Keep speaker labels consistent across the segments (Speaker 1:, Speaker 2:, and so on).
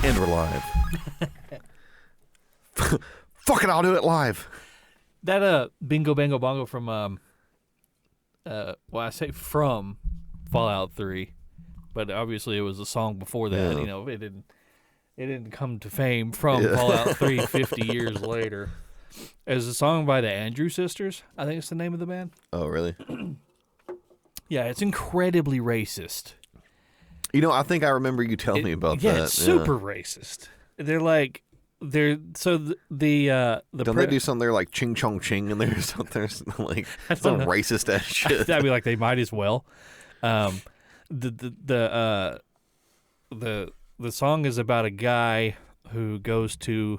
Speaker 1: And we're live. Fuck it, I'll do it live.
Speaker 2: That Bingo Bango Bongo from I say from Fallout 3, but obviously it was a song before that.
Speaker 1: Yeah.
Speaker 2: You know, it didn't come to fame from Fallout 3 50 years later. It was a song by the Andrew Sisters. I think it's the name of the band.
Speaker 1: Oh, really?
Speaker 2: Yeah, it's incredibly racist.
Speaker 1: You know, I think I remember you telling me about that.
Speaker 2: Yeah, it's super racist. They're like, don't they
Speaker 1: do something there like ching chong ching in there or something? Like some racist ass shit.
Speaker 2: That'd be like they might as well. The song is about a guy who goes to,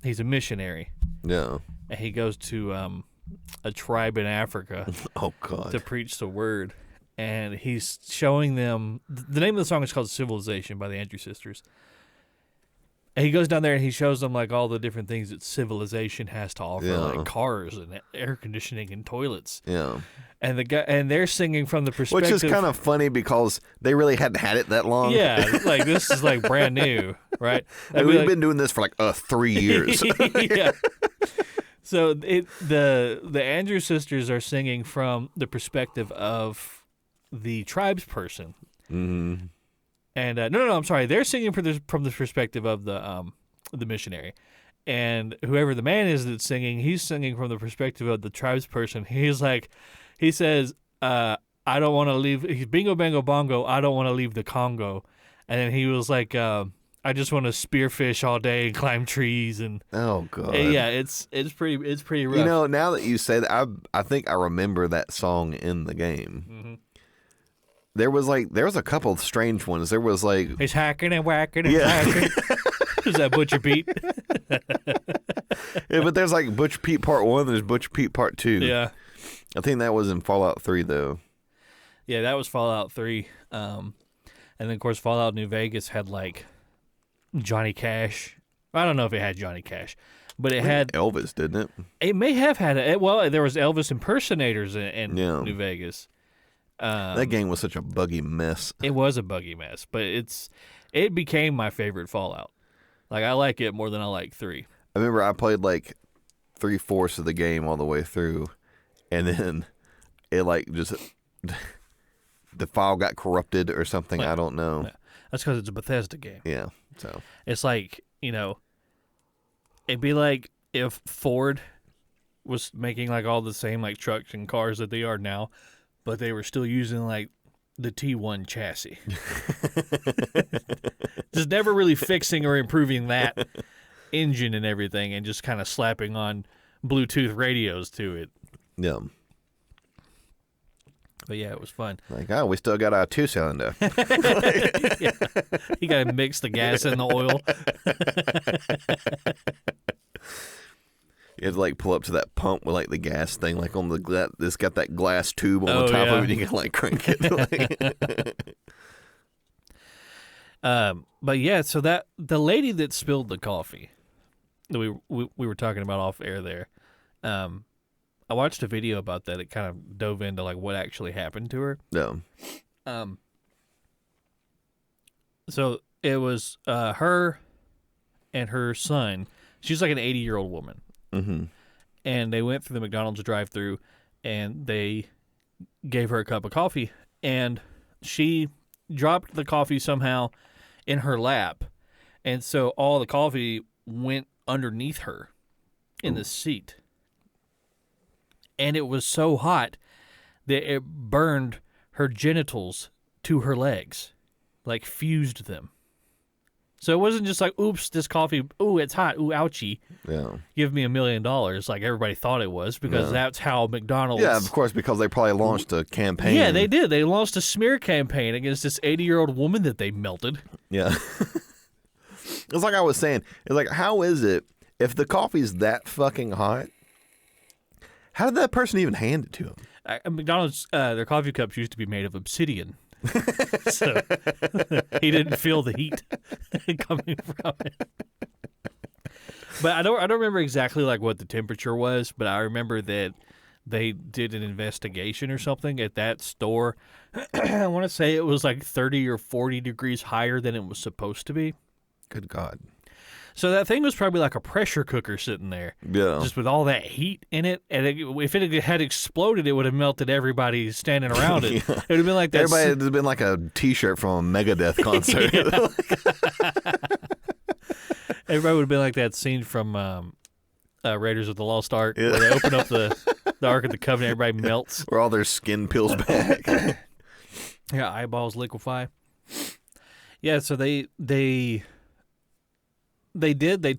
Speaker 2: he's a missionary.
Speaker 1: Yeah.
Speaker 2: And he goes to a tribe in Africa.
Speaker 1: Oh God.
Speaker 2: To preach the word. And he's showing them, the name of the song is called Civilization by the Andrew Sisters. And he goes down there and he shows them like all the different things that civilization has to offer, like cars and air conditioning and toilets.
Speaker 1: Yeah.
Speaker 2: And they're singing from the perspective,
Speaker 1: which is kind of funny because they really hadn't had it that long.
Speaker 2: Yeah, like this is like brand new, right?
Speaker 1: Like, we've been doing this for like 3 years.
Speaker 2: Yeah. So the Andrew Sisters are singing from the perspective of the tribes person.
Speaker 1: Mm-hmm.
Speaker 2: And no, I'm sorry. They're singing from the perspective of the missionary, and whoever the man is that's singing, he's singing from the perspective of the tribes person. He says, "I don't want to leave." He's Bingo Bango Bongo. I don't want to leave the Congo, and then he was like, "I just want to spearfish all day and climb trees." And
Speaker 1: oh God,
Speaker 2: yeah, it's pretty rough.
Speaker 1: You know, now that you say that, I think I remember that song in the game.
Speaker 2: Mm-hmm.
Speaker 1: There was a couple of strange ones. There was like
Speaker 2: he's hacking and whacking and whacking. Is that Butcher Pete?
Speaker 1: Yeah, but there's like Butcher Pete Part 1, there's Butcher Pete Part 2.
Speaker 2: Yeah.
Speaker 1: I think that was in Fallout 3 though.
Speaker 2: Yeah, that was Fallout 3. And then of course Fallout New Vegas had like Johnny Cash. I don't know if it had Johnny Cash, but it had
Speaker 1: Elvis, didn't it?
Speaker 2: It may have had it. Well, there was Elvis impersonators in
Speaker 1: Yeah.
Speaker 2: New Vegas.
Speaker 1: That game was such a buggy mess.
Speaker 2: It was a buggy mess, but it became my favorite Fallout. Like I like it more than I like 3.
Speaker 1: I remember I played like 3/4 of the game all the way through, and then it like just the file got corrupted or something. I don't know.
Speaker 2: Yeah. That's because it's a Bethesda game.
Speaker 1: Yeah, so
Speaker 2: it's like, you know, it'd be like if Ford was making like all the same like trucks and cars that they are now, but they were still using like the T1 chassis. Just never really fixing or improving that engine and everything, and just kind of slapping on Bluetooth radios to it.
Speaker 1: yeah.
Speaker 2: But yeah, it was fun.
Speaker 1: Like, we still got our 2-cylinder.
Speaker 2: Yeah. You got to mix the gas and the oil.
Speaker 1: You had to like pull up to that pump with like the gas thing, like on it's got that glass tube on the top of it. You can like crank it.
Speaker 2: But yeah, so that the lady that spilled the coffee that we were talking about off air there, I watched a video about that. It kind of dove into like what actually happened to her.
Speaker 1: No.
Speaker 2: So it was her and her son. She's like an 80-year-old woman.
Speaker 1: Mm-hmm.
Speaker 2: And they went through the McDonald's drive-thru, and they gave her a cup of coffee, and she dropped the coffee somehow in her lap, and so all the coffee went underneath her in the seat. And it was so hot that it burned her genitals to her legs, like fused them. So it wasn't just like, oops, this coffee, ooh, it's hot, ooh, ouchie.
Speaker 1: Yeah.
Speaker 2: Give me $1 million like everybody thought it was, because that's how McDonald's...
Speaker 1: Yeah, of course, because they probably launched a campaign.
Speaker 2: Yeah, they did. They launched a smear campaign against this 80-year-old woman that they melted.
Speaker 1: Yeah. It's like I was saying. It's like, how is it, if the coffee's that fucking hot, how did that person even hand it to him?
Speaker 2: McDonald's, their coffee cups used to be made of obsidian. So he didn't feel the heat coming from it. But I don't remember exactly like what the temperature was, but I remember that they did an investigation or something at that store. I want to say it was like 30 or 40 degrees higher than it was supposed to be.
Speaker 1: Good God.
Speaker 2: So that thing was probably like a pressure cooker sitting there,
Speaker 1: Yeah.
Speaker 2: just with all that heat in it. And if it had exploded, it would have melted everybody standing around it.
Speaker 1: Yeah.
Speaker 2: It would have been like that.
Speaker 1: Everybody has been like a T-shirt from a Megadeth concert.
Speaker 2: Everybody would have been like that scene from Raiders of the Lost Ark, where they open up the Ark of the Covenant, everybody melts.
Speaker 1: Where all their skin peels back.
Speaker 2: Yeah, eyeballs liquefy. Yeah, so they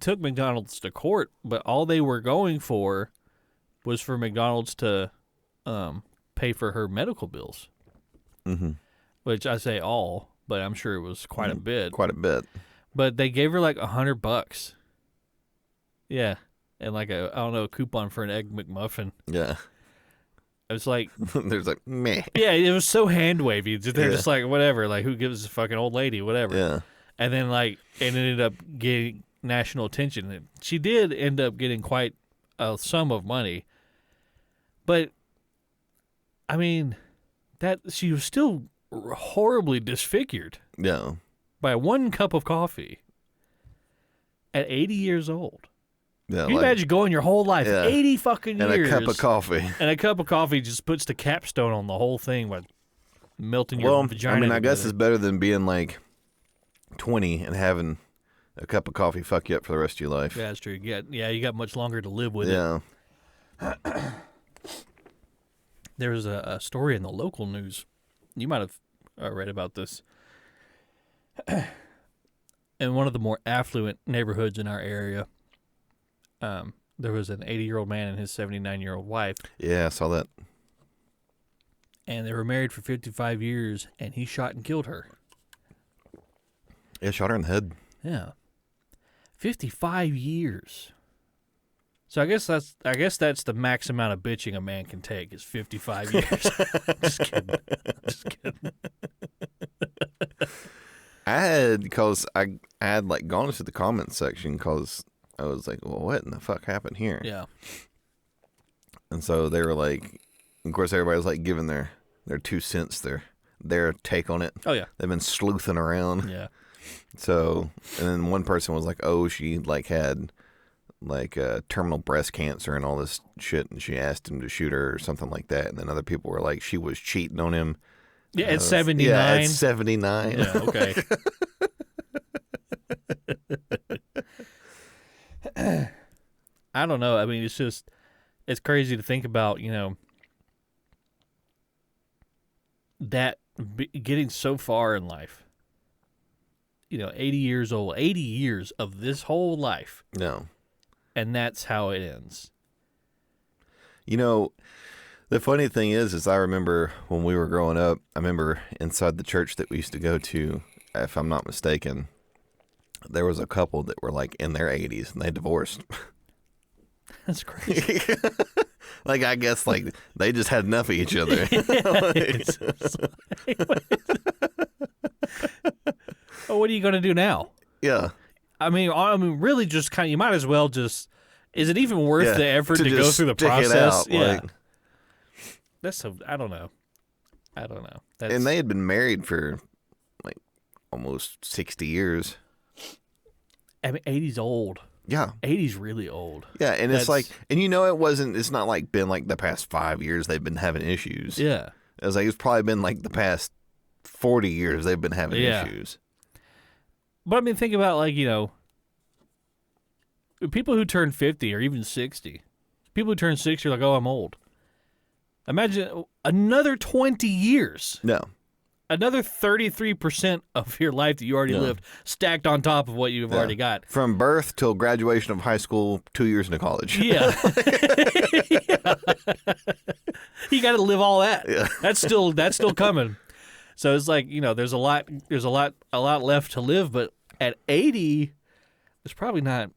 Speaker 2: took McDonald's to court, but all they were going for was for McDonald's to pay for her medical bills.
Speaker 1: Mm-hmm.
Speaker 2: Which I say all, but I'm sure it was quite a bit.
Speaker 1: Quite a bit.
Speaker 2: But they gave her like $100. Yeah, and like a coupon for an egg McMuffin.
Speaker 1: Yeah.
Speaker 2: It was like
Speaker 1: There's like meh.
Speaker 2: Yeah, it was so hand wavy. They're just like whatever, like who gives a fucking old lady, whatever.
Speaker 1: Yeah.
Speaker 2: And then like it ended up getting national attention. And she did end up getting quite a sum of money. But I mean, that she was still horribly disfigured
Speaker 1: Yeah.
Speaker 2: by one cup of coffee at 80 years old.
Speaker 1: Yeah.
Speaker 2: Can you imagine going your whole life, 80 fucking years,
Speaker 1: and a cup of coffee.
Speaker 2: And a cup of coffee just puts the capstone on the whole thing by melting your vagina.
Speaker 1: I mean, I guess it's better than being like 20 and having a cup of coffee fuck you up for the rest of your life.
Speaker 2: Yeah, that's true. You got much longer to live with
Speaker 1: Yeah.
Speaker 2: it. There was a story in the local news. You might have read about this. In one of the more affluent neighborhoods in our area, there was an 80-year-old man and his 79-year-old wife.
Speaker 1: Yeah, I saw that.
Speaker 2: And they were married for 55 years, and he shot and killed her.
Speaker 1: Yeah, shot her in the head.
Speaker 2: Yeah. 55 years. So I guess that's the max amount of bitching a man can take is 55 years. Just kidding.
Speaker 1: I had like gone into the comments section because I was like, well, what in the fuck happened here?
Speaker 2: Yeah.
Speaker 1: And so they were like, of course, everybody was like giving their 2 cents, their take on it.
Speaker 2: Oh yeah.
Speaker 1: They've been sleuthing around.
Speaker 2: Yeah.
Speaker 1: So, and then one person was like, oh, she like had like terminal breast cancer and all this shit, and she asked him to shoot her or something like that. And then other people were like, she was cheating on him.
Speaker 2: Yeah, at 79.
Speaker 1: Yeah, at 79.
Speaker 2: Yeah, okay. I don't know. I mean, it's crazy to think about, that getting so far in life. 80 years old, 80 years of this whole life.
Speaker 1: No.
Speaker 2: And that's how it ends.
Speaker 1: The funny thing is I remember when we were growing up, I remember inside the church that we used to go to, if I'm not mistaken, there was a couple that were like in their 80s and they divorced.
Speaker 2: That's crazy.
Speaker 1: Like, I guess like they just had enough of each other.
Speaker 2: Well, what are you going to do now?
Speaker 1: Yeah.
Speaker 2: I mean, really just kind of, you might as well just, is it even worth the effort to go through the process? Yeah. That's I don't know.
Speaker 1: And they had been married for like almost 60 years.
Speaker 2: I mean, 80's old.
Speaker 1: Yeah.
Speaker 2: 80's really old.
Speaker 1: Yeah, and it's like, and it's not like been like the past 5 years they've been having issues.
Speaker 2: Yeah.
Speaker 1: It was like, it's probably been like the past 40 years they've been having issues.
Speaker 2: But I mean, think about like, people who turn 50 or even 60. People who turn 60 are like, oh, I'm old. Imagine another 20 years.
Speaker 1: No.
Speaker 2: Another 33% of your life that you already lived stacked on top of what you've already got.
Speaker 1: From birth till graduation of high school, 2 years into college.
Speaker 2: Yeah. You got to live all that.
Speaker 1: Yeah.
Speaker 2: That's still coming. So it's like, there's a lot left to live, but at 80, there's probably not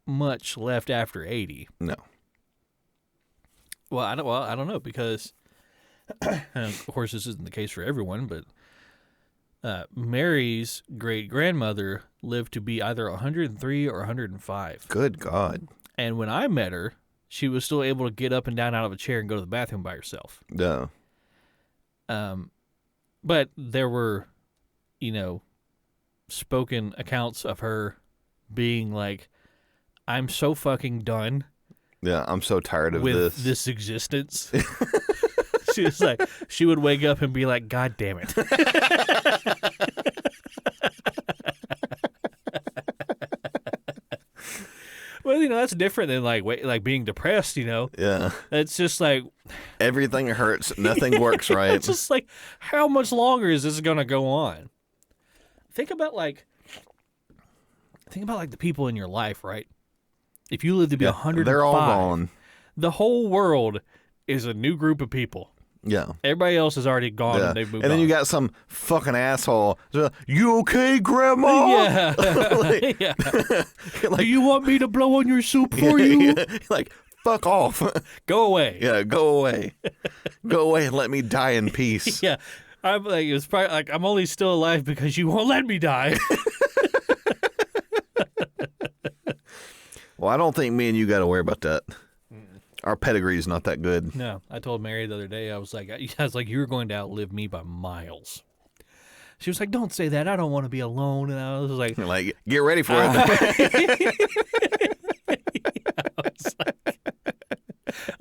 Speaker 2: much left after 80.
Speaker 1: No.
Speaker 2: Well, I don't know, because and of course this isn't the case for everyone, but Mary's great-grandmother lived to be either 103 or 105.
Speaker 1: Good God.
Speaker 2: And when I met her, she was still able to get up and down out of a chair and go to the bathroom by herself.
Speaker 1: No.
Speaker 2: But there were, spoken accounts of her being like, I'm so fucking done
Speaker 1: Yeah, I'm so tired of
Speaker 2: with
Speaker 1: this.
Speaker 2: this existence. She was like, she would wake up and be like, God damn it. Well, that's different than like being depressed,
Speaker 1: Yeah.
Speaker 2: It's just like
Speaker 1: Everything hurts. Nothing works right.
Speaker 2: it's just like, how much longer is this going to go on? Think about the people in your life, right? If you live to be 105,
Speaker 1: they're all gone.
Speaker 2: The whole world is a new group of people.
Speaker 1: Yeah.
Speaker 2: Everybody else is already gone and they've moved on.
Speaker 1: And then you got some fucking asshole. You okay, Grandma?
Speaker 2: Yeah.
Speaker 1: Like,
Speaker 2: yeah.
Speaker 1: like,
Speaker 2: do you want me to blow on your soup for you?
Speaker 1: Like, fuck off.
Speaker 2: Go away.
Speaker 1: Yeah, go away. Go away and let me die in peace.
Speaker 2: Yeah. I'm like, it's probably like, I'm only still alive because you won't let me die.
Speaker 1: Well, I don't think me and you got to worry about that. Our pedigree's not that good.
Speaker 2: No, I told Mary the other day, I was like, you're going to outlive me by miles. She was like, don't say that. I don't want to be alone. And I was like,
Speaker 1: get ready for it.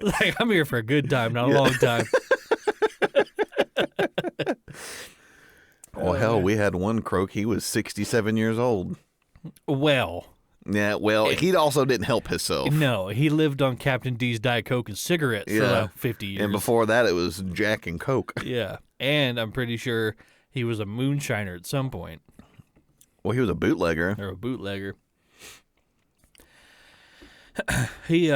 Speaker 2: like, I'm here for a good time, not a long time.
Speaker 1: Well, hell, we had one croak. He was 67 years old.
Speaker 2: Well.
Speaker 1: Yeah, well, he also didn't help himself.
Speaker 2: No, he lived on Captain D's Diet Coke and cigarettes for about 50 years.
Speaker 1: And before that, it was Jack and Coke.
Speaker 2: Yeah, and I'm pretty sure he was a moonshiner at some point.
Speaker 1: Well, he was a bootlegger.
Speaker 2: Or a bootlegger. He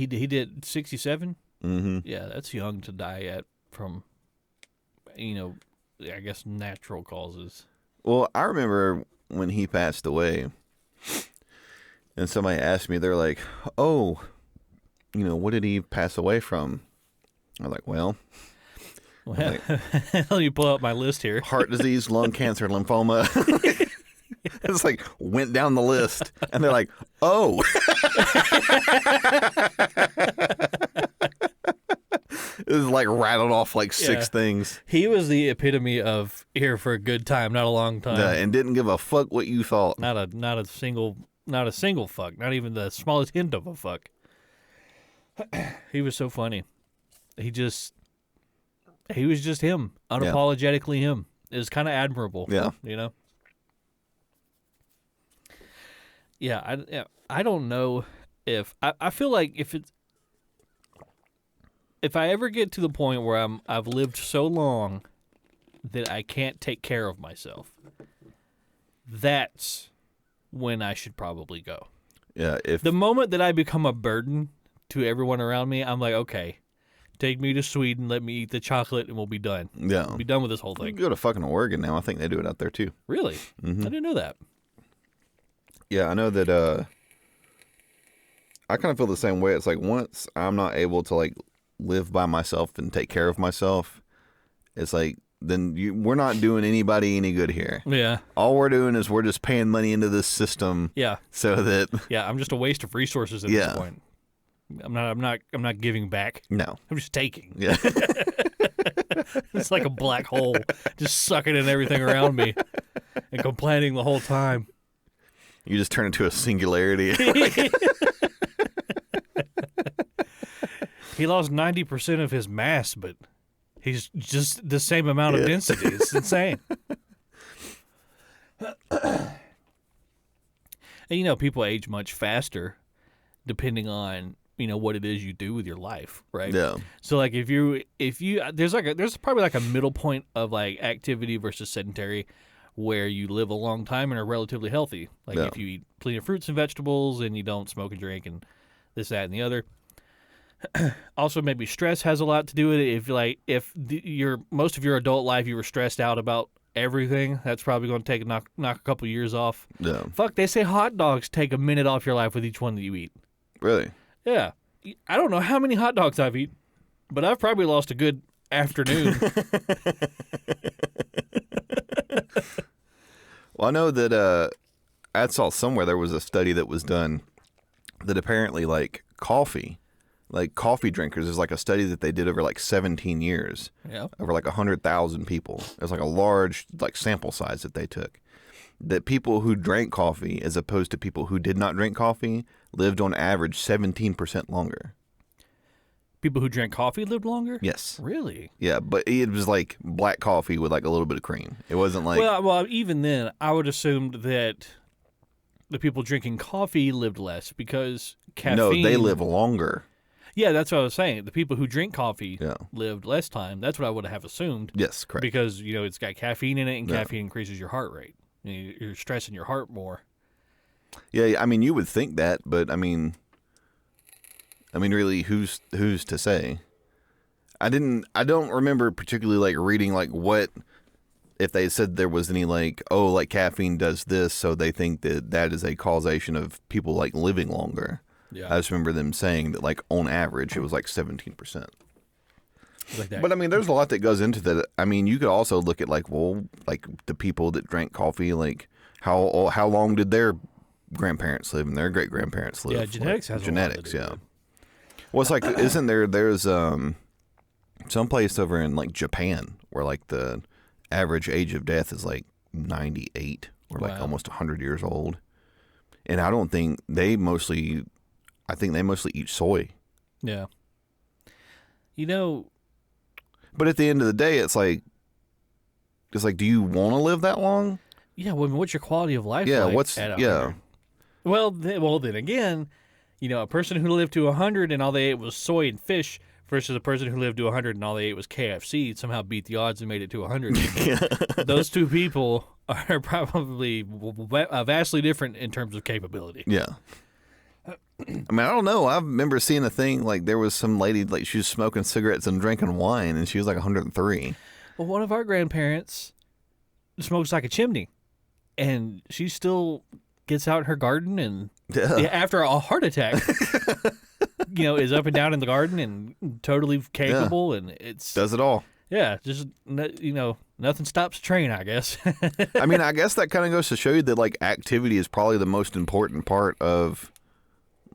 Speaker 2: did 67.
Speaker 1: Mm-hmm.
Speaker 2: Yeah, that's young to die at from, I guess natural causes.
Speaker 1: Well, I remember when he passed away, and somebody asked me, they're like, "Oh, what did he pass away from?" I'm like, "Well,
Speaker 2: let me pull up my list here.
Speaker 1: Heart disease, lung cancer, lymphoma." It's like went down the list, and they're like, "Oh." It was like rattled off like six things.
Speaker 2: He was the epitome of here for a good time, not a long time.
Speaker 1: Yeah, and didn't give a fuck what you thought.
Speaker 2: Not a single fuck, not even the smallest hint of a fuck. He was so funny. He was just him, unapologetically him. It was kind of admirable.
Speaker 1: Yeah.
Speaker 2: Yeah, I don't know if I feel like if I ever get to the point where I've lived so long that I can't take care of myself, that's when I should probably go.
Speaker 1: Yeah,
Speaker 2: The moment that I become a burden to everyone around me, I'm like, okay, take me to Sweden, let me eat the chocolate, and we'll be done.
Speaker 1: Yeah.
Speaker 2: We'll be done with this whole
Speaker 1: You
Speaker 2: thing.
Speaker 1: can go to fucking Oregon now. I think they do it out there too.
Speaker 2: Really?
Speaker 1: Mm-hmm.
Speaker 2: I didn't know that.
Speaker 1: Yeah, I know that I kind of feel the same way. It's like once I'm not able to like live by myself and take care of myself, it's like then we're not doing anybody any good here.
Speaker 2: Yeah.
Speaker 1: All we're doing is we're just paying money into this system.
Speaker 2: Yeah.
Speaker 1: So that
Speaker 2: I'm just a waste of resources at this point. I'm not giving back.
Speaker 1: No.
Speaker 2: I'm just taking.
Speaker 1: Yeah.
Speaker 2: It's like a black hole, just sucking in everything around me and complaining the whole time.
Speaker 1: You just turn into a singularity.
Speaker 2: He lost 90% of his mass, but he's just the same amount of density. It's insane. And people age much faster depending on what it is you do with your life, right?
Speaker 1: Yeah.
Speaker 2: So like if you there's probably like a middle point of like activity versus sedentary where you live a long time and are relatively healthy. Like if you eat plenty of fruits and vegetables and you don't smoke and drink and this, that, and the other. Also, maybe stress has a lot to do with it. If most of your adult life you were stressed out about everything, that's probably going to knock a couple years off.
Speaker 1: Yeah.
Speaker 2: Fuck, they say hot dogs take a minute off your life with each one that you eat.
Speaker 1: Really?
Speaker 2: Yeah. I don't know how many hot dogs I've eaten, but I've probably lost a good afternoon.
Speaker 1: Well, I know that I saw somewhere there was a study that was done that apparently like coffee drinkers is like a study that they did over like 17 years.
Speaker 2: Yeah.
Speaker 1: Over like 100,000 people. It was like a large like sample size that they took. that people who drank coffee, as opposed to people who did not drink coffee, lived on average 17% longer.
Speaker 2: People who drank coffee lived longer?
Speaker 1: Yes.
Speaker 2: Really?
Speaker 1: Yeah, but it was like black coffee with like a little bit of cream. It wasn't like...
Speaker 2: Well, even then, I would assume that the people drinking coffee lived less because caffeine...
Speaker 1: No, they live longer.
Speaker 2: Yeah, that's what I was saying. The people who drink coffee
Speaker 1: Yeah.
Speaker 2: lived less time. That's what I would have assumed.
Speaker 1: Yes, correct.
Speaker 2: Because, it's got caffeine in it, and
Speaker 1: Yeah.
Speaker 2: caffeine increases your heart rate. You're stressing your heart more.
Speaker 1: Yeah, I mean, you would think that, but I mean, really, who's to say? I don't remember particularly like reading like what if they said there was any like, oh, like caffeine does this, so they think that is a causation of people like living longer.
Speaker 2: Yeah.
Speaker 1: I just remember them saying that like on average it was like 17%.
Speaker 2: Like that.
Speaker 1: But I mean, there's a lot that goes into that. I mean, you could also look at like, well, like the people that drank coffee, like how long did their grandparents live and their great grandparents live?
Speaker 2: Yeah, genetics has
Speaker 1: genetics.
Speaker 2: a lot to do
Speaker 1: Yeah. Well, it's like, isn't there's some place over in like Japan where like the average age of death is like 98 or like almost 100 years old, and I think they mostly eat soy.
Speaker 2: Yeah.
Speaker 1: But at the end of the day, it's like, do you want to live that long?
Speaker 2: Yeah, well, what's your quality of life?
Speaker 1: Yeah,
Speaker 2: like
Speaker 1: what's
Speaker 2: at 100?
Speaker 1: yeah.
Speaker 2: Well, then again, a person who lived to 100 and all they ate was soy and fish versus a person who lived to 100 and all they ate was KFC somehow beat the odds and made it to 100. Those two people are probably vastly different in terms of capability.
Speaker 1: Yeah. I mean, I don't know. I remember seeing a thing like there was some lady like she was smoking cigarettes and drinking wine, and she was like 103.
Speaker 2: Well, one of our grandparents smokes like a chimney, and she still gets out in her garden and after a heart attack, is up and down in the garden and totally capable, and it's
Speaker 1: does it all.
Speaker 2: Yeah, just nothing stops a train, I guess.
Speaker 1: I mean, I guess that kind of goes to show you that like activity is probably the most important part of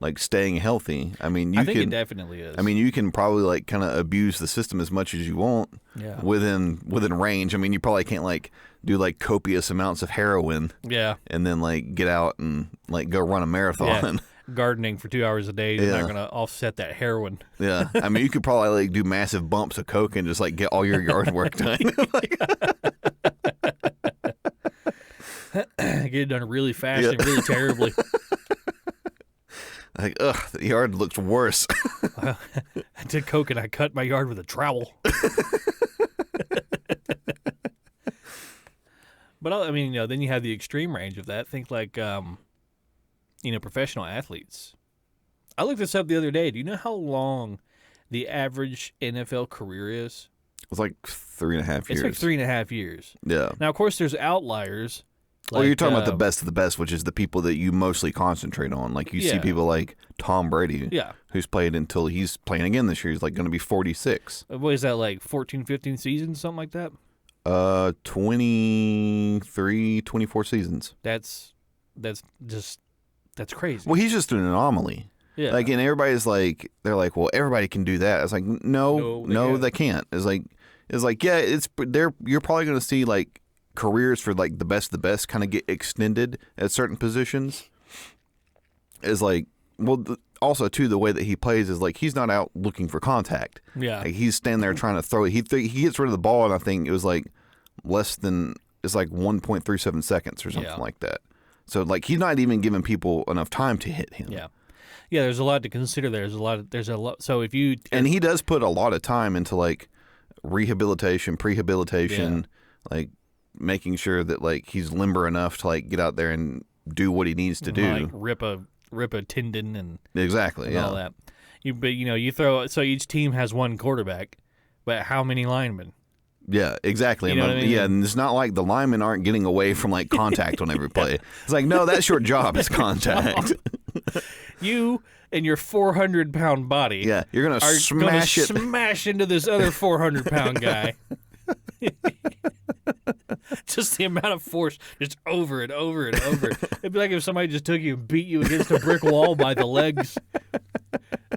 Speaker 1: like staying healthy. I mean,
Speaker 2: I think it definitely is.
Speaker 1: I mean, you can probably like kind of abuse the system as much as you want within range. I mean, you probably can't like do like copious amounts of heroin.
Speaker 2: Yeah.
Speaker 1: And then like get out and like go run a marathon.
Speaker 2: Yeah. Gardening for 2 hours a day is not going to offset that heroin.
Speaker 1: Yeah. I mean, you could probably like do massive bumps of coke and just like get all your yard work done.
Speaker 2: Get it done really fast and really terribly.
Speaker 1: Like, the yard looks worse.
Speaker 2: I did coke and I cut my yard with a trowel. But I mean, then you have the extreme range of that. Think like, professional athletes. I looked this up the other day. Do you know how long the average NFL career is?
Speaker 1: It's like 3.5 years.
Speaker 2: It's like 3.5 years.
Speaker 1: Yeah.
Speaker 2: Now, of course, there's outliers.
Speaker 1: Well, you're talking about the best of the best, which is the people that you mostly concentrate on. Like you see people like Tom Brady, who's played until he's playing again this year. He's like going to be 46.
Speaker 2: What is that, like 14, 15 seasons, something like that?
Speaker 1: 23, 24 seasons.
Speaker 2: That's crazy.
Speaker 1: Well, he's just an anomaly.
Speaker 2: Yeah.
Speaker 1: Like, and everybody's like, they're like, well, everybody can do that. It's like, no, they can't. It's like, yeah, you're probably going to see like careers for like the best of the best kind of get extended at certain positions. Is like, well, also too, the way that he plays is like he's not out looking for contact.
Speaker 2: Yeah,
Speaker 1: like, he's standing there trying to throw it. He gets rid of the ball, and I think it was like it's like 1.37 seconds or something like that. So like he's not even giving people enough time to hit him.
Speaker 2: Yeah. Yeah, there's a lot to consider. There's a lot. So if you
Speaker 1: and he does put a lot of time into like rehabilitation, prehabilitation, like making sure that like he's limber enough to like get out there and do what he needs to do.
Speaker 2: Like rip a tendon and
Speaker 1: exactly
Speaker 2: all that. You throw, so each team has one quarterback, but how many linemen?
Speaker 1: Yeah, exactly.
Speaker 2: You know what I mean?
Speaker 1: Yeah, and it's not like the linemen aren't getting away from like contact on every play. It's like, no, that's your job is contact.
Speaker 2: You and your 400-pound body,
Speaker 1: you're gonna
Speaker 2: smash into this other 400-pound guy. Just the amount of force, just over and over and over. It'd be like if somebody just took you and beat you against a brick wall by the legs.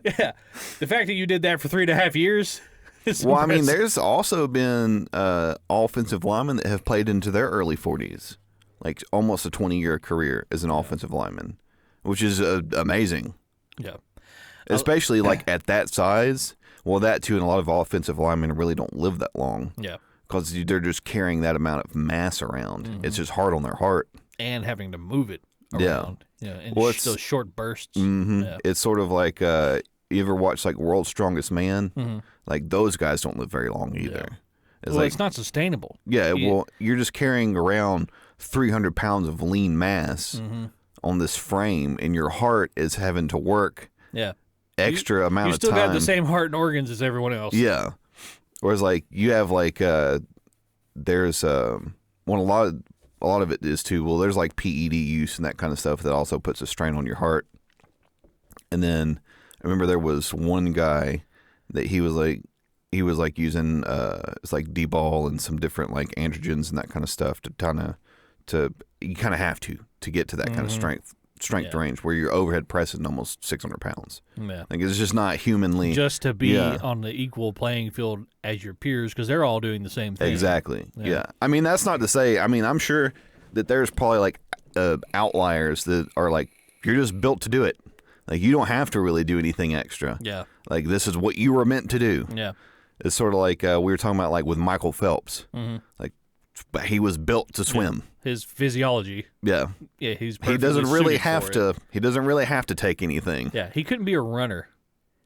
Speaker 2: Yeah, the fact that you did that for 3.5 years.
Speaker 1: Well, I mean, there's also been offensive linemen that have played into their early 40s. like almost a 20-year career as an offensive lineman, which is amazing.
Speaker 2: Yeah.
Speaker 1: Especially like at that size. Well, that too, and a lot of offensive linemen really don't live that long.
Speaker 2: Yeah.
Speaker 1: Because they're just carrying that amount of mass around.
Speaker 2: Mm-hmm.
Speaker 1: It's just hard on their heart.
Speaker 2: And having to move it around. Yeah. In
Speaker 1: Well,
Speaker 2: those short bursts.
Speaker 1: Mm-hmm.
Speaker 2: Yeah.
Speaker 1: It's sort of like, you ever watch like World's Strongest Man?
Speaker 2: Mm-hmm.
Speaker 1: Like those guys don't live very long either.
Speaker 2: Yeah.
Speaker 1: It's like,
Speaker 2: it's not sustainable.
Speaker 1: yeah, well, you're just carrying around 300 pounds of lean mass on this frame, and your heart is having to work extra amount of time.
Speaker 2: You still got the same heart and organs as everyone else.
Speaker 1: Yeah. Whereas like you have like there's a lot of it is too. Well, there's like PED use and that kind of stuff that also puts a strain on your heart. And then I remember there was one guy that he was like using it's like D-ball and some different like androgens and that kind of stuff you kind of have to get to that kind of strength range where your overhead press is almost 600 pounds. Yeah. Like it's just not humanly.
Speaker 2: Just to be on the equal playing field as your peers because they're all doing the same thing.
Speaker 1: Exactly. Yeah. I mean, that's not to say, I mean, I'm sure that there's probably like outliers that are like, you're just built to do it. Like you don't have to really do anything extra.
Speaker 2: Yeah.
Speaker 1: Like this is what you were meant to do.
Speaker 2: Yeah.
Speaker 1: It's sort of like we were talking about like with Michael Phelps. Mm-hmm. Like he was built to swim.
Speaker 2: His physiology.
Speaker 1: Yeah.
Speaker 2: Yeah, he
Speaker 1: doesn't really have to take anything.
Speaker 2: Yeah, he couldn't be a runner.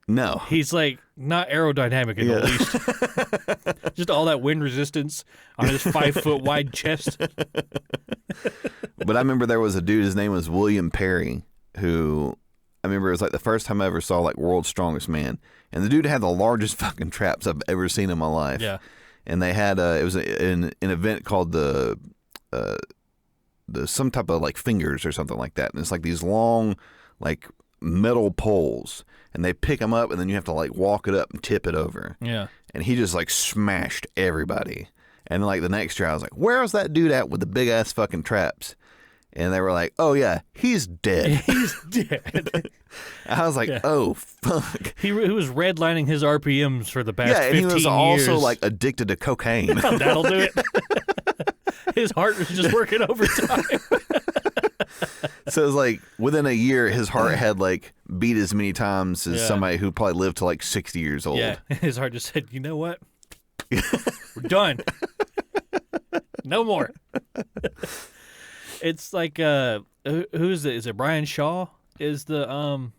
Speaker 1: No.
Speaker 2: He's like not aerodynamic in the least. Just all that wind resistance on his 5 foot wide chest.
Speaker 1: But I remember there was a dude, his name was William Perry, who I remember it was like the first time I ever saw like World's Strongest Man. And the dude had the largest fucking traps I've ever seen in my life. Yeah. And they had it was an event called the some type of like fingers or something like that, and it's like these long like metal poles, and they pick them up, and then you have to like walk it up and tip it over. Yeah. And he just like smashed everybody. And like the next year, I was like, "Where's that dude at with the big ass fucking traps?" And they were like, "Oh yeah, he's dead."
Speaker 2: He's dead.
Speaker 1: I was like, "Oh fuck."
Speaker 2: He was redlining his RPMs for the past 15 years.
Speaker 1: Yeah, and he was also like addicted to cocaine.
Speaker 2: That'll do it. His heart was just working overtime.
Speaker 1: So it was like within a year, his heart had like beat as many times as somebody who probably lived to like 60 years old. Yeah,
Speaker 2: his heart just said, "You know what? We're done. No more." It's like who's it? Is it Brian Shaw? Is the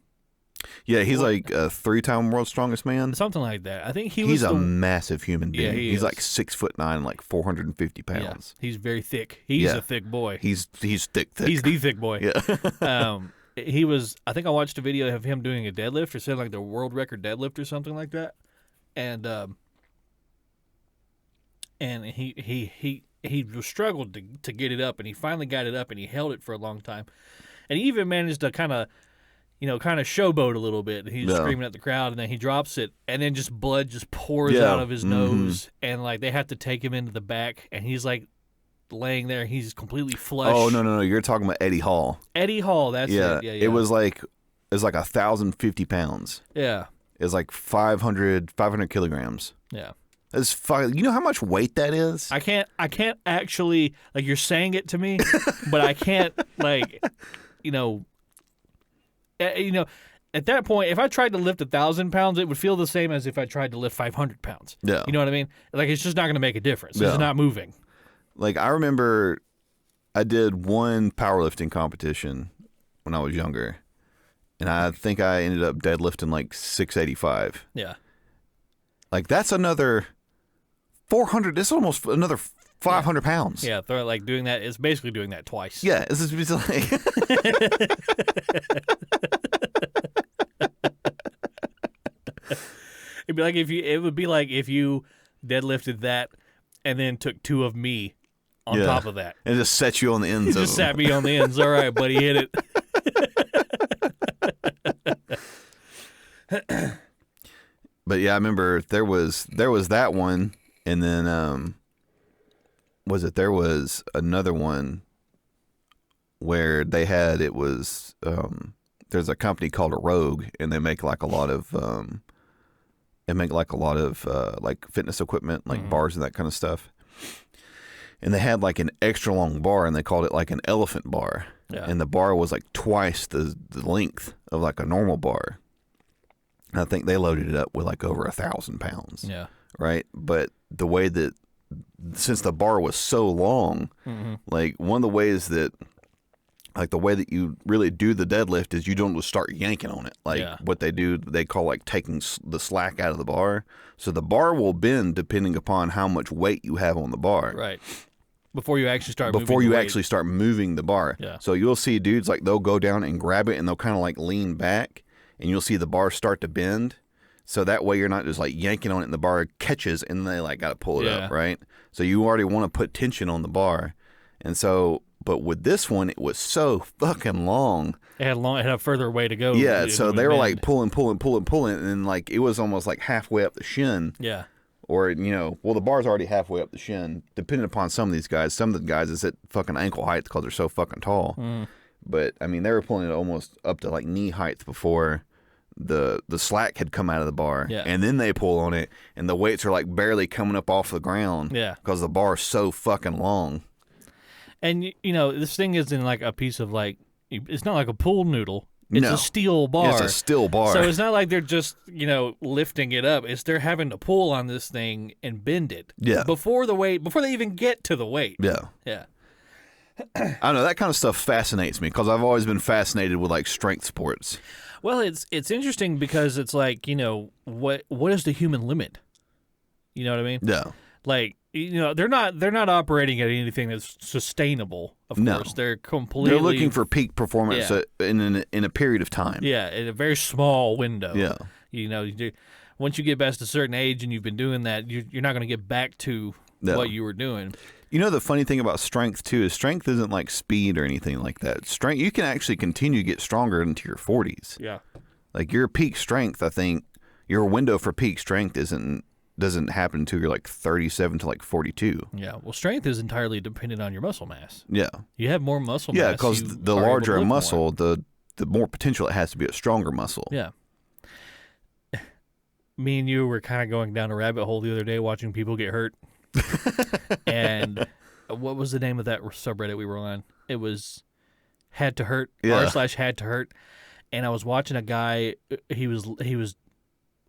Speaker 1: Yeah, he's like a 3-time World's Strongest Man.
Speaker 2: Something like that. I think
Speaker 1: he's a massive human being.
Speaker 2: Yeah,
Speaker 1: he's like 6'9", like 450 pounds.
Speaker 2: Yeah, he's very thick. He's a thick boy.
Speaker 1: He's thick.
Speaker 2: He's the thick boy.
Speaker 1: Yeah.
Speaker 2: He was. I think I watched a video of him doing a deadlift or something like the world record deadlift or something like that, and he struggled to get it up, and he finally got it up, and he held it for a long time, and he even managed to kind of showboat a little bit. He's screaming at the crowd, and then he drops it, and then just blood just pours out of his nose, and like they have to take him into the back, and he's like laying there, he's completely flush.
Speaker 1: Oh no, you're talking about Eddie Hall.
Speaker 2: Eddie Hall, that's it. Yeah.
Speaker 1: It was like 1,050 pounds.
Speaker 2: Yeah.
Speaker 1: It's like 500 kilograms.
Speaker 2: Yeah.
Speaker 1: It's fine. You know how much weight that is?
Speaker 2: I can't actually, like, you're saying it to me, but I can't, like, at that point, if I tried to lift 1,000 pounds, it would feel the same as if I tried to lift 500 pounds.
Speaker 1: Yeah.
Speaker 2: You know what I mean? Like, it's just not going to make a difference. It's not moving.
Speaker 1: Like, I remember I did one powerlifting competition when I was younger, and I think I ended up deadlifting like 685.
Speaker 2: Yeah.
Speaker 1: Like, that's another 400. This is almost another 500 pounds.
Speaker 2: Yeah, they're like doing that. It's basically doing that twice.
Speaker 1: Yeah, it's like.
Speaker 2: It would be like if you deadlifted that and then took 2 of me on top of that.
Speaker 1: And just set you on the ends of
Speaker 2: just sat me on the ends. All right, buddy, hit it.
Speaker 1: But yeah, I remember there was that one, and then there was another one where there's a company called Rogue, and they make like a lot of like fitness equipment, like bars and that kind of stuff. and they had like an extra long bar, and they called it like an elephant bar.
Speaker 2: Yeah.
Speaker 1: And the bar was like twice the length of like a normal bar. And I think they loaded it up with like over 1,000 pounds.
Speaker 2: Yeah.
Speaker 1: Right. But the way that, since the bar was so long, like one of the ways that, like the way that you really do the deadlift is you don't just start yanking on it. Like what they do, they call like taking the slack out of the bar. So the bar will bend depending upon how much weight you have on the bar.
Speaker 2: Right. Before you actually start
Speaker 1: start moving the bar.
Speaker 2: Yeah.
Speaker 1: So you'll see dudes like they'll go down and grab it and they'll kind of like lean back and you'll see the bar start to bend. So that way you're not just like yanking on it and the bar catches and they like got to pull it up, right? So you already want to put tension on the bar. And so, but with this one, it was so fucking long.
Speaker 2: It had a further way to go.
Speaker 1: Yeah, so they were like pulling, and then like it was almost like halfway up the shin.
Speaker 2: Yeah.
Speaker 1: Or, the bar's already halfway up the shin, depending upon some of these guys. Some of the guys, it's at fucking ankle height because they're so fucking tall. But, I mean, they were pulling it almost up to like knee height before the slack had come out of the bar.
Speaker 2: Yeah.
Speaker 1: And then they pull on it, and the weights are like barely coming up off the ground.
Speaker 2: Yeah.
Speaker 1: Because the bar is so fucking long.
Speaker 2: And, this thing isn't like a piece of like, it's not like a pool noodle. It's a steel bar.
Speaker 1: It's a steel bar.
Speaker 2: So it's not like they're just, lifting it up. It's they're having to pull on this thing and bend it.
Speaker 1: Yeah.
Speaker 2: Before they even get to the weight.
Speaker 1: Yeah.
Speaker 2: Yeah.
Speaker 1: I don't know. That kind of stuff fascinates me because I've always been fascinated with like strength sports.
Speaker 2: Well, it's interesting because it's like, what is the human limit? You know what I mean?
Speaker 1: Yeah.
Speaker 2: Like, they're not operating at anything that's sustainable. Of course, they're completely.
Speaker 1: They're looking for peak performance in a period of time.
Speaker 2: Yeah, in a very small window.
Speaker 1: Yeah.
Speaker 2: Once you get past a certain age and you've been doing that, you're not going to get back to what you were doing.
Speaker 1: The funny thing about strength too is strength isn't like speed or anything like that. Strength, you can actually continue to get stronger into your 40s.
Speaker 2: Yeah.
Speaker 1: Like your peak strength, I think your window for peak strength doesn't happen until you're like 37 to like 42.
Speaker 2: Yeah. Well, strength is entirely dependent on your muscle mass.
Speaker 1: Yeah.
Speaker 2: You have more muscle mass.
Speaker 1: Yeah, because the larger a muscle, the more potential it has to be a stronger muscle.
Speaker 2: Yeah. Me and you were kind of going down a rabbit hole the other day watching people get hurt. And what was the name of that subreddit we were on? It was Had to Hurt, r/Had to Hurt. And I was watching a guy, he was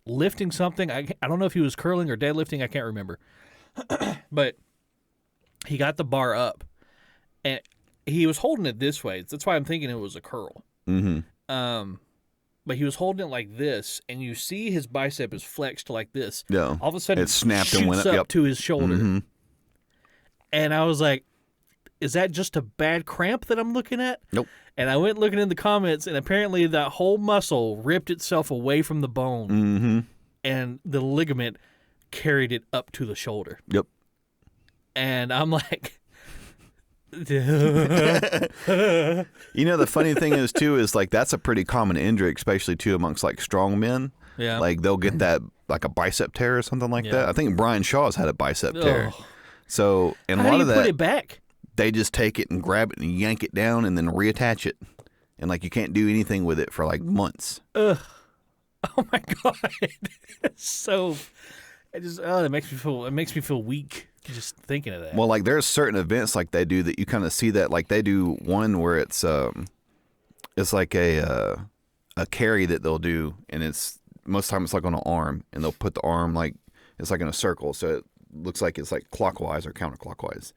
Speaker 2: lifting something. I don't know if he was curling or deadlifting. I can't remember. But he got the bar up, and he was holding it this way. That's why I'm thinking it was a curl.
Speaker 1: Mm-hmm.
Speaker 2: But he was holding it like this, and you see his bicep is flexed like this.
Speaker 1: Yeah.
Speaker 2: All of a sudden,
Speaker 1: it snapped
Speaker 2: shoots
Speaker 1: and went
Speaker 2: up to his shoulder.
Speaker 1: Mm-hmm.
Speaker 2: And I was like, is that just a bad cramp that I'm looking at?
Speaker 1: Nope.
Speaker 2: And I went looking in the comments, and apparently that whole muscle ripped itself away from the bone,
Speaker 1: mm-hmm.
Speaker 2: and the ligament carried it up to the shoulder.
Speaker 1: Yep.
Speaker 2: And I'm like...
Speaker 1: The funny thing is, too, is like that's a pretty common injury, especially, too, amongst like strong men.
Speaker 2: Yeah.
Speaker 1: Like they'll get that, like a bicep tear or something like that. I think Brian Shaw's had a bicep tear. So, and a lot of that...
Speaker 2: How do you put it back?
Speaker 1: They just take it and grab it and yank it down and then reattach it. And like you can't do anything with it for like months.
Speaker 2: Ugh. Oh my God. So it makes me feel weak just thinking of that.
Speaker 1: Well, like there's certain events like they do that you kind of see that, like they do one where it's like a carry that they'll do, and it's most of the time it's like on an arm, and they'll put the arm like it's like in a circle, so it looks like it's like clockwise or counterclockwise.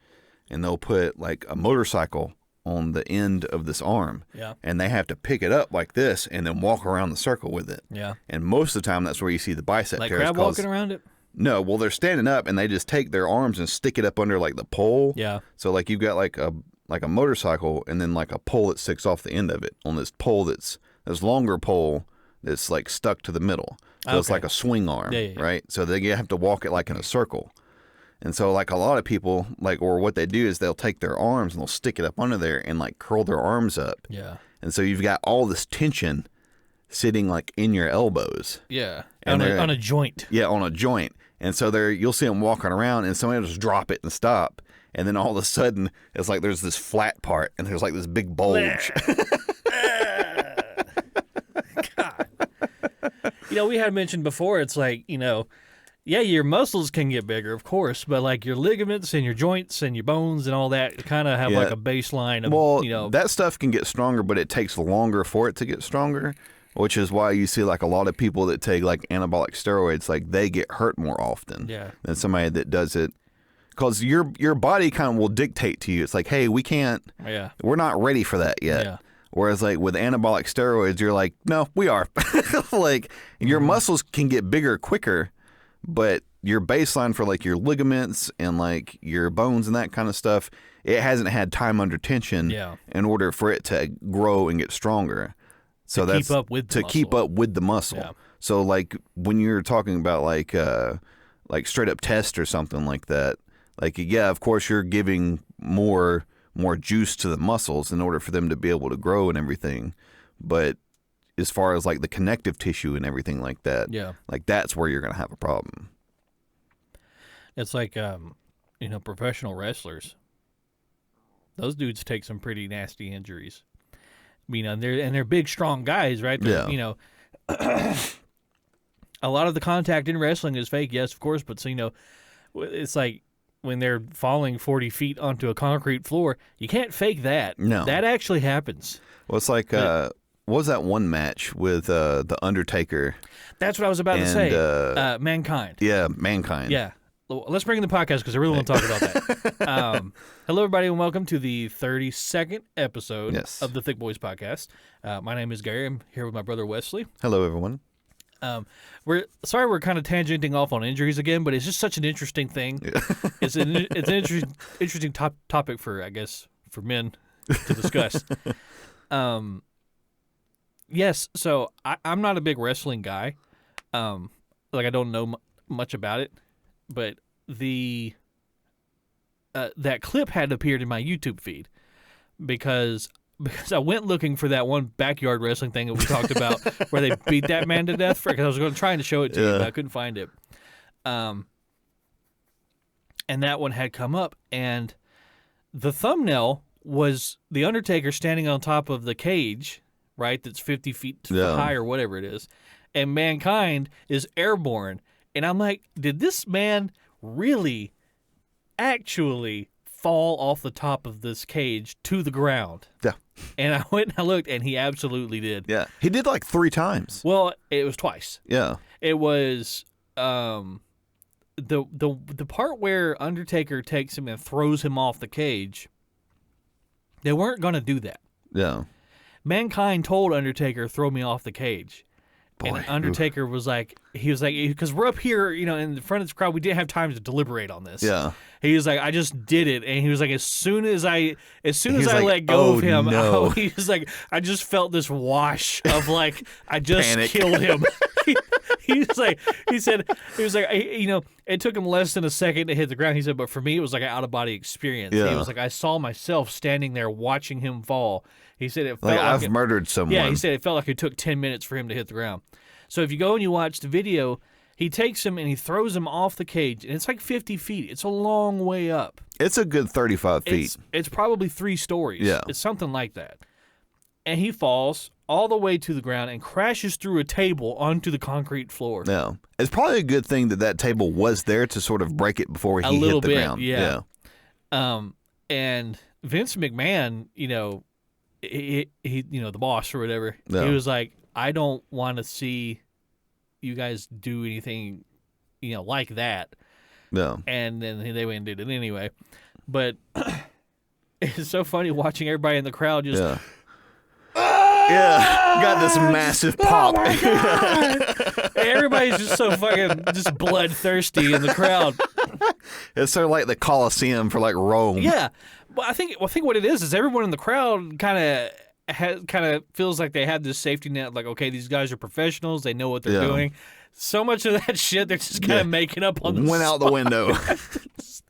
Speaker 1: And they'll put like a motorcycle on the end of this arm.
Speaker 2: Yeah.
Speaker 1: And they have to pick it up like this and then walk around the circle with it.
Speaker 2: Yeah.
Speaker 1: And most of the time that's where you see the bicep
Speaker 2: like
Speaker 1: tears.
Speaker 2: Like crab walking around it?
Speaker 1: No, well they're standing up and they just take their arms and stick it up under like the pole.
Speaker 2: Yeah.
Speaker 1: So like you've got like a motorcycle and then like a pole that sticks off the end of it on this pole that's this longer pole that's like stuck to the middle. So it's like a swing arm, right? So they have to walk it like in a circle. And so, like, a lot of people, like, or what they do is they'll take their arms and they'll stick it up under there and, like, curl their arms up.
Speaker 2: Yeah.
Speaker 1: And so you've got all this tension sitting, like, in your elbows.
Speaker 2: Yeah. On a joint.
Speaker 1: Yeah, on a joint. And so you'll see them walking around and somebody will just drop it and stop. And then all of a sudden, it's like there's this flat part and there's, like, this big bulge.
Speaker 2: God. We had mentioned before, it's like, Yeah, your muscles can get bigger, of course, but like your ligaments and your joints and your bones and all that kind of have like a baseline of,
Speaker 1: Well, that stuff can get stronger, but it takes longer for it to get stronger, which is why you see like a lot of people that take like anabolic steroids, like they get hurt more often than somebody that does it. Because your body kind of will dictate to you. It's like, hey, we're not ready for that yet.
Speaker 2: Yeah.
Speaker 1: Whereas like with anabolic steroids, you're like, no, we are. Like your muscles can get bigger quicker, but your baseline for like your ligaments and like your bones and that kind of stuff, it hasn't had time under tension in order for it to grow and get stronger. So that's
Speaker 2: keep up with the
Speaker 1: keep up with the muscle.
Speaker 2: Yeah.
Speaker 1: So like when you're talking about like straight up test or something like that, like of course you're giving more juice to the muscles in order for them to be able to grow and everything, but as far as like the connective tissue and everything like that, like that's where you're gonna have a problem.
Speaker 2: It's like professional wrestlers. Those dudes take some pretty nasty injuries. They're big, strong guys, right? A lot of the contact in wrestling is fake, yes, of course, but it's like when they're falling 40 feet onto a concrete floor, you can't fake that.
Speaker 1: No.
Speaker 2: That actually happens.
Speaker 1: Well, it's like, what was that one match with The Undertaker?
Speaker 2: That's what I was about to say. Mankind.
Speaker 1: Yeah, Mankind.
Speaker 2: Yeah. Let's bring in the podcast because I really want to talk about that. Hello, everybody, and welcome to the 32nd episode of the Thicc Bois podcast. My name is Gary. I'm here with my brother Wesley.
Speaker 1: Hello, everyone.
Speaker 2: We're kind of tangenting off on injuries again, but it's just such an interesting thing. Yeah. It's an interesting topic for men to discuss. Yes, so I'm not a big wrestling guy. I don't know much about it, but that clip had appeared in my YouTube feed because I went looking for that one backyard wrestling thing that we talked about where they beat that man to death. Because I was trying to show it to you, but I couldn't find it. And that one had come up, and the thumbnail was The Undertaker standing on top of the cage, right, that's 50 feet high or whatever it is, and Mankind is airborne. And I'm like, did this man really actually fall off the top of this cage to the ground? Yeah. And I went and I looked, and he absolutely did.
Speaker 1: Yeah. He did like 3 times.
Speaker 2: Well, it was twice.
Speaker 1: Yeah.
Speaker 2: It was the part where Undertaker takes him and throws him off the cage. They weren't going to do that.
Speaker 1: Yeah.
Speaker 2: Mankind told Undertaker, throw me off the cage. Boy. And Undertaker was like, because we're up here, in the front of this crowd, we didn't have time to deliberate on this.
Speaker 1: Yeah.
Speaker 2: He was like, I just did it. And he was like, as soon as I let go of him,
Speaker 1: no.
Speaker 2: he was like, I just felt this wash of like, I just
Speaker 1: Panic.
Speaker 2: killed him. He said, it took him less than a second to hit the ground. He said, but for me, it was like an out of body experience.
Speaker 1: Yeah.
Speaker 2: He was like, I saw myself standing there watching him fall. He said it felt
Speaker 1: like I've murdered someone.
Speaker 2: Yeah, he said it felt like it took 10 minutes for him to hit the ground. So if you go and you watch the video, he takes him and he throws him off the cage, and it's like 50 feet. It's a long way up.
Speaker 1: It's a good 35 feet.
Speaker 2: It's probably 3 stories.
Speaker 1: Yeah.
Speaker 2: It's something like that. And he falls all the way to the ground and crashes through a table onto the concrete floor.
Speaker 1: Yeah. It's probably a good thing that table was there to sort of break it before he hit the ground.
Speaker 2: Yeah. And Vince McMahon, he the boss or whatever, he was like, I don't want to see you guys do anything, like that.
Speaker 1: No.
Speaker 2: And then they went and did it anyway. But it's so funny watching everybody in the crowd just...
Speaker 1: Yeah, got this massive pop.
Speaker 2: Oh my God. Everybody's just so fucking just bloodthirsty in the crowd.
Speaker 1: It's sort of like the Colosseum for like Rome.
Speaker 2: Yeah, but I think what it is everyone in the crowd kind of feels like they have this safety net. Like, okay, these guys are professionals; they know what they're doing. So much of that shit they're just kind of making up on the
Speaker 1: went
Speaker 2: spot.
Speaker 1: out the window.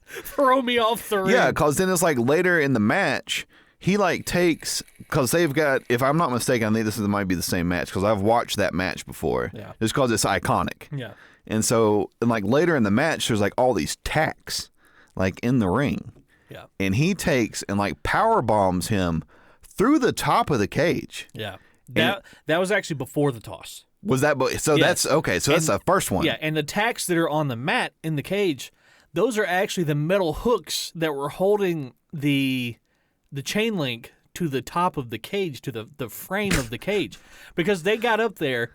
Speaker 2: Throw me off the ring.
Speaker 1: Yeah, because then it's like later in the match. He takes, because they've got, if I'm not mistaken, I think this might be the same match because I've watched that match before.
Speaker 2: Yeah.
Speaker 1: Just because it's iconic.
Speaker 2: Yeah.
Speaker 1: And so, later in the match, there's all these tacks, in the ring.
Speaker 2: Yeah.
Speaker 1: And he takes and power bombs him through the top of the cage.
Speaker 2: Yeah. That was actually before the toss.
Speaker 1: Was that so?
Speaker 2: Yes.
Speaker 1: That's okay. So that's the first one.
Speaker 2: Yeah, and the tacks that are on the mat in the cage, those are actually the metal hooks that were holding the chain link to the top of the cage, to the frame of the cage, because they got up there.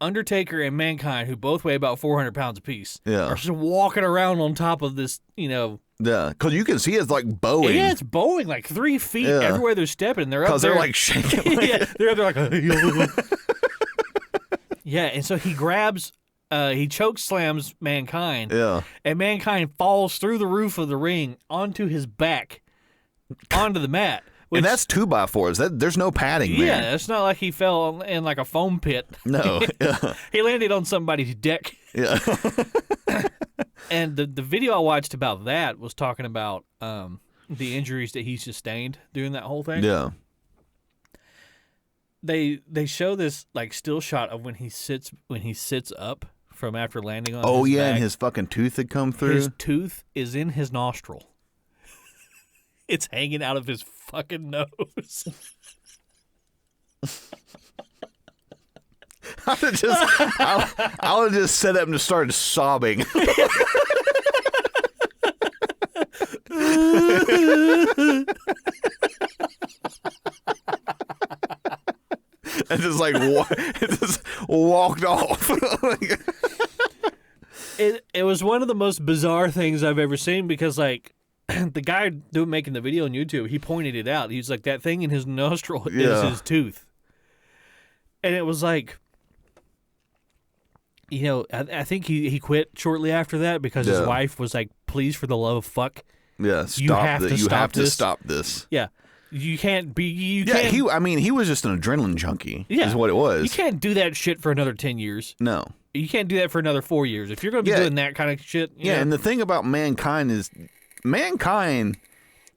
Speaker 2: Undertaker and Mankind, who both weigh about 400 pounds apiece, are just walking around on top of this,
Speaker 1: Yeah, because you can see it's like bowing.
Speaker 2: Yeah, it's bowing like 3 feet everywhere they're stepping. They're up there.
Speaker 1: Because they're like shaking.
Speaker 2: Yeah, they're up there like. Yeah, and so he grabs, he choke slams Mankind.
Speaker 1: Yeah.
Speaker 2: And Mankind falls through the roof of the ring onto his back, onto the mat. Which,
Speaker 1: and that's 2x4s. There's no padding there.
Speaker 2: Yeah, it's not like he fell in like a foam pit.
Speaker 1: No.
Speaker 2: He landed on somebody's deck.
Speaker 1: Yeah.
Speaker 2: And the video I watched about that was talking about the injuries that he sustained during that whole thing.
Speaker 1: Yeah.
Speaker 2: They show this like still shot of when he sits up from after landing on.
Speaker 1: Oh
Speaker 2: his
Speaker 1: yeah,
Speaker 2: back.
Speaker 1: and his fucking tooth had come through.
Speaker 2: His tooth is in his nostril. It's hanging out of his fucking nose.
Speaker 1: I would just set up and just started sobbing. And just like just walked off.
Speaker 2: It was one of the most bizarre things I've ever seen because like the guy making the video on YouTube, he pointed it out. He was like, that thing in his nostril is his tooth. And it was like, I think he quit shortly after that because his wife was like, please, for the love of fuck.
Speaker 1: Yeah,
Speaker 2: you have to
Speaker 1: stop this.
Speaker 2: Yeah. You can't be.
Speaker 1: He was just an adrenaline junkie. Yeah, is what it was.
Speaker 2: You can't do that shit for another 10 years.
Speaker 1: No,
Speaker 2: you can't do that for another 4 years. If you're going to be doing that kind of shit.
Speaker 1: And the thing about Mankind is, Mankind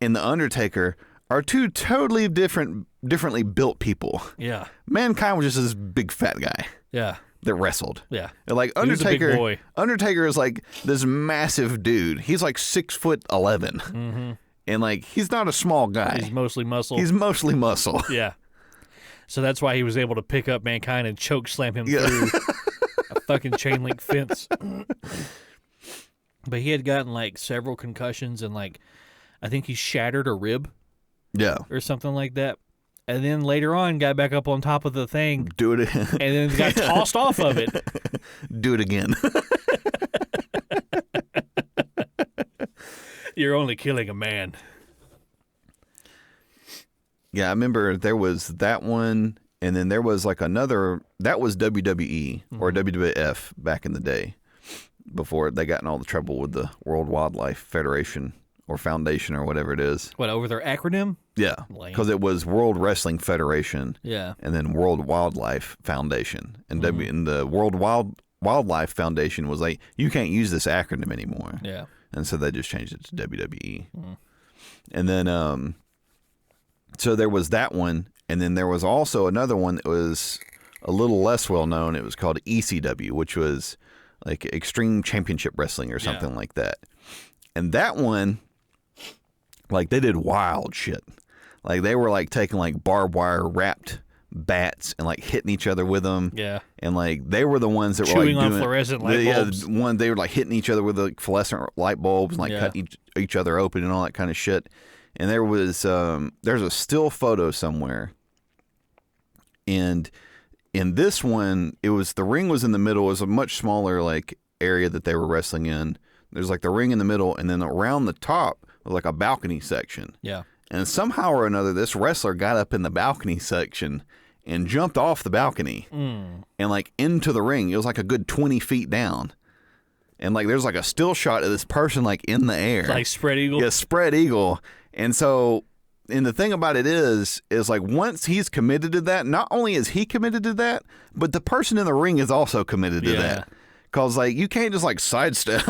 Speaker 1: and the Undertaker are two totally differently built people.
Speaker 2: Yeah,
Speaker 1: Mankind was just this big fat guy.
Speaker 2: Yeah,
Speaker 1: that wrestled.
Speaker 2: Yeah,
Speaker 1: and like Undertaker.
Speaker 2: Big boy.
Speaker 1: Undertaker is like this massive dude. He's like 6'11".
Speaker 2: Mm-hmm.
Speaker 1: And, like, he's not a small guy.
Speaker 2: He's mostly muscle. Yeah. So that's why he was able to pick up Mankind and choke slam him through a fucking chain link fence. But he had gotten, like, several concussions and, like, I think he shattered a rib.
Speaker 1: Yeah.
Speaker 2: Or something like that. And then later on got back up on top of the thing.
Speaker 1: Do it.
Speaker 2: And then got tossed off of it.
Speaker 1: Do it again.
Speaker 2: You're only killing a man.
Speaker 1: Yeah, I remember there was that one, and then there was like another, that was WWE or WWF back in the day, before they got in all the trouble with the World Wildlife Federation or Foundation or whatever it is.
Speaker 2: What, over their acronym?
Speaker 1: Yeah, because it was World Wrestling Federation and then World Wildlife Foundation. And, and the World Wildlife Foundation was like, you can't use this acronym anymore.
Speaker 2: Yeah.
Speaker 1: And so they just changed it to WWE. And then, so there was that one. And then there was also another one that was a little less well known. It was called ECW, which was like Extreme Championship Wrestling or something like that. And that one, like, they did wild shit. Like, they were like taking like barbed wire wrapped bats and like hitting each other with them.
Speaker 2: Yeah.
Speaker 1: And like they were the ones that
Speaker 2: chewing
Speaker 1: were like
Speaker 2: on fluorescent light bulbs.
Speaker 1: They were like hitting each other with the fluorescent light bulbs and like cutting each other open and all that kind of shit. And there was there's a still photo somewhere. And in this one, it was the ring was in the middle. It was a much smaller like area that they were wrestling in. There's like the ring in the middle, and then around the top was like a balcony section.
Speaker 2: Yeah.
Speaker 1: And somehow or another, this wrestler got up in the balcony section and jumped off the balcony and like into the ring. It was like a good 20 feet down. And like there's like a still shot of this person like in the air.
Speaker 2: Like spread eagle?
Speaker 1: Yeah, spread eagle. And so, and the thing about it is like once he's committed to that, not only is he committed to that, but the person in the ring is also committed to that. Because like you can't just like sidestep.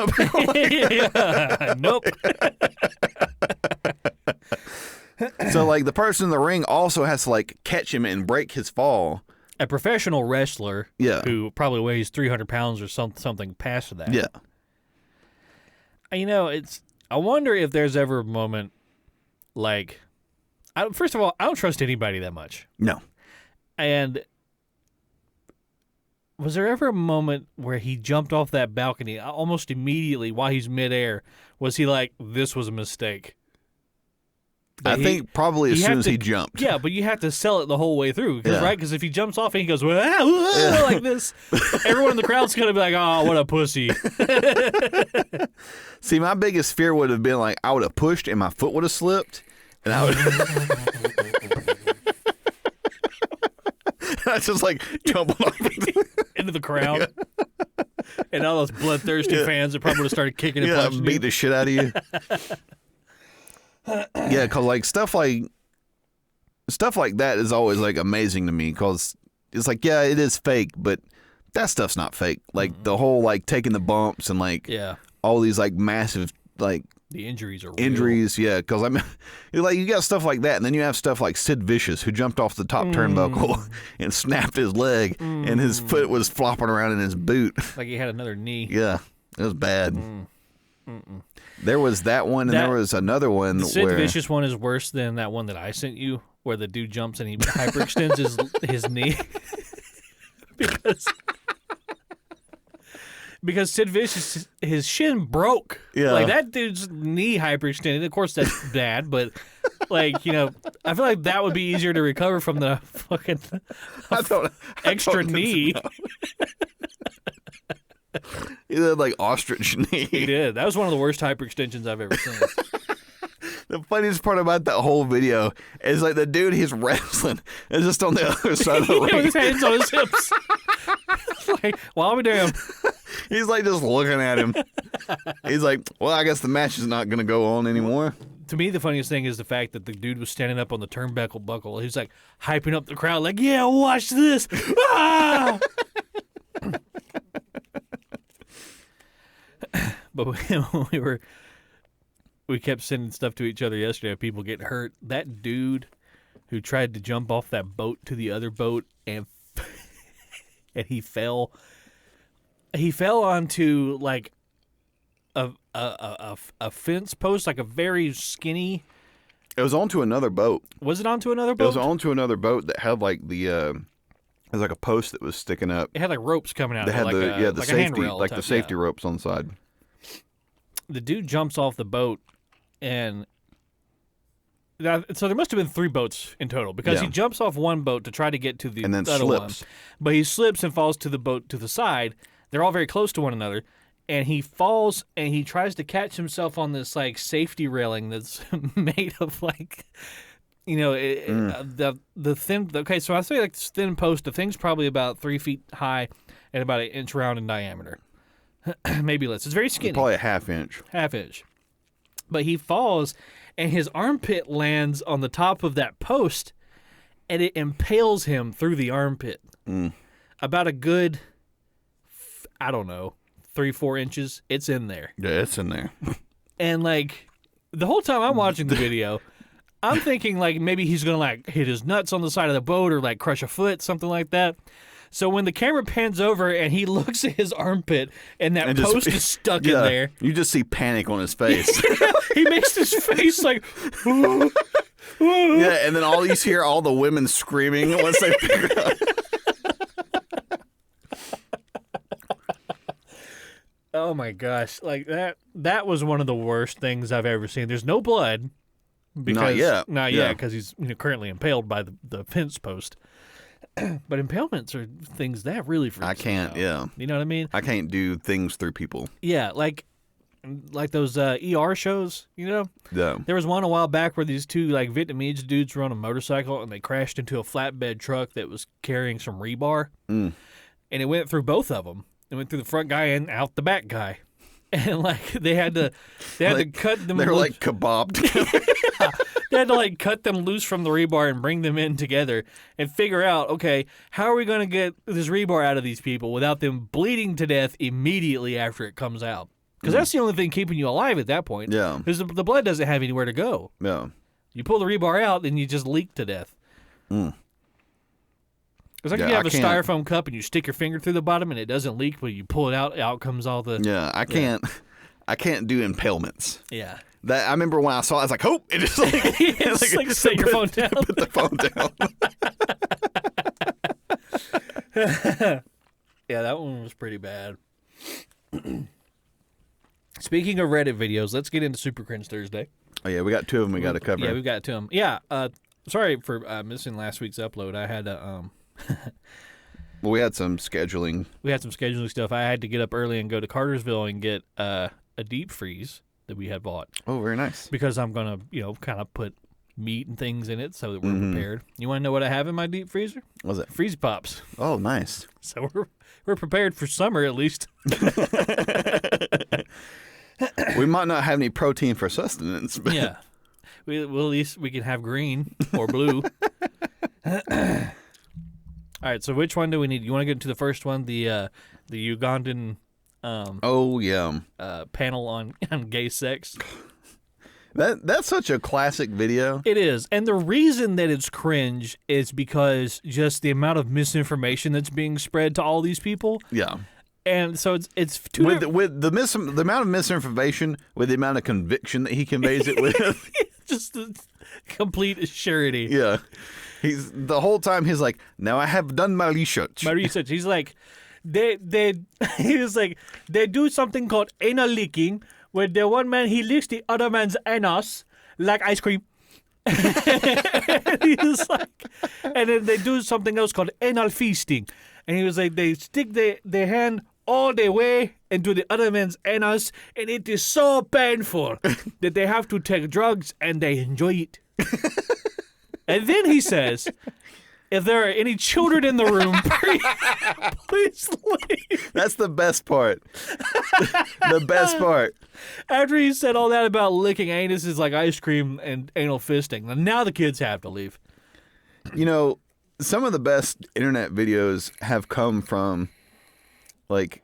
Speaker 2: Nope.
Speaker 1: So, like, the person in the ring also has to, like, catch him and break his fall.
Speaker 2: A professional wrestler who probably weighs 300 pounds or something past that.
Speaker 1: Yeah.
Speaker 2: I wonder if there's ever a moment, like, first of all, I don't trust anybody that much.
Speaker 1: No.
Speaker 2: And Was there ever a moment where he jumped off that balcony almost immediately while he's midair? Was he like, this was a mistake?
Speaker 1: I think probably as soon as he jumped.
Speaker 2: Yeah, but you have to sell it the whole way through, right? Because if he jumps off and he goes, like this, everyone in the crowd's going to be like, oh, what a pussy.
Speaker 1: See, my biggest fear would have been like, I would have pushed and my foot would have slipped. And I would I just like jumping off
Speaker 2: into the crowd. Yeah. And all those bloodthirsty fans that probably would have started kicking and punching
Speaker 1: beat the shit out of you. Yeah, because like stuff like that is always like amazing to me, because it's like, yeah, it is fake, but that stuff's not fake. Like the whole like taking the bumps and like all these like massive like
Speaker 2: the injuries are
Speaker 1: injuries,
Speaker 2: real.
Speaker 1: Yeah, because I mean, like you got stuff like that, and then you have stuff like Sid Vicious, who jumped off the top turnbuckle and snapped his leg, and his foot was flopping around in his boot,
Speaker 2: like he had another knee.
Speaker 1: Yeah, it was bad. There was that one, and there was another one.
Speaker 2: The Sid Vicious one is worse than that one that I sent you, where the dude jumps and he hyperextends his knee because Sid Vicious, his shin broke. Yeah. Like, that dude's knee hyperextended. Of course, that's bad, but, like, you know, I feel like that would be easier to recover from the fucking extra knee.
Speaker 1: He had, like, ostrich knee.
Speaker 2: He did. That was one of the worst hyperextensions I've ever seen.
Speaker 1: The funniest part about that whole video is, like, the dude he's wrestling is just on the other side of the ring.
Speaker 2: With his hands on his hips. Like, well, I'll be damned.
Speaker 1: He's like just looking at him. He's like, well, I guess the match is not going to go on anymore.
Speaker 2: To me, the funniest thing is the fact that the dude was standing up on the turnbuckle buckle. He's like hyping up the crowd, like, yeah, watch this. Ah! But when we kept sending stuff to each other yesterday of people getting hurt. That dude who tried to jump off that boat to the other boat and he fell onto like a fence post, like a very skinny.
Speaker 1: It was onto another boat.
Speaker 2: Was it onto another boat?
Speaker 1: It was onto another boat that had like the it was like a post that was sticking up.
Speaker 2: It had like ropes coming out.
Speaker 1: They had
Speaker 2: like
Speaker 1: the safety, like
Speaker 2: type,
Speaker 1: the safety ropes on the side.
Speaker 2: The dude jumps off the boat, and so there must have been 3 boats in total, because he jumps off one boat to try to get to the
Speaker 1: and then
Speaker 2: other
Speaker 1: slips.
Speaker 2: one, but he slips and falls to the boat to the side. They're all very close to one another, and he falls and he tries to catch himself on this like safety railing that's made of like, you know, the thin. Okay, so I say like this thin post. The thing's probably about 3 feet high and about 1 inch round in diameter. Maybe less. It's very skinny.
Speaker 1: Probably a half inch.
Speaker 2: Half inch. But he falls, and his armpit lands on the top of that post, and it impales him through the armpit. About a good, I don't know, 3-4 inches. It's in there.
Speaker 1: Yeah, it's in there.
Speaker 2: And, like, the whole time I'm watching the video, I'm thinking, like, maybe he's going to, like, hit his nuts on the side of the boat or, like, crush a foot, something like that. So when the camera pans over and he looks at his armpit and that post is stuck in there.
Speaker 1: You just see panic on his face.
Speaker 2: He makes his face like, ooh, ooh.
Speaker 1: Yeah, and then all you hear all the women screaming once they figure it out.
Speaker 2: Oh my gosh. Like that was one of the worst things I've ever seen. There's no blood. Because, Not yet, because he's currently impaled by the fence post. But impalements are things that really freaks
Speaker 1: I can't,
Speaker 2: me out. You know what I mean?
Speaker 1: I can't do things through people.
Speaker 2: Yeah, like those ER shows, you know?
Speaker 1: Yeah.
Speaker 2: There was one a while back where these 2 like Vietnamese dudes were on a motorcycle and they crashed into a flatbed truck that was carrying some rebar. And it went through both of them. It went through the front guy and out the back guy. And like they had to cut them.
Speaker 1: They were
Speaker 2: loose.
Speaker 1: like kebabbed.
Speaker 2: They had to like cut them loose from the rebar and bring them in together and figure out, okay, how are we going to get this rebar out of these people without them bleeding to death immediately after it comes out? Because that's the only thing keeping you alive at that point.
Speaker 1: Yeah.
Speaker 2: Because the blood doesn't have anywhere to go.
Speaker 1: Yeah.
Speaker 2: You pull the rebar out and you just leak to death. It's like if you have a styrofoam cup and you stick your finger through the bottom and it doesn't leak, but you pull it out comes all the...
Speaker 1: Yeah, I can't do impalements.
Speaker 2: Yeah.
Speaker 1: That I remember when I saw it, I was like, oh, it just like...
Speaker 2: It's like set your phone down.
Speaker 1: Put the phone down.
Speaker 2: Yeah, Speaking of Reddit videos, let's get into Super Cringe Thursday.
Speaker 1: Oh yeah, we got 2 of them we got to cover.
Speaker 2: Yeah, we've got 2 of them. Yeah, sorry for missing last week's upload. I had
Speaker 1: Well, we had some scheduling.
Speaker 2: We had some scheduling stuff. I had to get up early and go to Cartersville and get a deep freeze that we had bought.
Speaker 1: Oh, very nice.
Speaker 2: Because I'm gonna, kind of put meat and things in it so that we're prepared. You want to know what I have in my deep freezer?
Speaker 1: What's it?
Speaker 2: Freeze pops.
Speaker 1: Oh, nice.
Speaker 2: So we're prepared for summer at least.
Speaker 1: We might not have any protein for sustenance, but
Speaker 2: Yeah. Well, at least we can have green or blue. All right, so which one do we need? You want to get into the first one, the Ugandan
Speaker 1: oh yeah,
Speaker 2: panel on gay sex?
Speaker 1: That's such a classic video.
Speaker 2: It is, and the reason that it's cringe is because just the amount of misinformation that's being spread to all these people.
Speaker 1: Yeah.
Speaker 2: And so it's too
Speaker 1: with the amount of misinformation, with the amount of conviction that he conveys it with.
Speaker 2: just the complete surety.
Speaker 1: Yeah. He's the whole time he's like, now I have done my research.
Speaker 2: He's like, they do something called anal leaking, where the one man he licks the other man's anus like ice cream. He's like, and then they do something else called anal feasting, and he was like, they stick their hand all the way into the other man's anus, and it is so painful that they have to take drugs, and they enjoy it. And then he says, if there are any children in the room, please leave.
Speaker 1: That's the best part. The best part.
Speaker 2: After he said all that about licking anuses like ice cream and anal fisting, now the kids have to leave.
Speaker 1: You know, some of the best internet videos have come from like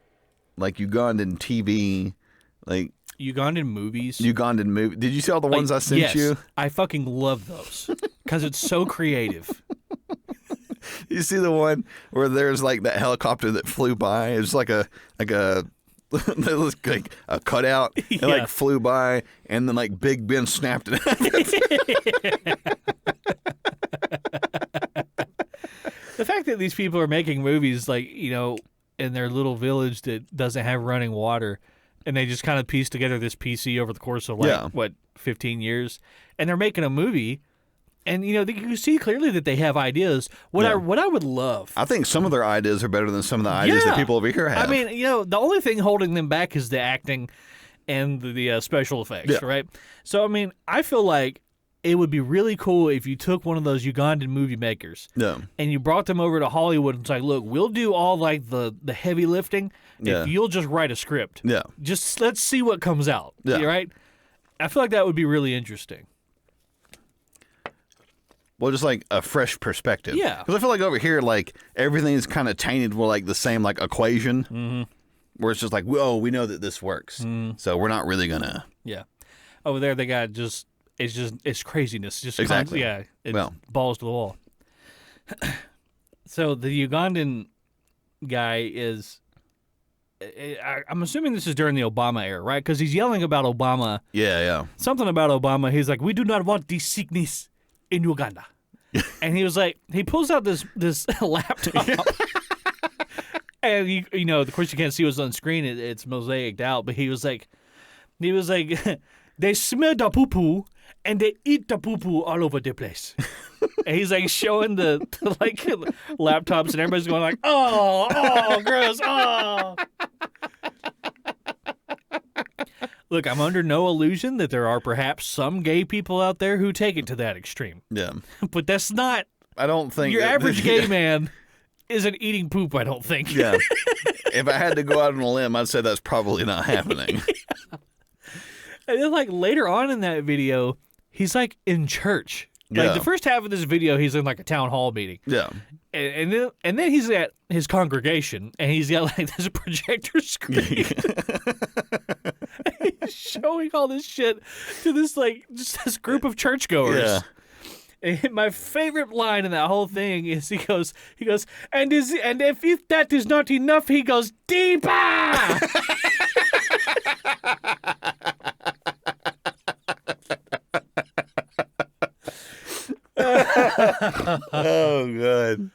Speaker 1: Ugandan TV, like
Speaker 2: Ugandan movies.
Speaker 1: Ugandan movie. Did you see all the ones I sent
Speaker 2: yes,
Speaker 1: you?
Speaker 2: I fucking love those because it's so creative.
Speaker 1: You see the one where there's like that helicopter that flew by? It was like a it was like a cutout. It like flew by, and then like Big Ben snapped it.
Speaker 2: The fact that these people are making movies like, in their little village that doesn't have running water, and they just kind of piece together this PC over the course of 15 years, and they're making a movie. And, you see clearly that they have ideas. What I would love.
Speaker 1: I think some of their ideas are better than some of the ideas that people over here have.
Speaker 2: I mean, the only thing holding them back is the acting and the special effects, right? So, I mean, I feel like it would be really cool if you took one of those Ugandan movie makers and you brought them over to Hollywood and was like, look, we'll do all like the heavy lifting if you'll just write a script.
Speaker 1: Yeah.
Speaker 2: Just let's see what comes out, right? I feel like that would be really interesting.
Speaker 1: Well, just like a fresh perspective.
Speaker 2: Yeah.
Speaker 1: Because I feel like over here, like everything's kind of tainted with like the same like equation, where it's just like, whoa, we know that this works, so we're not really gonna.
Speaker 2: Yeah. Over there, they got it's craziness. Just
Speaker 1: exactly.
Speaker 2: Balls to the wall. So the Ugandan guy is. I'm assuming this is during the Obama era, right? Because he's yelling about Obama.
Speaker 1: Yeah.
Speaker 2: Something about Obama. He's like, we do not want the Thiccness in Uganda. And he was like, he pulls out this laptop. And, of course you can't see what's on screen. It's mosaiced out. But he was like, they smell the poo-poo and they eat the poo-poo all over the place. And he's like showing the laptops, and everybody's going like, oh, gross, oh. Look, I'm under no illusion that there are perhaps some gay people out there who take it to that extreme.
Speaker 1: Yeah.
Speaker 2: But that's not.
Speaker 1: I don't think
Speaker 2: your average gay man isn't eating poop, I don't think.
Speaker 1: Yeah. If I had to go out on a limb, I'd say that's probably not happening.
Speaker 2: Yeah. And then, later on in that video, he's, in church. The first half of this video, he's in, a town hall meeting.
Speaker 1: Yeah.
Speaker 2: And then he's at his congregation, and he's got, this projector screen. He's showing all this shit to this, just this group of churchgoers.
Speaker 1: Yeah.
Speaker 2: And my favorite line in that whole thing is he goes, and if that is not enough, he goes, deeper!
Speaker 1: Oh, good.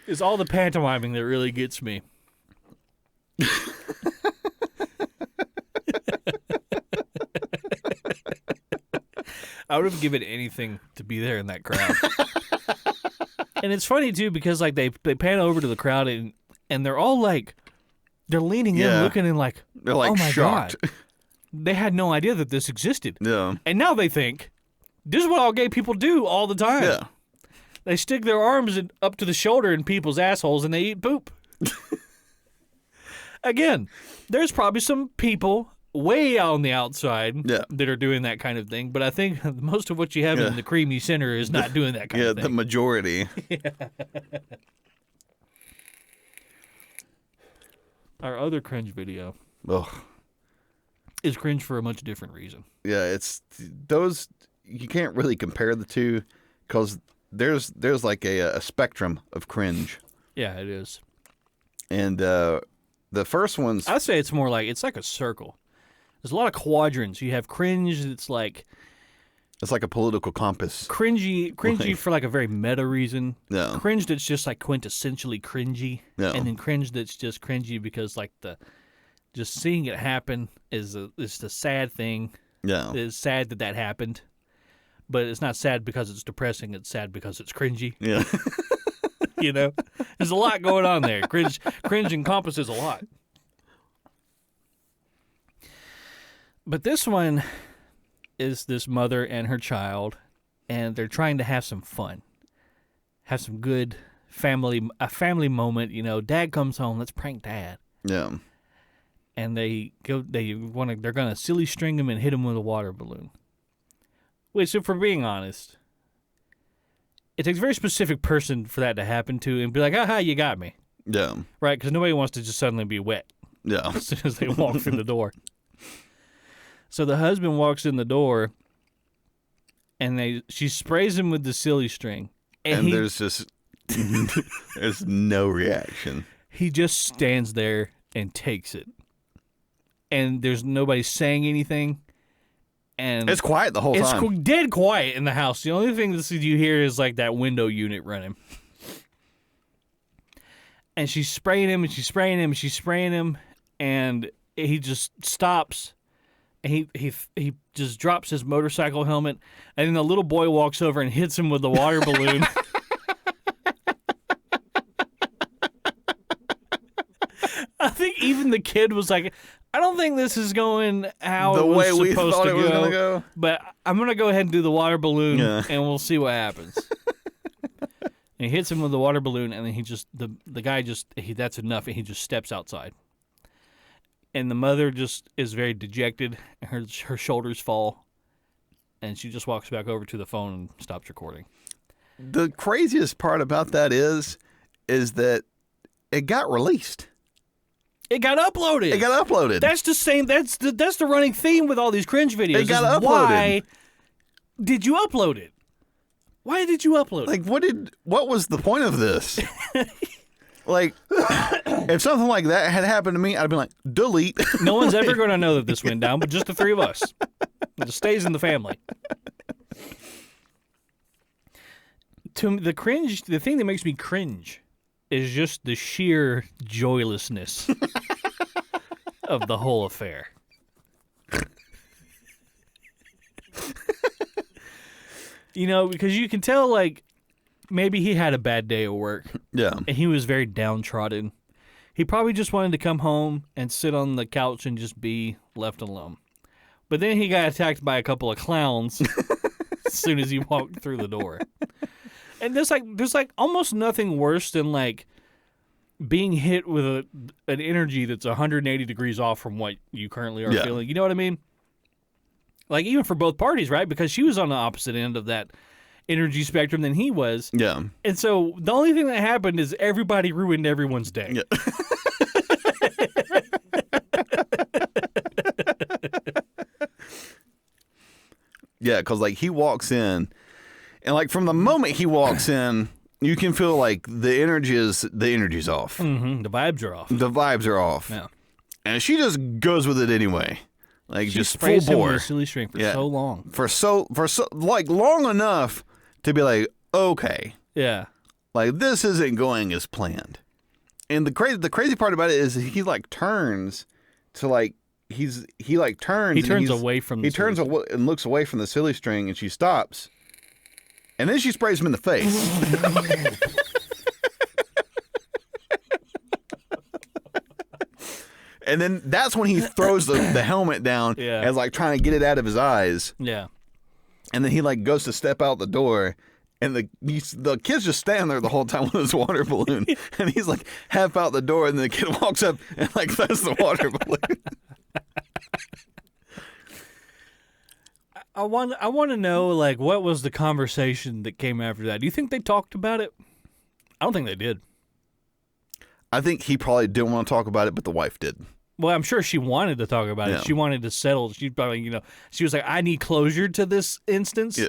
Speaker 2: It's all the pantomiming that really gets me. I would have given anything to be there in that crowd. And it's funny too because like they pan over to the crowd and they're all like they're leaning in, looking in like
Speaker 1: they're like
Speaker 2: oh my
Speaker 1: shocked.
Speaker 2: God. They had no idea that this existed.
Speaker 1: Yeah.
Speaker 2: And now they think this is what all gay people do all the time.
Speaker 1: Yeah.
Speaker 2: They stick their arms up to the shoulder in people's assholes and they eat poop. Again, there's probably some people way out on the outside that are doing that kind of thing, but I think most of what you have in the creamy center is not doing that kind of thing.
Speaker 1: Yeah, the majority.
Speaker 2: Our other cringe video
Speaker 1: Oh.
Speaker 2: is cringe for a much different reason.
Speaker 1: Yeah, it's those you can't really compare the two because there's like a spectrum of cringe.
Speaker 2: Yeah, it is.
Speaker 1: And the first one's
Speaker 2: I'd say it's more like it's like a circle. There's a lot of quadrants. You have cringe that's like
Speaker 1: it's like a political compass.
Speaker 2: Cringy for like a very meta reason.
Speaker 1: Yeah.
Speaker 2: Cringe that's just like quintessentially cringy.
Speaker 1: Yeah.
Speaker 2: And then cringe that's just cringy because like just seeing it happen is the sad thing.
Speaker 1: Yeah.
Speaker 2: It's sad that happened. But it's not sad because it's depressing. It's sad because it's cringy.
Speaker 1: Yeah.
Speaker 2: You know? There's a lot going on there. Cringe encompasses a lot. But this one is this mother and her child, and they're trying to have some fun. Have some good family moment. You know, Dad comes home, let's prank Dad.
Speaker 1: Yeah.
Speaker 2: And they're gonna silly string him and hit him with a water balloon. Which, if we're being honest, it takes a very specific person for that to happen to and be like, aha, you got me.
Speaker 1: Yeah.
Speaker 2: Right? Because nobody wants to just suddenly be wet
Speaker 1: Yeah.
Speaker 2: as soon as they walk through the door. So the husband walks in the door, and she sprays him with the silly string.
Speaker 1: And there's just there's no reaction.
Speaker 2: He just stands there and takes it. And there's nobody saying anything. And
Speaker 1: It's quiet the whole time.
Speaker 2: It's dead quiet in the house. The only thing that you hear is like that window unit running. And she's spraying him, and she's spraying him, and she's spraying him, and he just stops. And he just drops his motorcycle helmet, and then the little boy walks over and hits him with the water balloon. I think even the kid was like, I don't think this is going how
Speaker 1: the
Speaker 2: it was
Speaker 1: way we
Speaker 2: supposed
Speaker 1: thought
Speaker 2: to
Speaker 1: it was going to go.
Speaker 2: But I'm going to go ahead and do the water balloon, and we'll see what happens. And he hits him with the water balloon, and then he just the guy just that's enough, and he just steps outside. And the mother just is very dejected. And her shoulders fall, and she just walks back over to the phone and stops recording.
Speaker 1: The craziest part about that is that it got released.
Speaker 2: It got uploaded.
Speaker 1: It got uploaded.
Speaker 2: That's the same. That's the running theme with all these cringe videos.
Speaker 1: It got uploaded.
Speaker 2: Why did you upload it? Why did you upload it?
Speaker 1: Like, what was the point of this? Like, if something like that had happened to me, I'd be like, delete.
Speaker 2: No one's ever going to know that this went down, but just the three of us. It just stays in the family. To the cringe, the thing that makes me cringe is just the sheer joylessness of the whole affair. You know, because you can tell, like, maybe he had a bad day at work.
Speaker 1: Yeah.
Speaker 2: And he was very downtrodden. He probably just wanted to come home and sit on the couch and just be left alone. But then he got attacked by a couple of clowns as soon as he walked through the door. And there's like almost nothing worse than like being hit with an energy that's 180 degrees off from what you currently are feeling. You know what I mean? Like, even for both parties, right? Because she was on the opposite end of that energy spectrum than he was.
Speaker 1: Yeah.
Speaker 2: And so the only thing that happened is everybody ruined everyone's day.
Speaker 1: Yeah. Yeah, because, like, he walks in, and, like, from the moment he walks in, you can feel, like, the energy's off.
Speaker 2: Mm-hmm. The vibes are off.
Speaker 1: The vibes are off.
Speaker 2: Yeah.
Speaker 1: And she just goes with it anyway. Like,
Speaker 2: She
Speaker 1: just full
Speaker 2: sprays him with
Speaker 1: bore.
Speaker 2: a silly string for so long.
Speaker 1: For so, like, long enough to be like, okay.
Speaker 2: Yeah.
Speaker 1: Like, this isn't going as planned. And the crazy part about it is he, like, turns to, like, he like turns.
Speaker 2: He turns away from the
Speaker 1: He turns
Speaker 2: silly
Speaker 1: away and looks away from the silly string, and she stops, and then she sprays him in the face. And then that's when he throws the helmet down as like trying to get it out of his eyes.
Speaker 2: Yeah.
Speaker 1: And then he like goes to step out the door, and the kid's just standing there the whole time with his water balloon, and he's like half out the door, and then the kid walks up and like throws the water balloon.
Speaker 2: I want to know, like, what was the conversation that came after that? Do you think they talked about it? I don't think they did.
Speaker 1: I think he probably didn't want to talk about it, but the wife did.
Speaker 2: Well, I'm sure she wanted to talk about it. She wanted to settle. She probably, she was like, I need closure to this instance. Yeah.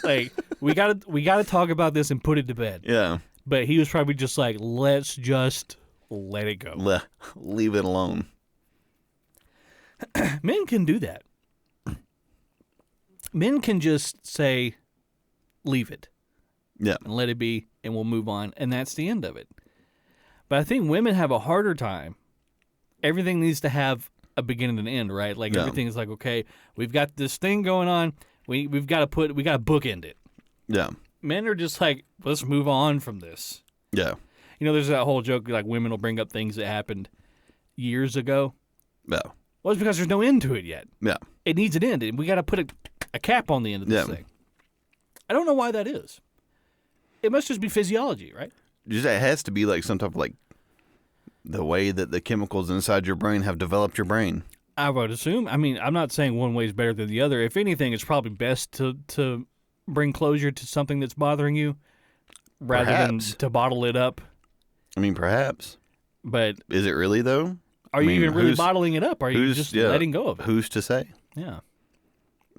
Speaker 2: Like, we gotta talk about this and put it to bed.
Speaker 1: Yeah.
Speaker 2: But he was probably just like, let's just let it go.
Speaker 1: Leave it alone.
Speaker 2: Men can do that. Men can just say, leave it.
Speaker 1: Yeah.
Speaker 2: And let it be, and we'll move on. And that's the end of it. But I think women have a harder time. Everything needs to have a beginning and an end, right? Like everything is like, okay, we've got this thing going on. We've got to bookend it.
Speaker 1: Yeah. Men
Speaker 2: are just like, let's move on from this.
Speaker 1: Yeah.
Speaker 2: There's that whole joke like women will bring up things that happened years ago.
Speaker 1: Yeah.
Speaker 2: Well, it's because there's no end to it yet.
Speaker 1: Yeah.
Speaker 2: It needs an end, and we got to put a cap on the end of this thing. I don't know why that is. It must just be physiology, right?
Speaker 1: It has to be like some type of like the way that the chemicals inside your brain have developed your brain.
Speaker 2: I would assume. I mean, I'm not saying one way is better than the other. If anything, it's probably best to bring closure to something that's bothering you rather than to bottle it up.
Speaker 1: I mean, perhaps.
Speaker 2: But
Speaker 1: is it really, though?
Speaker 2: Are you even really bottling it up? Are you just letting go of it?
Speaker 1: Who's to say?
Speaker 2: Yeah.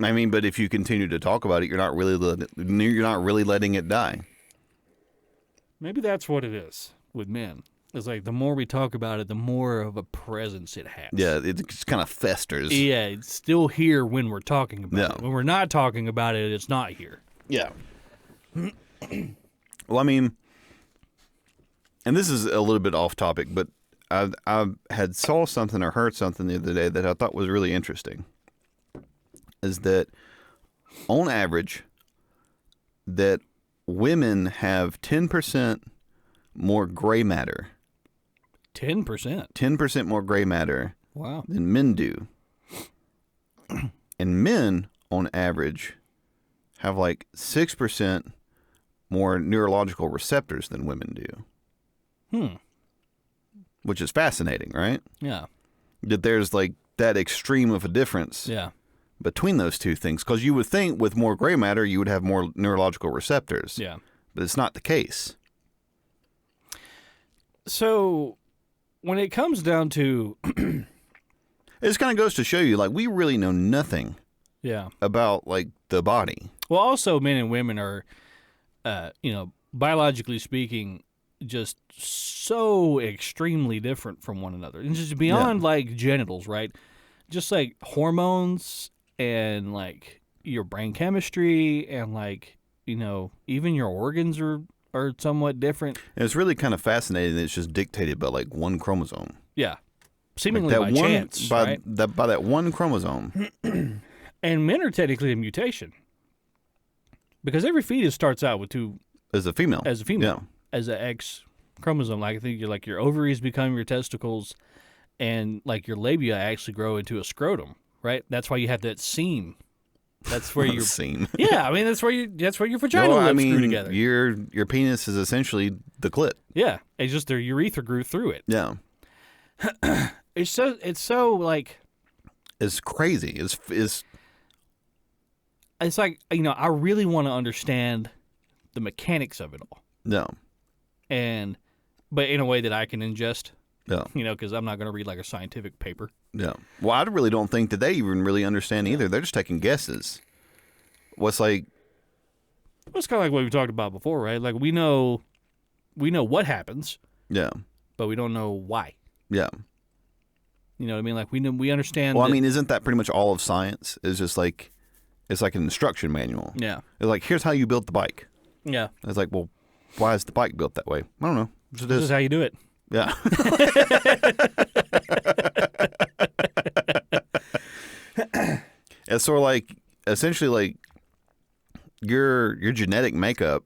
Speaker 1: I mean, but if you continue to talk about it, you're not really letting it die.
Speaker 2: Maybe that's what it is with men. It's like the more we talk about it, the more of a presence it has.
Speaker 1: Yeah, it just kind of festers.
Speaker 2: Yeah, it's still here when we're talking about it. When we're not talking about it, it's not here.
Speaker 1: Yeah. Well, I mean, and this is a little bit off topic, but I had saw something or heard something the other day that I thought was really interesting. Is that on average, that women have 10% more gray matter.
Speaker 2: 10%?
Speaker 1: 10% more gray matter than men do. And men, on average, have like 6% more neurological receptors than women do. Which is fascinating, right?
Speaker 2: Yeah.
Speaker 1: That there's like that extreme of a difference between those two things. Because you would think with more gray matter, you would have more neurological receptors.
Speaker 2: Yeah.
Speaker 1: But it's not the case.
Speaker 2: So when it comes down to...
Speaker 1: it just kind of goes to show you, like, we really know nothing about, like, the body.
Speaker 2: Well, also men and women are, biologically speaking, just so extremely different from one another. And just beyond, like, genitals, right? Just, like, hormones and, like, your brain chemistry and, like, even your organs are somewhat different.
Speaker 1: And it's really kind of fascinating that it's just dictated by, like, one chromosome.
Speaker 2: Yeah. Seemingly like by chance, right?
Speaker 1: By that one chromosome.
Speaker 2: And men are technically a mutation. Because every fetus starts out with two...
Speaker 1: As a female.
Speaker 2: Yeah. As an X chromosome. Like, I think your ovaries become your testicles, and, like, your labia actually grow into a scrotum, right? That's why you have that seam. That's where your
Speaker 1: seam.
Speaker 2: Yeah, I mean that's where your vagina lips screw together.
Speaker 1: Your penis is essentially the clit.
Speaker 2: Yeah, it's just their urethra grew through it.
Speaker 1: Yeah.
Speaker 2: It's so like
Speaker 1: it's crazy.
Speaker 2: It's like, I really want to understand the mechanics of it all.
Speaker 1: No.
Speaker 2: But in a way that I can ingest.
Speaker 1: Yeah.
Speaker 2: Because I'm not going to read like a scientific paper.
Speaker 1: Yeah. Well, I really don't think that they even really understand either. They're just taking guesses. It's kind
Speaker 2: of like what we talked about before, right? Like we know what happens.
Speaker 1: Yeah.
Speaker 2: But we don't know why.
Speaker 1: Yeah.
Speaker 2: You know what I mean? Like we understand.
Speaker 1: Well, I mean, isn't that pretty much all of science? It's just like it's like an instruction manual.
Speaker 2: Yeah.
Speaker 1: It's like, here's how you built the bike.
Speaker 2: Yeah.
Speaker 1: It's like, well, why is the bike built that way? I don't know.
Speaker 2: This is how you do it.
Speaker 1: Yeah. It's sort of like essentially like your genetic makeup,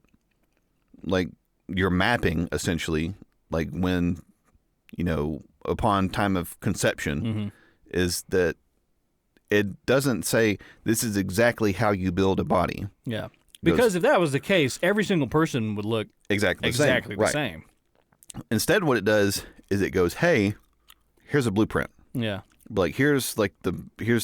Speaker 1: like your mapping essentially, like when upon time of conception, is that it doesn't say this is exactly how you build a body.
Speaker 2: Yeah. Because if that was the case, every single person would look
Speaker 1: exactly
Speaker 2: the same.
Speaker 1: Instead, what it does is it goes, hey, here's a blueprint.
Speaker 2: Yeah.
Speaker 1: Like here's the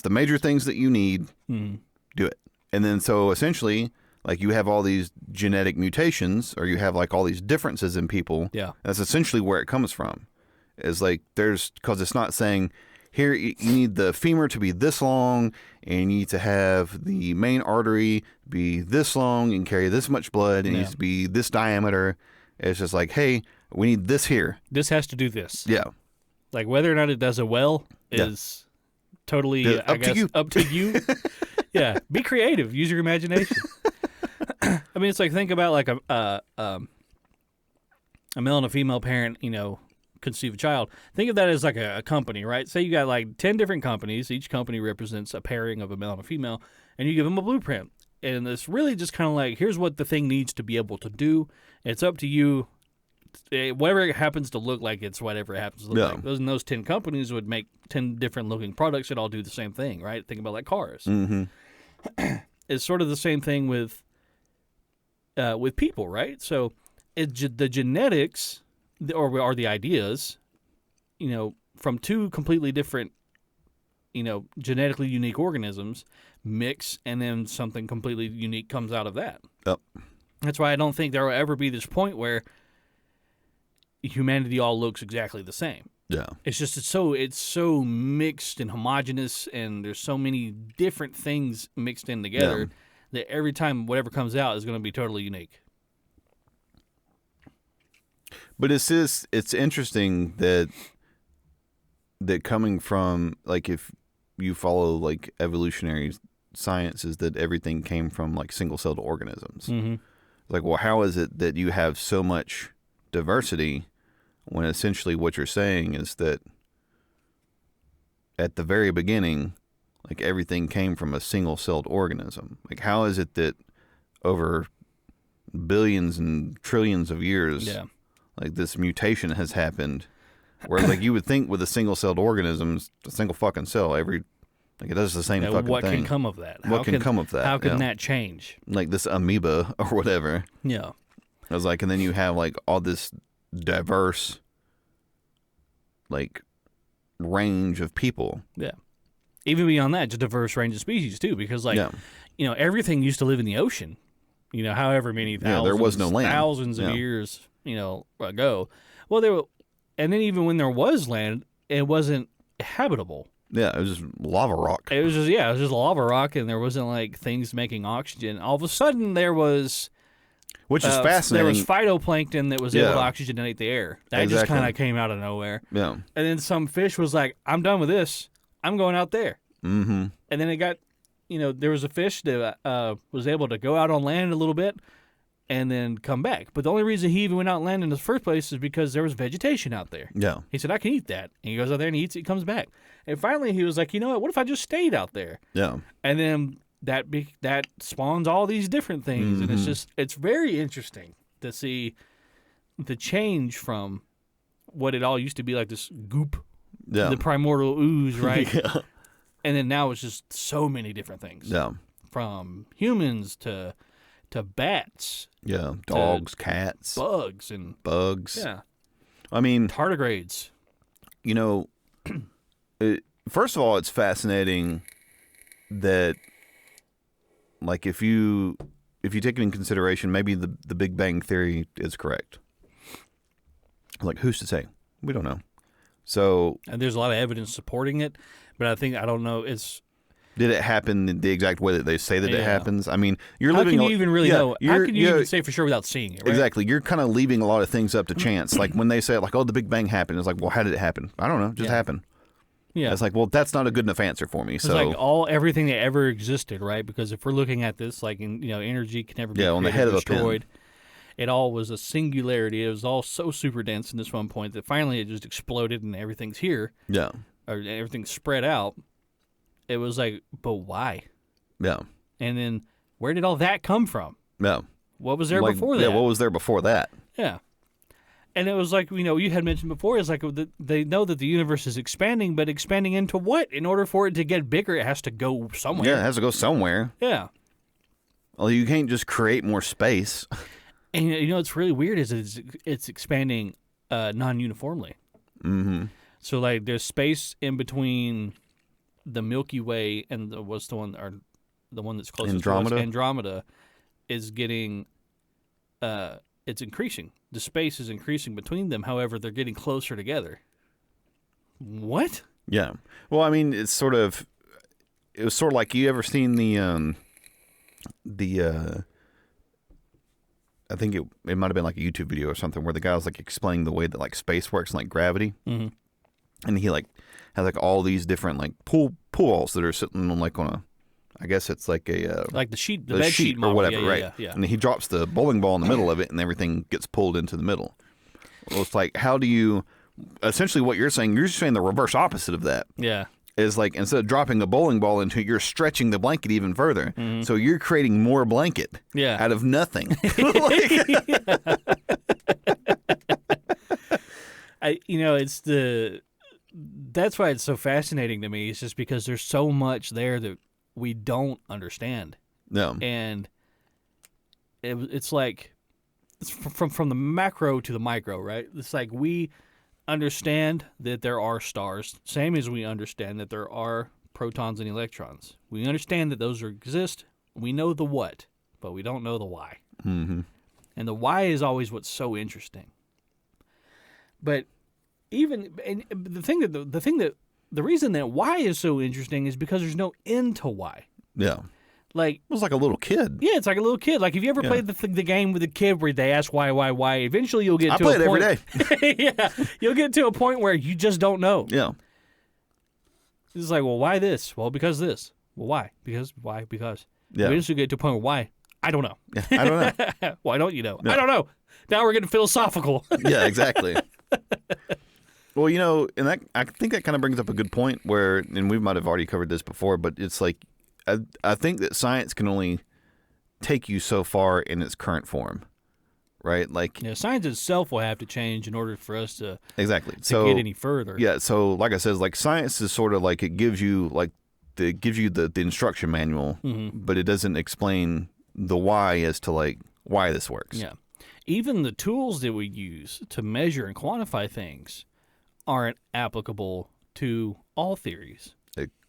Speaker 1: major things that you need. Do it. And then so essentially, like you have all these genetic mutations, or you have like all these differences in people.
Speaker 2: Yeah.
Speaker 1: That's essentially where it comes from. Is like because it's not saying here you need the femur to be this long, and you need to have the main artery be this long and carry this much blood, and it needs to be this diameter. It's just like, hey, we need this here.
Speaker 2: This has to do this.
Speaker 1: Yeah.
Speaker 2: Like whether or not it does it well is totally
Speaker 1: up to you.
Speaker 2: Yeah. Be creative. Use your imagination. I mean, it's like think about like a male and a female parent, conceive a child. Think of that as like a company, right? Say you got like 10 different companies. Each company represents a pairing of a male and a female, and you give them a blueprint. And it's really just kind of like, here's what the thing needs to be able to do. It's up to you. Whatever it happens to look like, it's whatever it happens to look like. Those 10 companies would make 10 different looking products that all do the same thing, right? Think about like cars. It's sort of the same thing with people, right? So the genetics or the ideas, from two completely different, genetically unique organisms mix, and then something completely unique comes out of that.
Speaker 1: Yep.
Speaker 2: That's why I don't think there will ever be this point where humanity all looks exactly the same.
Speaker 1: Yeah.
Speaker 2: It's just it's so mixed and homogenous, and there's so many different things mixed in together that every time whatever comes out is going to be totally unique.
Speaker 1: But it's interesting that coming from, like, if you follow like evolutionary science, is that everything came from like single-celled organisms. Like, well, how is it that you have so much diversity when essentially what you're saying is that at the very beginning, like, everything came from a single-celled organism? Like, how is it that over billions and trillions of years, like, this mutation has happened? Whereas, like, you would think with a single-celled organism, a single fucking cell, like, it does the same fucking thing.
Speaker 2: What can come of that?
Speaker 1: What can come of that?
Speaker 2: How can that change?
Speaker 1: Like this amoeba or whatever.
Speaker 2: Yeah.
Speaker 1: I was like, and then you have like all this diverse, like, range of people.
Speaker 2: Yeah. Even beyond that, just diverse range of species too, because like, everything used to live in the ocean. However many thousands,
Speaker 1: there was no land.
Speaker 2: Thousands of years, ago. Well, and then even when there was land, it wasn't habitable.
Speaker 1: Yeah, it was just lava rock.
Speaker 2: It was just lava rock, and there wasn't like things making oxygen. All of a sudden, there was,
Speaker 1: which is fascinating.
Speaker 2: There was phytoplankton that was able to oxygenate the air. That just kind of came out of nowhere.
Speaker 1: Yeah,
Speaker 2: and then some fish was like, "I'm done with this. I'm going out there."
Speaker 1: Mm-hmm.
Speaker 2: And then it got, there was a fish that was able to go out on land a little bit, and then come back. But the only reason he even went out and landed in the first place is because there was vegetation out there.
Speaker 1: Yeah.
Speaker 2: He said, I can eat that. And he goes out there and he eats it, comes back. And finally he was like, you know what if I just stayed out there?
Speaker 1: Yeah.
Speaker 2: And then that spawns all these different things. And it's very interesting to see the change from what it all used to be, like this goop, the primordial ooze, right? And then now it's just so many different things.
Speaker 1: Yeah.
Speaker 2: From humans to bats.
Speaker 1: Yeah, dogs, cats,
Speaker 2: bugs. Yeah.
Speaker 1: I mean,
Speaker 2: tardigrades.
Speaker 1: First of all, it's fascinating that, like, if you take it in consideration, maybe the Big Bang Theory is correct. Like, who's to say? We don't know. So,
Speaker 2: and there's a lot of evidence supporting it, but I don't know.
Speaker 1: Did it happen the exact way that they say that it happens? I mean,
Speaker 2: how can you even really know? How can you even say for sure without seeing it? Right?
Speaker 1: Exactly. You're kind of leaving a lot of things up to chance. Like when they say, like, "Oh, the Big Bang happened," it's like, well, how did it happen? I don't know. It just happened. Yeah. It's like, well, that's not a good enough answer for me. It's
Speaker 2: like everything that ever existed, right? Because if we're looking at this, like, energy can never be
Speaker 1: on the head of
Speaker 2: destroyed. It all was a singularity. It was all so super dense in this one point that finally it just exploded and everything's here.
Speaker 1: Yeah.
Speaker 2: Or everything's spread out. It was like, but why?
Speaker 1: Yeah.
Speaker 2: And then where did all that come from?
Speaker 1: Yeah.
Speaker 2: What was there before that?
Speaker 1: Yeah, what was there before that?
Speaker 2: Yeah. And it was like, you had mentioned before, it's like they know that the universe is expanding, but expanding into what? In order for it to get bigger, it has to go somewhere.
Speaker 1: Yeah, it has to go somewhere.
Speaker 2: Yeah.
Speaker 1: Well, you can't just create more space.
Speaker 2: And what's really weird is it's expanding non-uniformly.
Speaker 1: Mm-hmm.
Speaker 2: So like there's space in between the Milky Way and the one that's closest
Speaker 1: Andromeda?
Speaker 2: to us. Andromeda is getting it's increasing. The space is increasing between them. However, they're getting closer together. What?
Speaker 1: Yeah. Well, I mean, it was sort of like, you ever seen the I think it might have been like a YouTube video or something where the guy was like explaining the way that like space works and like gravity.
Speaker 2: Mm-hmm.
Speaker 1: And he like has like all these different like pool balls that are sitting on like on a, I guess it's like a
Speaker 2: like the bed sheet
Speaker 1: or whatever,
Speaker 2: yeah,
Speaker 1: right?
Speaker 2: Yeah.
Speaker 1: And he drops the bowling ball in the middle of it, and everything gets pulled into the middle. Well, it's like, how do you? Essentially, what you're saying the reverse opposite of that.
Speaker 2: Yeah.
Speaker 1: Is like, instead of dropping a bowling ball into it, you're stretching the blanket even further.
Speaker 2: Mm-hmm.
Speaker 1: So you're creating more blanket.
Speaker 2: Yeah.
Speaker 1: Out of nothing.
Speaker 2: That's why it's so fascinating to me. It's just because there's so much there that we don't understand.
Speaker 1: No.
Speaker 2: And it's like, it's from the macro to the micro, right? It's like we understand that there are stars, same as we understand that there are protons and electrons. We understand that those exist. We know the what, but we don't know the why.
Speaker 1: Mm-hmm.
Speaker 2: And the why is always what's so interesting. But the reason that why is so interesting is because there's no end to why.
Speaker 1: Yeah.
Speaker 2: Like,
Speaker 1: it was like a little kid.
Speaker 2: Yeah, it's like a little kid. Like, if you ever played the game with a kid where they ask why, eventually you'll get to a point.
Speaker 1: I play it every
Speaker 2: day. Yeah, you'll get to a point where you just don't know.
Speaker 1: Yeah.
Speaker 2: It's like, well, why this? Well, because this. Well, why? Why? Because.
Speaker 1: Yeah.
Speaker 2: Eventually you get to a point where why? I don't know.
Speaker 1: Yeah, I don't know.
Speaker 2: Why don't you know?
Speaker 1: No.
Speaker 2: I don't know. Now we're getting philosophical.
Speaker 1: Yeah, exactly. Well, and I think that kind of brings up a good point where, and we might have already covered this before, but it's like, I think that science can only take you so far in its current form, right? Like,
Speaker 2: science itself will have to change in order for us to
Speaker 1: so
Speaker 2: get any further.
Speaker 1: Yeah, so like I said, like science is sort of like it gives you the instruction manual,
Speaker 2: mm-hmm.
Speaker 1: but it doesn't explain the why as to like why this works.
Speaker 2: Yeah, even the tools that we use to measure and quantify things aren't applicable to all theories.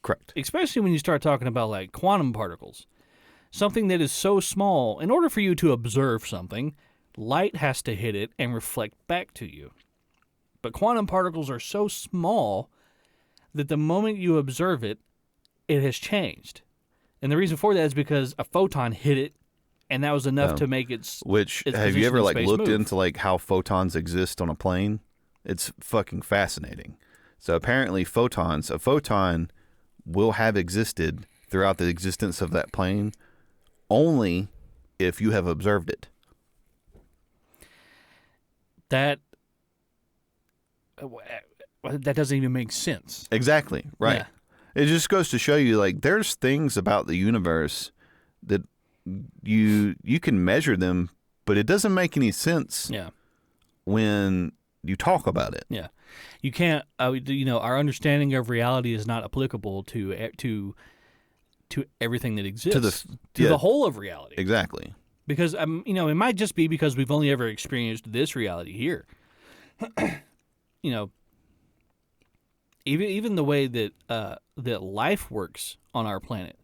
Speaker 1: Correct.
Speaker 2: Especially when you start talking about like quantum particles. Something that is so small, in order for you to observe something, light has to hit it and reflect back to you. But quantum particles are so small that the moment you observe it, it has changed. And the reason for that is because a photon hit it, and that was enough to make its
Speaker 1: have you ever like looked
Speaker 2: move.
Speaker 1: into like how photons exist on a plane? It's fucking fascinating. So apparently a photon will have existed throughout the existence of that plane only if you have observed it.
Speaker 2: That doesn't even make sense.
Speaker 1: Exactly, right.
Speaker 2: Yeah.
Speaker 1: It just goes to show you, like, there's things about the universe that you can measure them, but it doesn't make any sense when you talk about it.
Speaker 2: Yeah. You can't, our understanding of reality is not applicable to everything that exists, to the whole of reality.
Speaker 1: Exactly.
Speaker 2: Because, it might just be because we've only ever experienced this reality here. Even the way that that life works on our planet.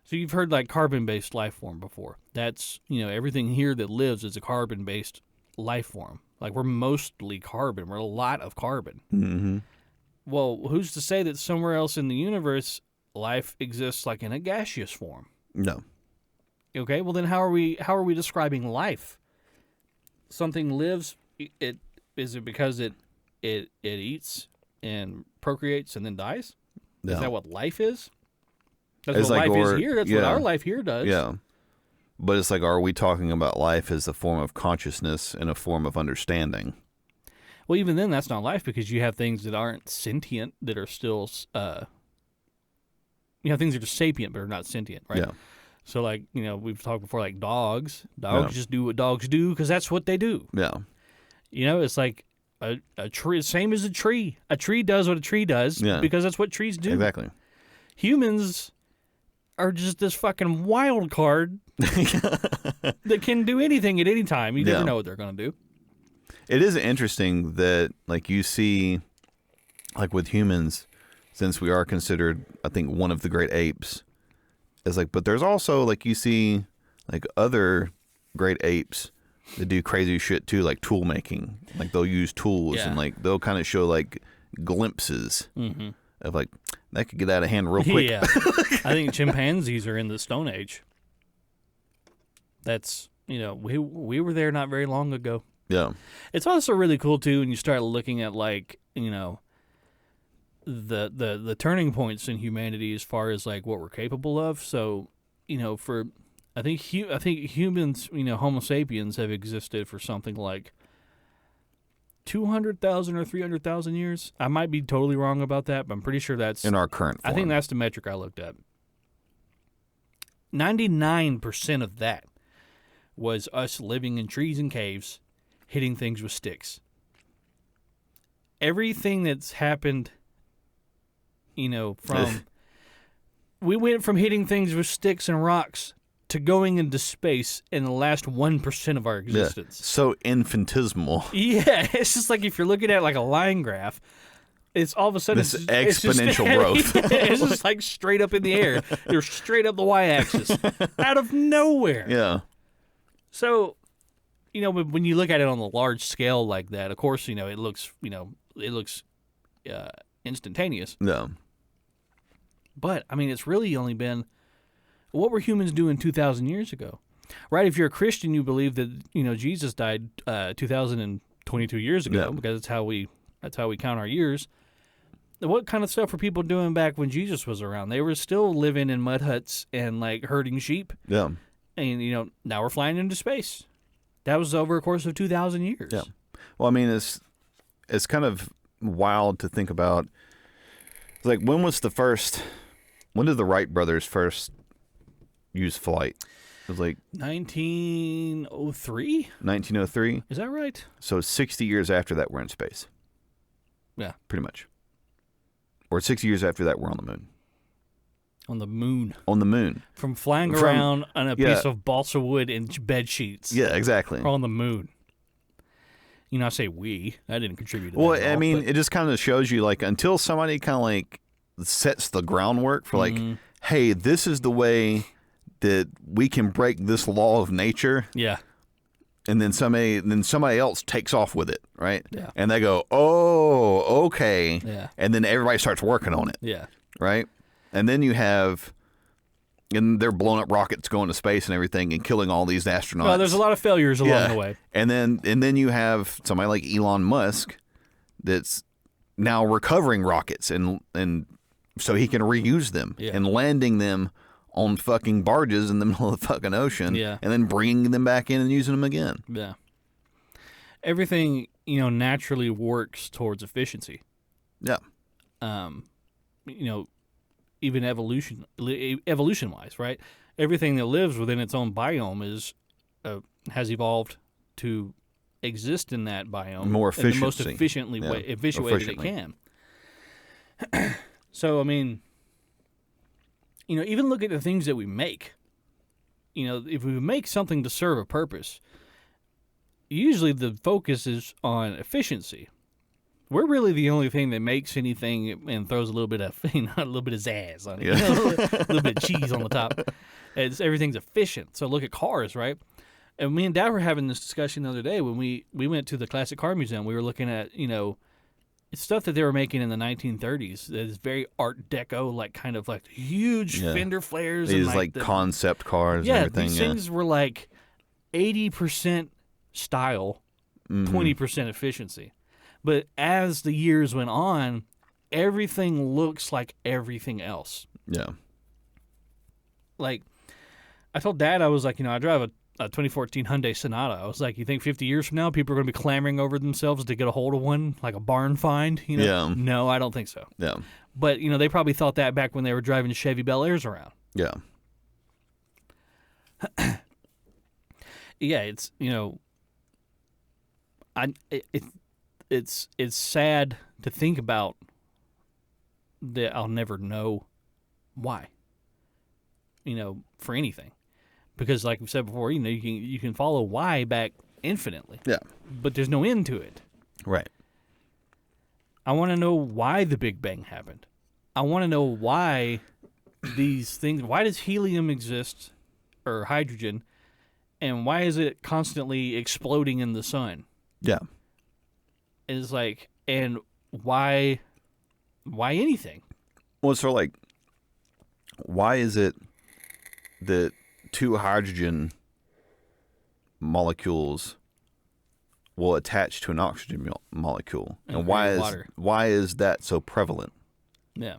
Speaker 2: So you've heard like carbon-based life form before. That's, everything here that lives is a carbon-based life form. Like, we're mostly carbon. We're a lot of carbon.
Speaker 1: Mm-hmm.
Speaker 2: Well, who's to say that somewhere else in the universe life exists like in a gaseous form?
Speaker 1: No.
Speaker 2: Okay, well then how are we describing life? Something lives. Is it because it eats and procreates and then dies?
Speaker 1: No.
Speaker 2: Is that what life is? That's
Speaker 1: it's
Speaker 2: what
Speaker 1: like,
Speaker 2: life is here. That's what our life here does.
Speaker 1: Yeah. But it's like, are we talking about life as a form of consciousness and a form of understanding?
Speaker 2: Well, even then, that's not life because you have things that aren't sentient that are still things are just sapient but are not sentient, right?
Speaker 1: Yeah.
Speaker 2: So, like, we've talked before, like dogs. Dogs just do what dogs do because that's what they do.
Speaker 1: Yeah.
Speaker 2: It's like a tree, same as a tree. A tree does what a tree does because that's what trees do.
Speaker 1: Exactly.
Speaker 2: Humans are just this fucking wild card that can do anything at any time. You never know what they're going to do.
Speaker 1: It is interesting that, like, you see, like, with humans, since we are considered, I think, one of the great apes, is like, but there's also, like, you see, like, other great apes that do crazy shit too, like tool making. Like, they'll use tools and, like, they'll kind of show, like, glimpses of, like, that could get out of hand real quick.
Speaker 2: Yeah. I think chimpanzees are in the Stone Age. That's, we were there not very long ago.
Speaker 1: Yeah.
Speaker 2: It's also really cool too when you start looking at, like, the turning points in humanity as far as, like, what we're capable of. So, for I think humans, Homo sapiens have existed for something like 200,000 or 300,000 years. I might be totally wrong about that, but I'm pretty sure that's
Speaker 1: in our current form.
Speaker 2: I think that's the metric I looked at. 99% of that was us living in trees and caves, hitting things with sticks. Everything that's happened, from we went from hitting things with sticks and rocks to going into space in the last 1% of our existence.
Speaker 1: Yeah. So infinitesimal.
Speaker 2: Yeah, it's just like if you're looking at, like, a line graph, it's all of a sudden
Speaker 1: this exponential growth.
Speaker 2: It's just like straight up in the air. You're straight up the y-axis out of nowhere.
Speaker 1: Yeah.
Speaker 2: So, when you look at it on the large scale like that, of course, it looks instantaneous.
Speaker 1: Yeah.
Speaker 2: But I mean, it's really only been, what were humans doing 2,000 years ago, right? If you're a Christian, you believe that Jesus died 2,022 years ago because that's how we count our years. What kind of stuff were people doing back when Jesus was around? They were still living in mud huts and, like, herding sheep.
Speaker 1: Yeah.
Speaker 2: And now we're flying into space. That was over a course of 2,000 years.
Speaker 1: Yeah. Well, I mean, it's kind of wild to think about. Like, when did the Wright brothers first use flight? It was like
Speaker 2: 1903?
Speaker 1: 1903?
Speaker 2: Is that right?
Speaker 1: So 60 years after that, we're in space.
Speaker 2: Yeah.
Speaker 1: Pretty much. Or 60 years after that, we're on the moon.
Speaker 2: On the moon.
Speaker 1: On the moon.
Speaker 2: From flying around on a piece of balsa wood and bed sheets.
Speaker 1: Yeah, exactly.
Speaker 2: We're on the moon. I say we. I didn't contribute to that.
Speaker 1: Well,
Speaker 2: at all,
Speaker 1: I mean, it just kind of shows you, like, until somebody kind of, like, sets the groundwork for, like, hey, this is the way that we can break this law of nature.
Speaker 2: Yeah.
Speaker 1: And then somebody else takes off with it, right?
Speaker 2: Yeah.
Speaker 1: And they go, oh, okay.
Speaker 2: Yeah.
Speaker 1: And then everybody starts working on it.
Speaker 2: Yeah.
Speaker 1: Right? And then and they're blowing up rockets going to space and everything and killing all these astronauts.
Speaker 2: Well, there's a lot of failures along the way.
Speaker 1: And then you have somebody like Elon Musk that's now recovering rockets and so he can reuse them and landing them on fucking barges in the middle of the fucking ocean and then bringing them back in and using them again.
Speaker 2: Yeah. Everything, naturally works towards efficiency.
Speaker 1: Yeah.
Speaker 2: Even evolution-wise, right? Everything that lives within its own biome has evolved to exist in that biome
Speaker 1: more efficiently.
Speaker 2: in the most efficient way that it can. So, I mean, even look at the things that we make. If we make something to serve a purpose, usually the focus is on efficiency. We're really the only thing that makes anything and throws a little bit of zazz on it, a little bit of cheese on the top. Everything's efficient. So look at cars, right? And me and Dad were having this discussion the other day when we went to the Classic Car Museum. We were looking at it's stuff that they were making in the 1930s. That is very Art Deco, like kind of like huge fender flares.
Speaker 1: These
Speaker 2: and
Speaker 1: like concept cars and everything.
Speaker 2: These things were like 80% style, 20% efficiency. But as the years went on, everything looks like everything else.
Speaker 1: Yeah.
Speaker 2: Like, I told Dad, I was like, I drive a 2014 Hyundai Sonata. I was like, you think 50 years from now people are going to be clamoring over themselves to get a hold of one, like a barn find?
Speaker 1: Yeah.
Speaker 2: No, I don't think so.
Speaker 1: Yeah.
Speaker 2: But, they probably thought that back when they were driving Chevy Bel Airs around.
Speaker 1: Yeah.
Speaker 2: Yeah, it's, it's sad to think about that I'll never know why, for anything. Because like we said before, you can follow why back infinitely.
Speaker 1: Yeah.
Speaker 2: But there's no end to it.
Speaker 1: Right.
Speaker 2: I want to know why the Big Bang happened. I want to know why these things, why does helium exist, or hydrogen, and why is it constantly exploding in the sun?
Speaker 1: Yeah.
Speaker 2: It's like, and why anything?
Speaker 1: Well, so like, why is it that two hydrogen molecules will attach to an oxygen molecule, and why is that so prevalent?
Speaker 2: Yeah.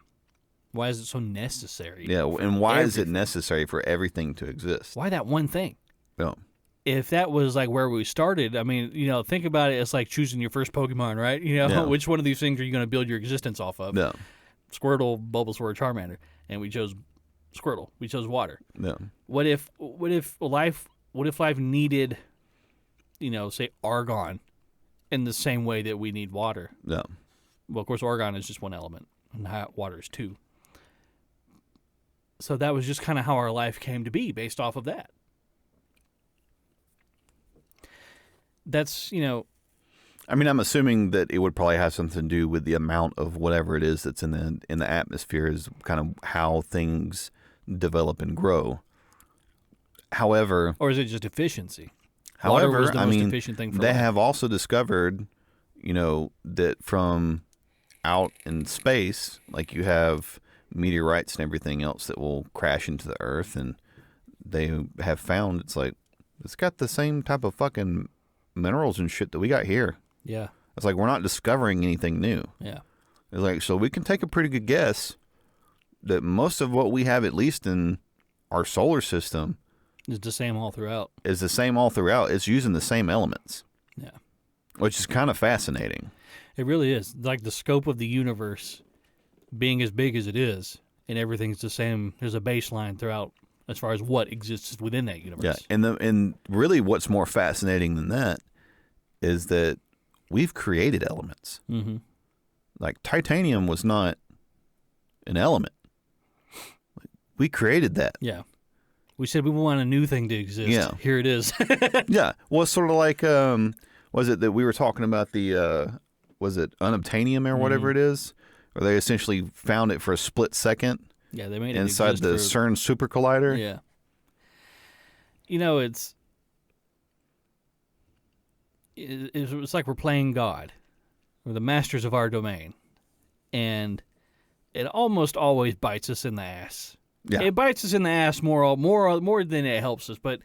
Speaker 2: Why is it so necessary?
Speaker 1: Yeah, and why is it necessary for everything to exist?
Speaker 2: Why that one thing?
Speaker 1: Yeah.
Speaker 2: If that was like where we started, I mean, think about it. It's like choosing your first Pokemon, right?
Speaker 1: Yeah.
Speaker 2: Which one of these things are you going to build your existence off of?
Speaker 1: Yeah.
Speaker 2: Squirtle, Bulbasaur, Charmander, and we chose Squirtle. We chose water.
Speaker 1: Yeah.
Speaker 2: What if life needed, say argon, in the same way that we need water?
Speaker 1: Yeah.
Speaker 2: Well, of course, argon is just one element, and water is two. So that was just kind of how our life came to be, based off of that. That's,
Speaker 1: I mean, I'm assuming that it would probably have something to do with the amount of whatever it is that's in the atmosphere, is kind of how things develop and grow. However,
Speaker 2: or is it just efficiency? Water was the most efficient thing for
Speaker 1: they
Speaker 2: life.
Speaker 1: have also discovered, that from out in space, like you have meteorites and everything else that will crash into the Earth, and they have found it's got the same type of fucking minerals and shit that we got here.
Speaker 2: Yeah.
Speaker 1: It's like we're not discovering anything new.
Speaker 2: Yeah.
Speaker 1: It's like, so we can take a pretty good guess that most of what we have, at least in our solar system,
Speaker 2: It's the same all throughout.
Speaker 1: It's using the same elements.
Speaker 2: Yeah.
Speaker 1: Which is kind of fascinating.
Speaker 2: It really is. Like the scope of the universe being as big as it is, and everything's the same. There's a baseline throughout as far as what exists within that universe.
Speaker 1: Yeah, and really what's more fascinating than that is that we've created elements.
Speaker 2: Mm-hmm.
Speaker 1: Like titanium was not an element. We created that.
Speaker 2: Yeah. We said we want a new thing to exist.
Speaker 1: Yeah.
Speaker 2: Here it is.
Speaker 1: Yeah. Well, it's sort of like, was it that we were talking about was it unobtainium or whatever it is? Where they essentially found it for a split second.
Speaker 2: Yeah, they made it
Speaker 1: inside the CERN super collider.
Speaker 2: Yeah. It's like we're playing God. We're the masters of our domain. And it almost always bites us in the ass.
Speaker 1: Yeah.
Speaker 2: It bites us in the ass more than it helps us, but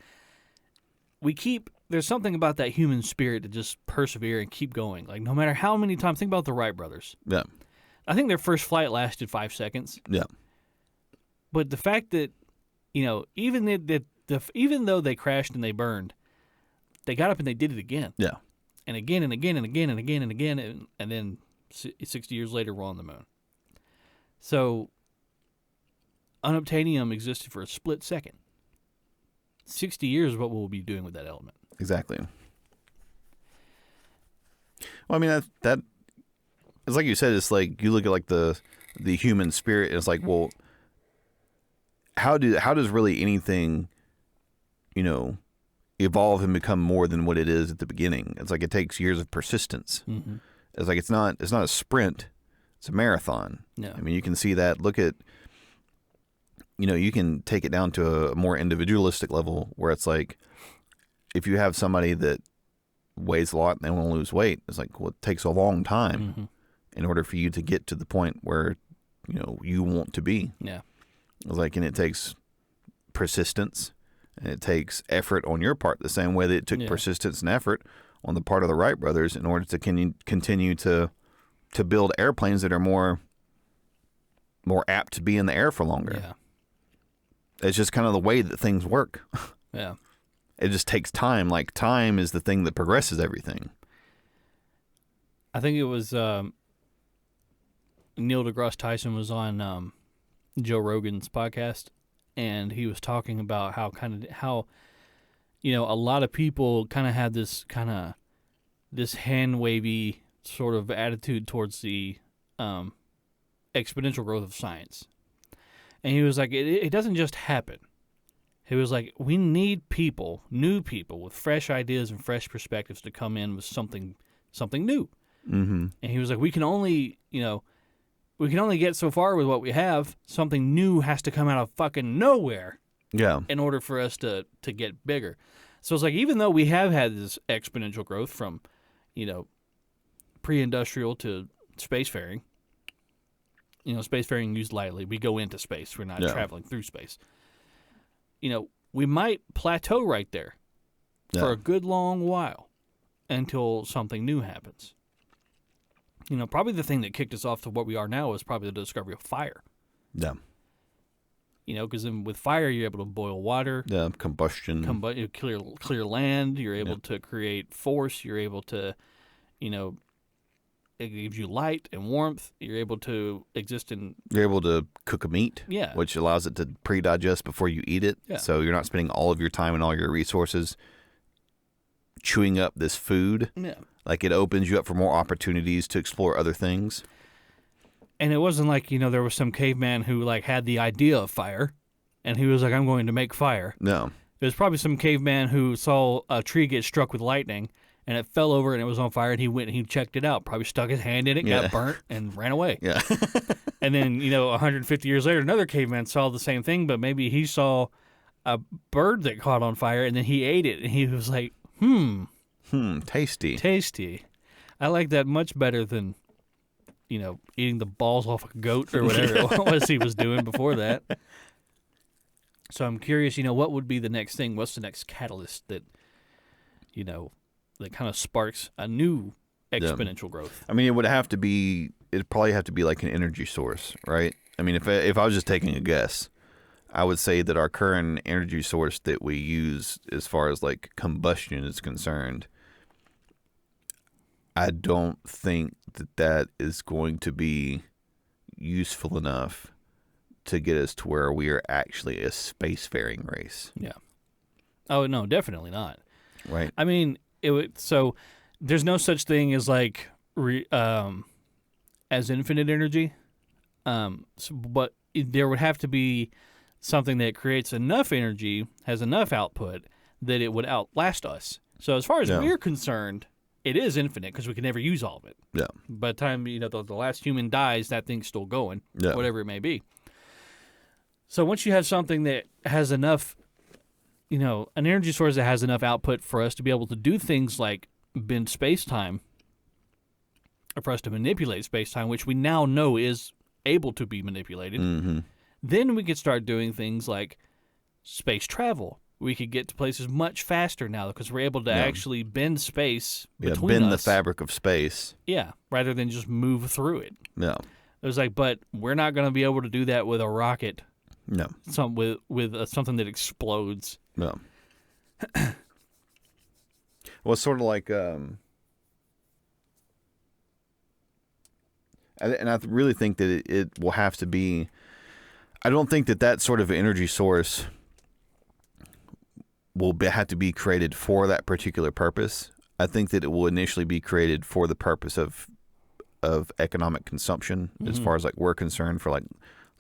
Speaker 2: there's something about that human spirit to just persevere and keep going. Like no matter how many times, think about the Wright brothers.
Speaker 1: Yeah.
Speaker 2: I think their first flight lasted 5 seconds.
Speaker 1: Yeah.
Speaker 2: But the fact that, even though they crashed and they burned, they got up and they did it again.
Speaker 1: Yeah.
Speaker 2: And again and again and again and again and again, and then 60 years later, we're on the moon. So, unobtainium existed for a split second. 60 years is what we'll be doing with that element.
Speaker 1: Exactly. Well, I mean, that it's like you said, it's like you look at like the human spirit, and it's like, well, how does really anything, evolve and become more than what it is at the beginning? It's like it takes years of persistence.
Speaker 2: Mm-hmm.
Speaker 1: It's like it's not a sprint, it's a marathon.
Speaker 2: No.
Speaker 1: I mean, you can see that. Look at, you can take it down to a more individualistic level where it's like, if you have somebody that weighs a lot and they want to lose weight, it's like, well, it takes a long time in order for you to get to the point where, you want to be.
Speaker 2: Yeah.
Speaker 1: It's like, and it takes persistence and it takes effort on your part, the same way that it took persistence and effort on the part of the Wright brothers in order to continue to build airplanes that are more apt to be in the air for longer.
Speaker 2: Yeah.
Speaker 1: It's just kind of the way that things work.
Speaker 2: Yeah.
Speaker 1: It just takes time. Like, time is the thing that progresses everything.
Speaker 2: I think it was Neil deGrasse Tyson was on Joe Rogan's podcast, and he was talking about how a lot of people kind of had this hand wavy sort of attitude towards the exponential growth of science. And he was like, it doesn't just happen. He was like, we need new people with fresh ideas and fresh perspectives to come in with something new.
Speaker 1: Mm-hmm.
Speaker 2: And he was like, we can only get so far with what we have. Something new has to come out of fucking nowhere.
Speaker 1: Yeah.
Speaker 2: In order for us to get bigger. So it's like, even though we have had this exponential growth from, pre-industrial to spacefaring, spacefaring used lightly. We go into space. We're not traveling through space. We might plateau right there for a good long while until something new happens. Probably the thing that kicked us off to what we are now is probably the discovery of fire.
Speaker 1: Yeah.
Speaker 2: Because then with fire, you're able to boil water.
Speaker 1: Yeah, combustion.
Speaker 2: Clear land. You're able to create force. You're able to, it gives you light and warmth. You're able to exist in...
Speaker 1: You're able to cook a meat,
Speaker 2: yeah,
Speaker 1: which allows it to pre-digest before you eat it.
Speaker 2: Yeah.
Speaker 1: So you're not spending all of your time and all your resources chewing up this food.
Speaker 2: Yeah.
Speaker 1: Like, it opens you up for more opportunities to explore other things.
Speaker 2: And it wasn't like, there was some caveman who, had the idea of fire, and he was like, I'm going to make fire.
Speaker 1: No.
Speaker 2: It was probably some caveman who saw a tree get struck with lightning, and it fell over and it was on fire, and he went and he checked it out. Probably stuck his hand in it, got burnt, and ran away.
Speaker 1: Yeah.
Speaker 2: And then, 150 years later, another caveman saw the same thing, but maybe he saw a bird that caught on fire, and then he ate it, and he was like, tasty. I like that much better than, eating the balls off a goat or whatever it was he was doing before that. So I'm curious, what would be the next thing? What's the next catalyst that, that kind of sparks a new exponential growth?
Speaker 1: I mean, it'd probably have to be like an energy source, right? I mean, if I was just taking a guess, I would say that our current energy source that we use as far as like combustion is concerned, I don't think that is going to be useful enough to get us to where we are actually a spacefaring race.
Speaker 2: Yeah. Oh, no, definitely not.
Speaker 1: Right.
Speaker 2: I mean, so there's no such thing as as infinite energy. But there would have to be something that creates enough energy, has enough output, that it would outlast us. So as far as we're concerned, it is infinite because we can never use all of it.
Speaker 1: Yeah.
Speaker 2: By the time the last human dies, that thing's still going, whatever it may be. So once you have something that has enough, an energy source that has enough output for us to be able to do things like bend space-time, or for us to manipulate space-time, which we now know is able to be manipulated, then we could start doing things like space travel. We could get to places much faster now because we're able to actually bend space between us.
Speaker 1: Bend the fabric of space.
Speaker 2: Yeah, rather than just move through it.
Speaker 1: Yeah.
Speaker 2: It was like, but we're not going to be able to do that with a rocket.
Speaker 1: No.
Speaker 2: With something that explodes.
Speaker 1: No. Well, it's sort of like, and I really think that it will have to be, I don't think that sort of energy source will have to be created for that particular purpose. I think that it will initially be created for the purpose of economic consumption, as far as like we're concerned, for like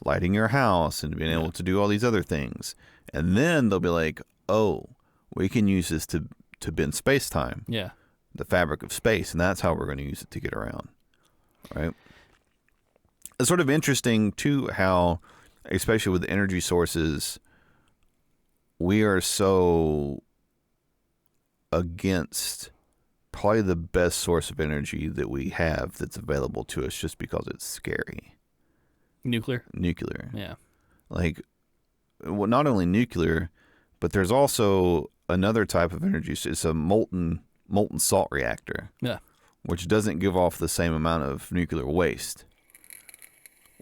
Speaker 1: lighting your house and being able to do all these other things. And then they'll be like, oh, we can use this to bend space-time.
Speaker 2: Yeah.
Speaker 1: The fabric of space, and that's how we're going to use it to get around. Right? It's sort of interesting, too, how, especially with energy sources, we are so against probably the best source of energy that we have that's available to us just because it's scary.
Speaker 2: Nuclear.
Speaker 1: Yeah. Like, well, not only nuclear, but there's also another type of energy. It's a molten salt reactor.
Speaker 2: Yeah.
Speaker 1: Which doesn't give off the same amount of nuclear waste,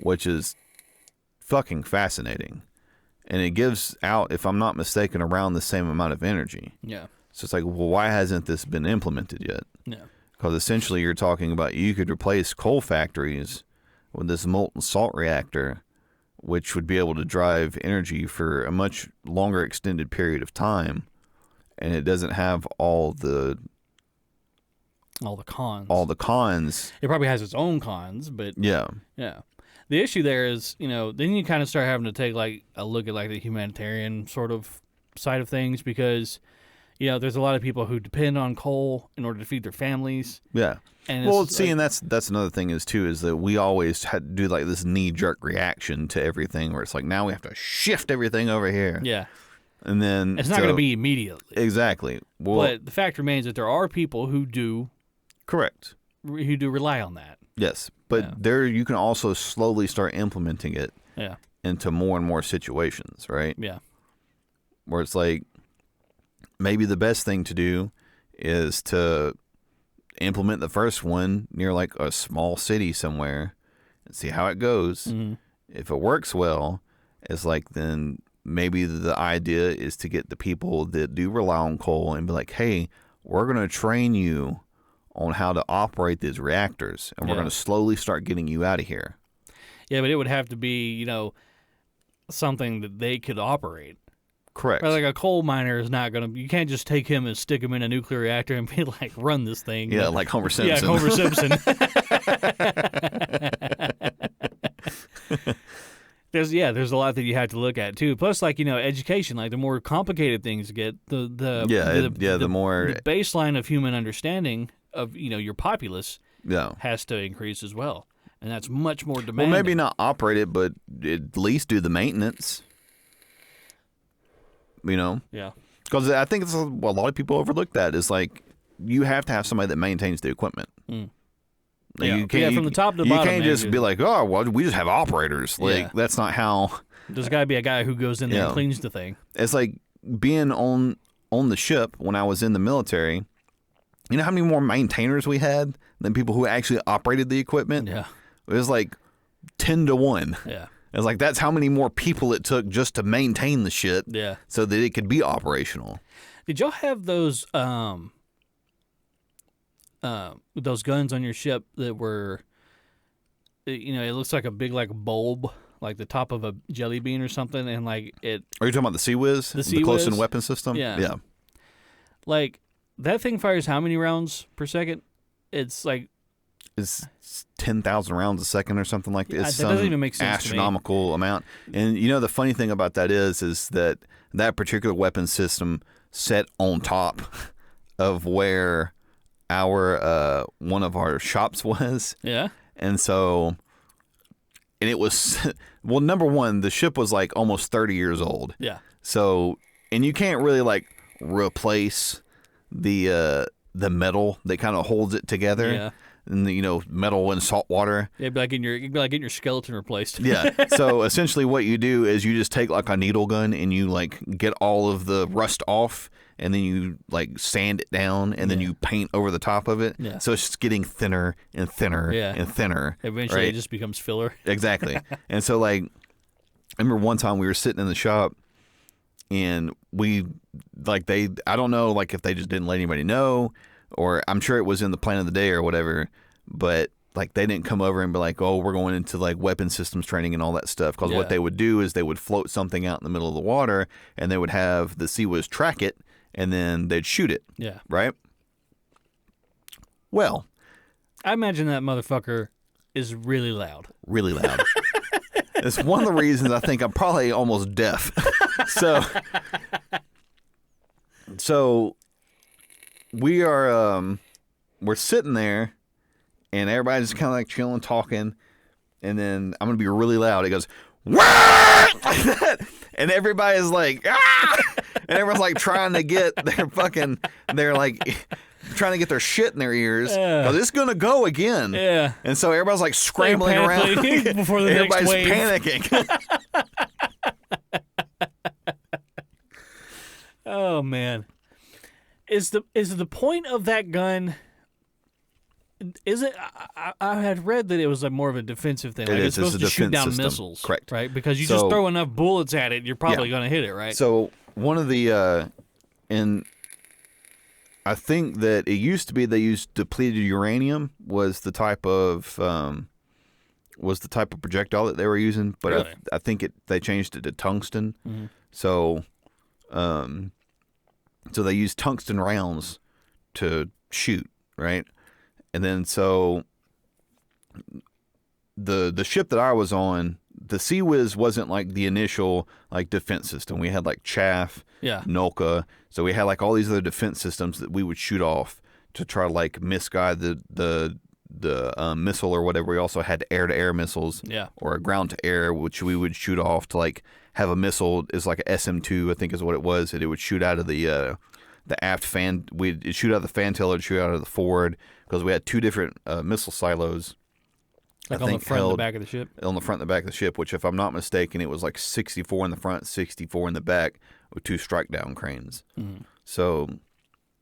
Speaker 1: which is fucking fascinating. And it gives out, if I'm not mistaken, around the same amount of energy.
Speaker 2: Yeah.
Speaker 1: So it's like, well, why hasn't this been implemented yet?
Speaker 2: Yeah.
Speaker 1: Because essentially you're talking about you could replace coal factories with this molten salt reactor, which would be able to drive energy for a much longer extended period of time, and it doesn't have all the cons.
Speaker 2: It probably has its own cons, but
Speaker 1: Yeah.
Speaker 2: The issue there is, then you kind of start having to take like a look at like the humanitarian sort of side of things, because there's a lot of people who depend on coal in order to feed their families.
Speaker 1: Yeah.
Speaker 2: And
Speaker 1: and that's another thing is that we always had to do like this knee-jerk reaction to everything, where it's like, now we have to shift everything over here.
Speaker 2: Yeah.
Speaker 1: And then
Speaker 2: it's not going to be immediately.
Speaker 1: Exactly. Well,
Speaker 2: but the fact remains that there are people who do.
Speaker 1: Correct.
Speaker 2: Who do rely on that.
Speaker 1: Yes. But there you can also slowly start implementing it into more and more situations, right?
Speaker 2: Yeah.
Speaker 1: Where it's like, maybe the best thing to do is to implement the first one near like a small city somewhere and see how it goes. Mm-hmm. If it works well, it's like, then maybe the idea is to get the people that do rely on coal and be like, hey, we're going to train you on how to operate these reactors, and we're going to slowly start getting you out of here.
Speaker 2: Yeah, but it would have to be, something that they could operate.
Speaker 1: Correct.
Speaker 2: Or like a coal miner is not going to... You can't just take him and stick him in a nuclear reactor and be like, run this thing.
Speaker 1: Yeah, like Homer Simpson.
Speaker 2: Yeah, Homer Simpson. There's a lot that you have to look at too. Plus, like, education, like the more complicated things get, the
Speaker 1: more
Speaker 2: the baseline of human understanding of your populace has to increase as well, and that's much more demanding.
Speaker 1: Well, maybe not operate it, but at least do the maintenance.
Speaker 2: Yeah.
Speaker 1: Because I think it's a lot of people overlook that is like, you have to have somebody that maintains the equipment.
Speaker 2: Mm.
Speaker 1: Like,
Speaker 2: from the top to the bottom.
Speaker 1: You can't just be like, oh, well, we just have operators. Like, that's not how.
Speaker 2: There's got to be a guy who goes in there and cleans the thing.
Speaker 1: It's like being on the ship when I was in the military. You know how many more maintainers we had than people who actually operated the equipment?
Speaker 2: Yeah.
Speaker 1: It was like 10 to 1.
Speaker 2: Yeah.
Speaker 1: It was like, that's how many more people it took just to maintain the shit so that it could be operational.
Speaker 2: Did y'all have those guns on your ship that were, it looks like a big like bulb, like the top of a jelly bean or something, and like it... Are
Speaker 1: you talking about the CWIS? The close-in weapon system?
Speaker 2: Yeah.
Speaker 1: Yeah.
Speaker 2: Like, that thing fires how many rounds per second? It's like...
Speaker 1: It's 10,000 rounds a second or something like that. It's
Speaker 2: that doesn't even make sense
Speaker 1: astronomical amount. And the funny thing about that is that particular weapon system set on top of where our one of our shops was.
Speaker 2: Yeah.
Speaker 1: And it was, well, number one, the ship was like almost 30 years old.
Speaker 2: Yeah.
Speaker 1: So, and you can't really like replace the metal that kind of holds it together.
Speaker 2: Yeah.
Speaker 1: And metal and salt water.
Speaker 2: Yeah, it'd be like getting your skeleton replaced.
Speaker 1: Yeah. So essentially, what you do is you just take like a needle gun and you like get all of the rust off, and then you like sand it down, and then you paint over the top of it.
Speaker 2: Yeah.
Speaker 1: So it's just getting thinner and thinner and thinner.
Speaker 2: Eventually, it just becomes filler.
Speaker 1: Exactly. And so like, I remember one time we were sitting in the shop, and I don't know like if they just didn't let anybody know. Or I'm sure it was in the plan of the day or whatever, but like they didn't come over and be like, oh, we're going into like weapon systems training and all that stuff. Because what they would do is they would float something out in the middle of the water, and they would have the CWIS track it, and then they'd shoot it.
Speaker 2: Yeah.
Speaker 1: Right? Well,
Speaker 2: I imagine that motherfucker is really loud.
Speaker 1: Really loud. It's one of the reasons I think I'm probably almost deaf. So we're sitting there, and everybody's kind of like chilling, talking, and then I'm gonna be really loud. It goes, "What?" like that, and everybody's like, "Ah!" and everyone's like trying to get they're like trying to get their shit in their ears because it's gonna go again.
Speaker 2: Yeah,
Speaker 1: and so everybody's like scrambling around
Speaker 2: before the
Speaker 1: everybody's
Speaker 2: next wave.
Speaker 1: Panicking.
Speaker 2: Oh man. Is the point of that gun? Is it? I had read that it was more of a defensive thing. Like it's supposed to shoot down missiles,
Speaker 1: correct?
Speaker 2: Right, because you just throw enough bullets at it, you're probably going to hit it, right?
Speaker 1: So one of the and I think that it used to be they used depleted uranium was the type of was the type of projectile that they were using, but
Speaker 2: Really?
Speaker 1: I think they changed it to tungsten.
Speaker 2: Mm-hmm.
Speaker 1: So, so they used tungsten rounds to shoot, right? And then so the ship that I was on, the Sea Whiz wasn't like the initial like defense system. We had like chaff, Nolka, so we had like all these other defense systems that we would shoot off to try to like misguide the missile or whatever. We also had air-to-air missiles, or ground-to-air, which we would shoot off to like have a missile is like a SM-2, I think is what it was, and it would shoot out of the aft fan. We'd shoot out of the fantail, it'd shoot out of the forward, because we had two different missile silos.
Speaker 2: Like on the front and the back of the ship?
Speaker 1: On the front and the back of the ship, which if I'm not mistaken, it was like 64 in the front, 64 in the back, with 2 strike down cranes.
Speaker 2: Mm-hmm.
Speaker 1: So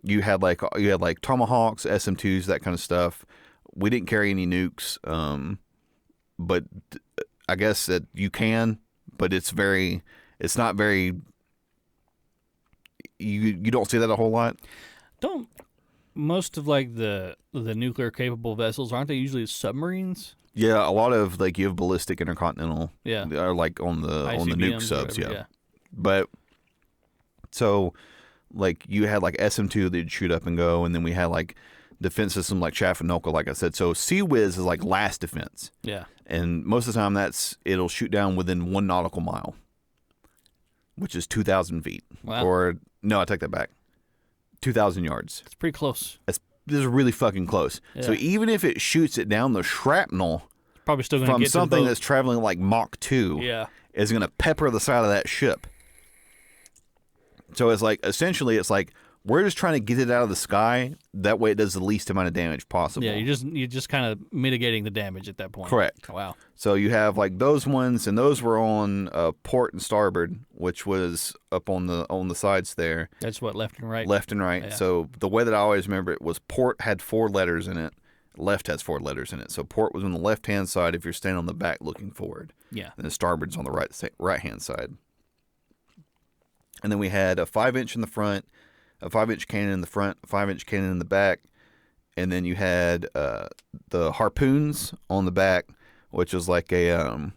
Speaker 1: you had like Tomahawks, SM-2s, that kind of stuff. We didn't carry any nukes, but I guess that you can, but it's not very. You don't see that a whole lot.
Speaker 2: Don't most of like the nuclear capable vessels, aren't they usually submarines?
Speaker 1: Yeah, a lot of like you have ballistic intercontinental.
Speaker 2: Yeah,
Speaker 1: are like on the nuke subs.
Speaker 2: Whatever, yeah,
Speaker 1: but so like you had like SM-2 that'd shoot up and go, and then we had like defense system like chaff and Nolka, like I said. So Sea Whiz is like last defense. Yeah, and most of the time it'll shoot down within 1 nautical mile, which is 2,000 feet.
Speaker 2: Wow.
Speaker 1: Or no, I take that back. 2,000 yards.
Speaker 2: It's pretty close.
Speaker 1: This is really fucking close. Yeah. So even if it shoots it down, the shrapnel
Speaker 2: probably still going to
Speaker 1: get something to the that's traveling like Mach 2 is going to pepper the side of that ship. So it's like, essentially, it's like, we're just trying to get it out of the sky. That way it does the least amount of damage possible.
Speaker 2: Yeah, you're just kind of mitigating the damage at that point.
Speaker 1: Correct.
Speaker 2: Wow.
Speaker 1: So you have like those ones, and those were on port and starboard, which was up on the sides there.
Speaker 2: That's what, left and right?
Speaker 1: Left and right. Yeah. So the way that I always remember it was port had 4 letters in it. Left has 4 letters in it. So port was on the left-hand side if you're standing on the back looking forward. Yeah. And then starboard's on the right-hand side. And then we had a 5-inch in the front, a 5-inch cannon in the front, a 5-inch cannon in the back, and then you had the harpoons on the back, which is like a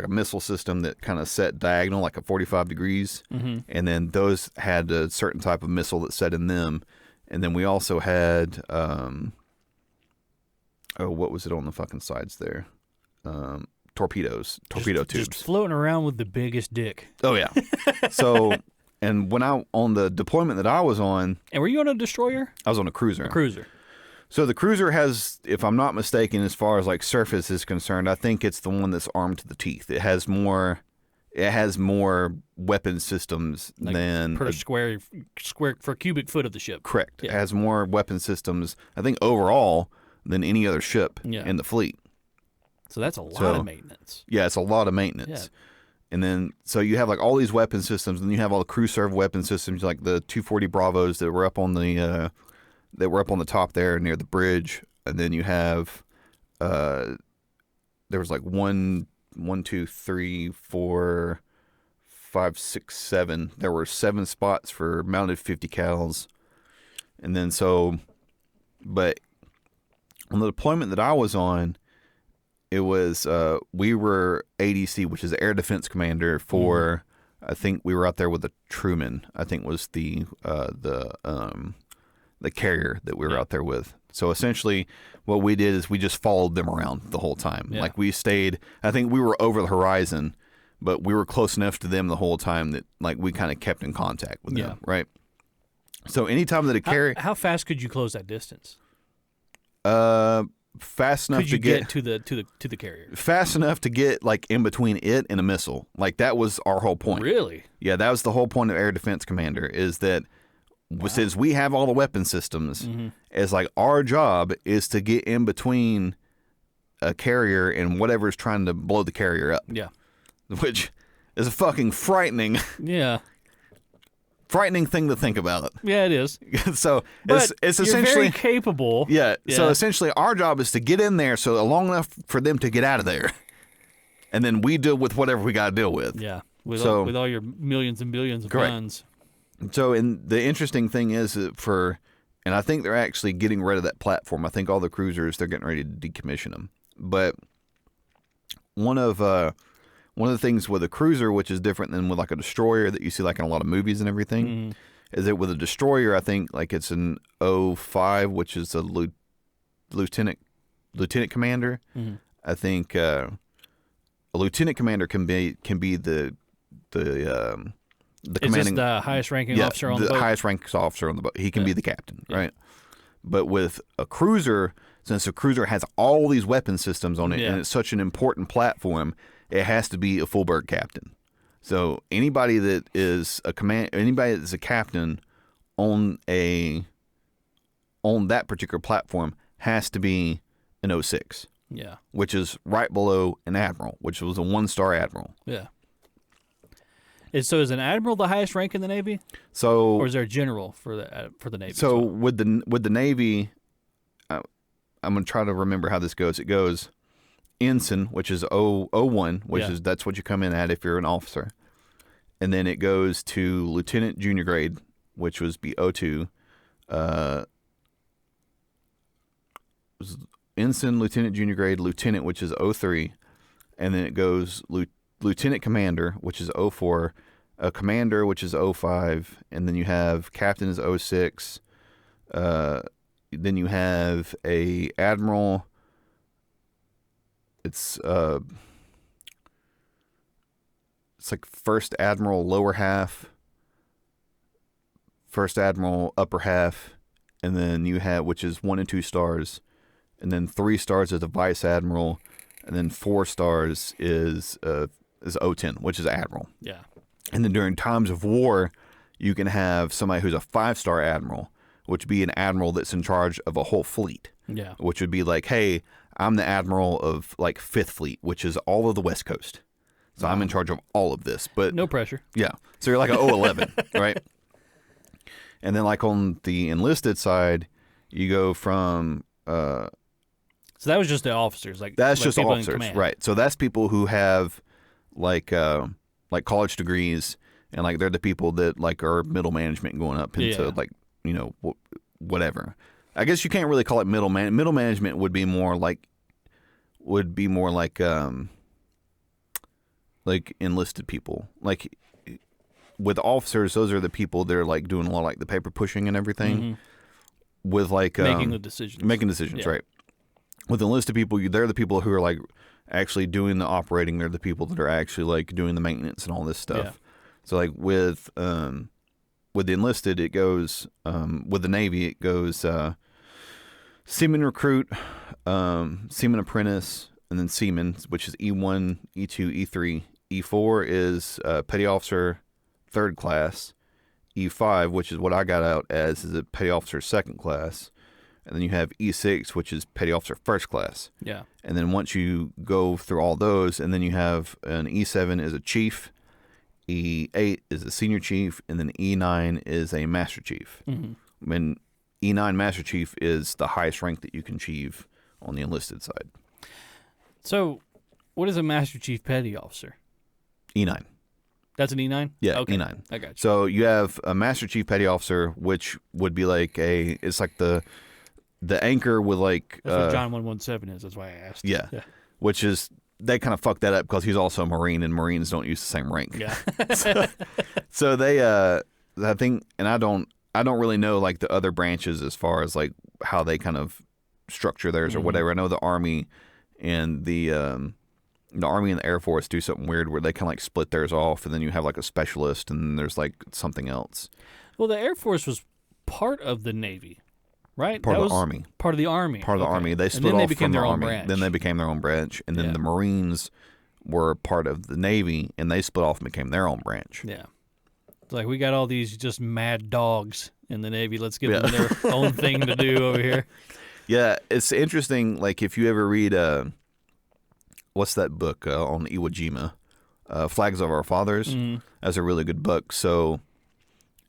Speaker 1: missile system that kind of set diagonal, like at 45 degrees, and then those had a certain type of missile that set in them, and then we also had what was it on the fucking sides there? Torpedo tubes.
Speaker 2: Just floating around with the biggest dick.
Speaker 1: Oh yeah. So. And when on the deployment that I was on...
Speaker 2: And were you on a destroyer?
Speaker 1: I was on a cruiser.
Speaker 2: A cruiser.
Speaker 1: So the cruiser has, if I'm not mistaken, as far as like surface is concerned, I think it's the one that's armed to the teeth. It has more weapon systems like than...
Speaker 2: Per square for cubic foot of the ship.
Speaker 1: Correct. Yeah. It has more weapon systems, I think, overall than any other ship in the fleet.
Speaker 2: So that's a lot of maintenance.
Speaker 1: Yeah, it's a lot of maintenance. Yeah. And then, so you have like all these weapon systems, and you have all the crew serve weapon systems, like the 240 Bravos that were up on the top there near the bridge. And then you have, there was like 1, 2, 3, 4, 5, 6, 7. There were 7 spots for mounted 50 cals. And then but on the deployment that I was on, it was we were ADC, which is the Air Defense Commander for. I think we were out there with the Truman. I think was the carrier that we were out there with. So essentially, what we did is we just followed them around the whole time. Yeah. Like we stayed. I think we were over the horizon, but we were close enough to them the whole time that like we kind of kept in contact with them. Right. So anytime that a carrier,
Speaker 2: how fast could you close that distance?
Speaker 1: Fast enough to
Speaker 2: get to the carrier.
Speaker 1: Fast enough to get like in between it and a missile. Like that was our whole point.
Speaker 2: Really?
Speaker 1: Yeah, that was the whole point of Air Defense Commander, is that since we have all the weapon systems, it's like our job is to get in between a carrier and whatever's trying to blow the carrier up. Yeah. Which is a fucking frightening. Yeah. Frightening thing to think about.
Speaker 2: Yeah, it is.
Speaker 1: So
Speaker 2: but
Speaker 1: it's
Speaker 2: you're
Speaker 1: essentially
Speaker 2: very capable.
Speaker 1: Yeah. So essentially, our job is to get in there so long enough for them to get out of there, and then we deal with whatever we got to deal with.
Speaker 2: Yeah. With all your millions and billions of guns.
Speaker 1: So, and the interesting thing is and I think they're actually getting rid of that platform. I think all the cruisers, they're getting ready to decommission them. But one of the things with a cruiser, which is different than with like a destroyer that you see like in a lot of movies and everything, is that with a destroyer, I think like it's an O5, which is a lieutenant commander. I think a lieutenant commander can be the
Speaker 2: Is
Speaker 1: commanding,
Speaker 2: this the highest ranking officer on the boat?
Speaker 1: The highest ranking officer on the boat. He can be the captain, right? But with a cruiser, since a cruiser has all these weapon systems on it, and it's such an important platform, it has to be a full bird captain. So anybody that is anybody that's a captain on that particular platform has to be an 06.
Speaker 2: Yeah.
Speaker 1: Which is right below an admiral, which was a 1-star admiral.
Speaker 2: Yeah. So is an admiral the highest rank in the Navy?
Speaker 1: So,
Speaker 2: or is there a general for the Navy?
Speaker 1: So with the Navy, I'm gonna try to remember how this goes. It goes ensign, which is 01, which is that's what you come in at if you're an officer, and then it goes to lieutenant junior grade, which was be 02. Ensign, lieutenant junior grade, lieutenant, which is 03, and then it goes lieutenant commander, which is 04, a commander, which is 05, and then you have captain is 06. Then you have a admiral. It's like first admiral lower half, first admiral upper half, and then you have, which is 1 and 2 stars, and then 3 stars is a vice admiral, and then 4 stars is 010, which is admiral.
Speaker 2: Yeah.
Speaker 1: And then during times of war, you can have somebody who's a 5-star admiral, which would be an admiral that's in charge of a whole fleet.
Speaker 2: Yeah.
Speaker 1: Which would be like, hey, I'm the admiral of like 5th Fleet, which is all of the West Coast. So I'm in charge of all of this. But
Speaker 2: no pressure.
Speaker 1: Yeah. So you're like an 011, right? And then like on the enlisted side, you go from
Speaker 2: so that was just the officers,
Speaker 1: that's
Speaker 2: like
Speaker 1: just
Speaker 2: people in
Speaker 1: officers,
Speaker 2: command.
Speaker 1: right? So that's people who have like college degrees, and like they're the people that like are middle management going up into like, you know, whatever. I guess you can't really call it middle management would be more like enlisted people. Like with officers, those are the people that are like doing a lot of like the paper pushing and everything. With like
Speaker 2: making the decisions.
Speaker 1: Making decisions, right? With enlisted people, they're the people who are like actually doing the operating. They're the people that are actually like doing the maintenance and all this stuff.
Speaker 2: Yeah.
Speaker 1: So like with the enlisted, it goes with the Navy, it goes seaman recruit, seaman apprentice, and then seaman, which is E1, E2, E3. E4 is petty officer 3rd class. E5, which is what I got out as, is a petty officer 2nd class. And then you have E6, which is petty officer 1st class.
Speaker 2: Yeah.
Speaker 1: And then once you go through all those, and then you have an E7 is a chief, E8 is a senior chief, and then E9 is a master chief. And E9 master chief is the highest rank that you can achieve on the enlisted side.
Speaker 2: So what is a master chief petty officer?
Speaker 1: E9.
Speaker 2: That's an E9?
Speaker 1: Yeah,
Speaker 2: okay.
Speaker 1: E9.
Speaker 2: I got you.
Speaker 1: So you have a master chief petty officer, which would be like it's like the anchor with like...
Speaker 2: That's what John 117 is. That's why I asked.
Speaker 1: Yeah. Which is, they kind of fucked that up because he's also a Marine, and Marines don't use the same rank.
Speaker 2: Yeah.
Speaker 1: so they, I think, and I don't really know like the other branches as far as like how they kind of structure theirs or whatever. I know the Army and the Army and the Air Force do something weird where they kind of like split theirs off, and then you have like a specialist, and then there's like something else.
Speaker 2: Well, the Air Force was part of the Navy, right?
Speaker 1: Part of the Army.
Speaker 2: Part of the Army.
Speaker 1: Part of the Army. They split off from the Army.
Speaker 2: Branch.
Speaker 1: Then they became their own branch, and then the Marines were part of the Navy, and they split off and became their own branch.
Speaker 2: Yeah. It's like, we got all these just mad dogs in the Navy. Let's give them their own thing to do over here.
Speaker 1: Yeah, it's interesting. Like if you ever read, what's that book on Iwo Jima, Flags of Our Fathers? That's a really good book. So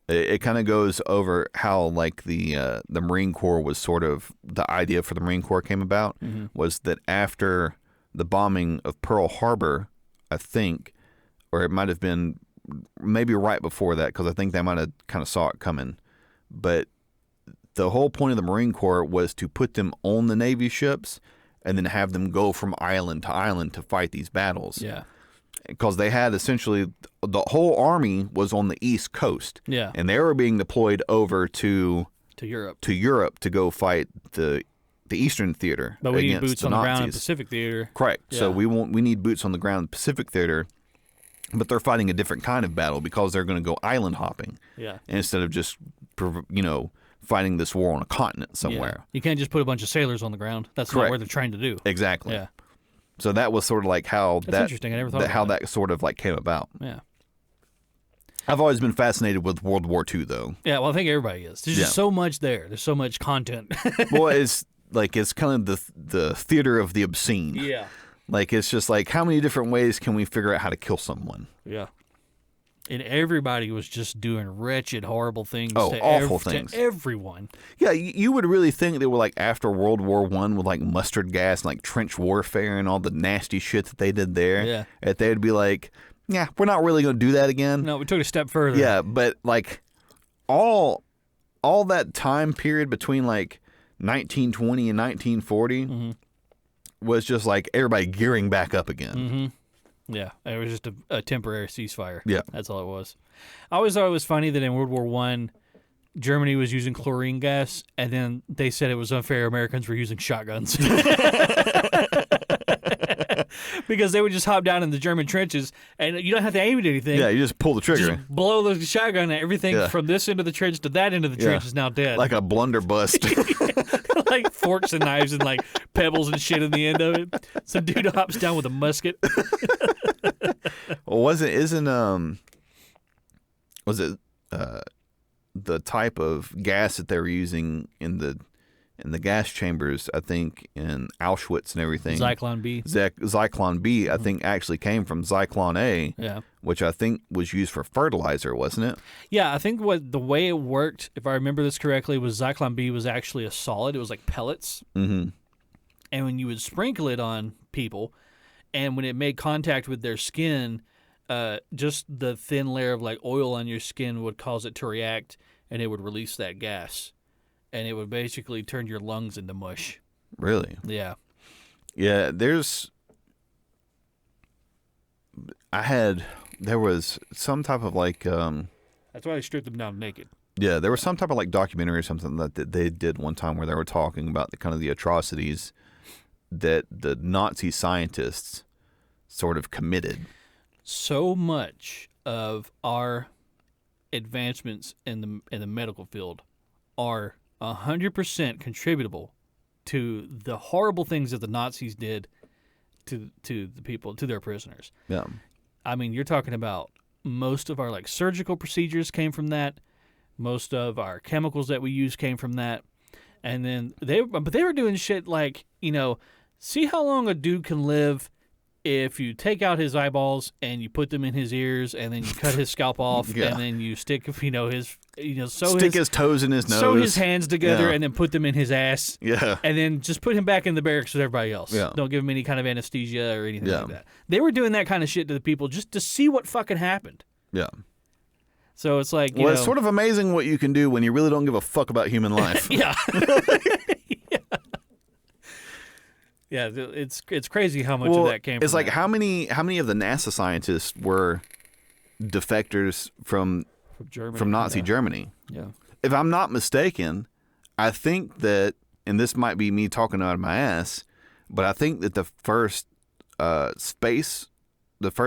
Speaker 1: it kind of goes over how like the Marine Corps was sort of, the idea for the Marine Corps came about was that after the bombing of Pearl Harbor, I think, or it might have been maybe right before that, because I think they might have kind of saw it coming. But the whole point of the Marine Corps was to put them on the Navy ships and then have them go from island to island to fight these battles.
Speaker 2: Yeah.
Speaker 1: Because they had essentially the whole army was on the East Coast.
Speaker 2: Yeah.
Speaker 1: And they were being deployed over to
Speaker 2: Europe.
Speaker 1: To Europe to go fight the Eastern Theater.
Speaker 2: But we need
Speaker 1: against
Speaker 2: boots
Speaker 1: the
Speaker 2: on the
Speaker 1: Nazis.
Speaker 2: ground in Pacific Theater.
Speaker 1: Correct.
Speaker 2: Yeah.
Speaker 1: So we need boots on the ground in Pacific Theater, but they're fighting a different kind of battle because they're going to go island hopping.
Speaker 2: Yeah.
Speaker 1: Instead of just fighting this war on a continent somewhere.
Speaker 2: Yeah. You can't just put a bunch of sailors on the ground. That's
Speaker 1: Correct.
Speaker 2: not what they're trying to do.
Speaker 1: Exactly.
Speaker 2: Yeah.
Speaker 1: So that was sort of like how
Speaker 2: That's interesting. I never thought about
Speaker 1: that sort of like came about.
Speaker 2: Yeah.
Speaker 1: I've always been fascinated with World War II, though.
Speaker 2: Yeah, well, I think everybody is. There's just so much there. There's so much content.
Speaker 1: Well, it's kind of the theater of the obscene.
Speaker 2: Yeah.
Speaker 1: Like, it's just like, how many different ways can we figure out how to kill someone?
Speaker 2: Yeah. And everybody was just doing wretched, horrible things.
Speaker 1: Awful things.
Speaker 2: To everyone.
Speaker 1: Yeah, you would really think they were like after World War I with like mustard gas and like trench warfare and all the nasty shit that they did there.
Speaker 2: Yeah.
Speaker 1: That they'd be like, yeah, we're not really going to do that again.
Speaker 2: No, we took it a step further.
Speaker 1: Yeah, but like all that time period between like 1920 and 1940 was just like everybody gearing back up again.
Speaker 2: Mm-hmm. Yeah, it was just a temporary ceasefire.
Speaker 1: Yeah.
Speaker 2: That's all it was. I always thought it was funny that in World War I, Germany was using chlorine gas, and then they said it was unfair Americans were using shotguns. Because they would just hop down in the German trenches, and you don't have to aim at anything.
Speaker 1: Yeah, you just pull the trigger.
Speaker 2: Just blow the shotgun, and everything from this end of the trench to that end of the trench is now dead.
Speaker 1: Like a blunderbuss.
Speaker 2: Like forks and knives and like pebbles and shit in the end of it. Some dude hops down with a musket.
Speaker 1: Well, was it the type of gas that they were using in the gas chambers, I think, in Auschwitz and everything.
Speaker 2: Zyklon B.
Speaker 1: Zyklon B, I think, actually came from Zyklon A, which I think was used for fertilizer, wasn't it?
Speaker 2: Yeah, I think the way it worked, if I remember this correctly, was Zyklon B was actually a solid. It was like pellets.
Speaker 1: Mm-hmm.
Speaker 2: And when you would sprinkle it on people, and when it made contact with their skin, just the thin layer of like oil on your skin would cause it to react, and it would release that gas. And it would basically turn your lungs into mush.
Speaker 1: Really?
Speaker 2: Yeah.
Speaker 1: Yeah, there was some type of like...
Speaker 2: That's why they stripped them down naked.
Speaker 1: Yeah, there was some type of like documentary or something that they did one time where they were talking about the kind of the atrocities that the Nazi scientists sort of committed.
Speaker 2: So much of our advancements in the medical field are 100% contributable to the horrible things that the Nazis did to the people, to their prisoners.
Speaker 1: Yeah.
Speaker 2: I mean, you're talking about most of our like surgical procedures came from that. Most of our chemicals that we use came from that. And then they were doing shit like, see how long a dude can live if you take out his eyeballs and you put them in his ears and then you cut his scalp off and then you stick his
Speaker 1: toes in his nose,
Speaker 2: sew his hands together and then put them in his ass.
Speaker 1: Yeah.
Speaker 2: And then just put him back in the barracks with everybody else.
Speaker 1: Yeah.
Speaker 2: Don't give him any kind of anesthesia or anything like that. They were doing that kind of shit to the people just to see what fucking happened.
Speaker 1: Yeah.
Speaker 2: So it's like,
Speaker 1: it's sort of amazing what you can do when you really don't give a fuck about human life.
Speaker 2: Yeah. Yeah, it's crazy how much of that came from
Speaker 1: It's like
Speaker 2: that.
Speaker 1: how many of the NASA scientists were defectors from Nazi Germany?
Speaker 2: Yeah.
Speaker 1: If I'm not mistaken, I think that, and this might be me talking out of my ass, but I think that the first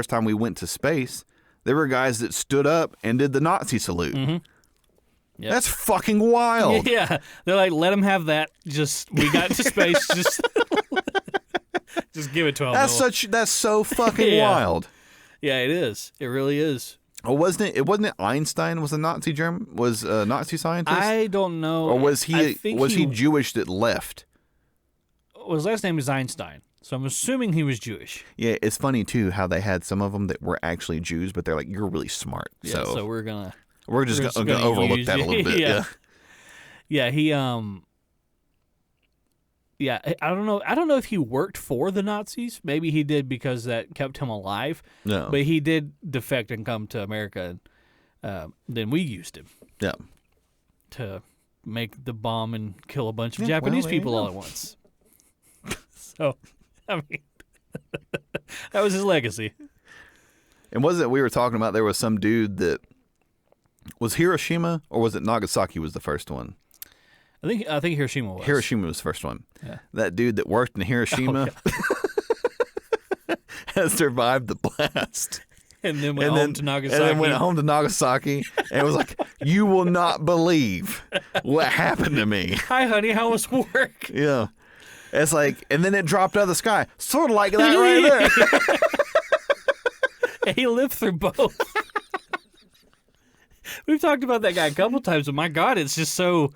Speaker 1: time we went to space, there were guys that stood up and did the Nazi salute.
Speaker 2: Mm-hmm. Yep.
Speaker 1: That's fucking wild.
Speaker 2: Yeah, they're like, let them have that. We got to space. Just give it to them.
Speaker 1: That's so fucking wild.
Speaker 2: Yeah, it is. It really is.
Speaker 1: Oh, wasn't it Einstein was a Nazi Nazi scientist?
Speaker 2: I don't know.
Speaker 1: Or was he Jewish that left?
Speaker 2: Well, his last name is Einstein, so I'm assuming he was Jewish.
Speaker 1: Yeah, it's funny too how they had some of them that were actually Jews, but they're like, you're really smart.
Speaker 2: Yeah, so we're just
Speaker 1: gonna overlook that a little bit. Yeah.
Speaker 2: Yeah, he Yeah, I don't know. I don't know if he worked for the Nazis. Maybe he did because that kept him alive.
Speaker 1: No.
Speaker 2: But he did defect and come to America, and then we used him.
Speaker 1: Yeah.
Speaker 2: To make the bomb and kill a bunch of Japanese people all at once. So, I mean, that was his legacy.
Speaker 1: And wasn't it we were talking about there was some dude that was Hiroshima or was it Nagasaki was the first one?
Speaker 2: I think Hiroshima was.
Speaker 1: Hiroshima was the first one.
Speaker 2: Yeah.
Speaker 1: That dude that worked in Hiroshima has survived the blast.
Speaker 2: And then went home to Nagasaki.
Speaker 1: And then went home to Nagasaki and was like, you will not believe what happened to me.
Speaker 2: Hi, honey, how was work?
Speaker 1: Yeah. It's like, and then it dropped out of the sky. Sort of like that right there.
Speaker 2: He lived through both. We've talked about that guy a couple times, but my God, it's just so...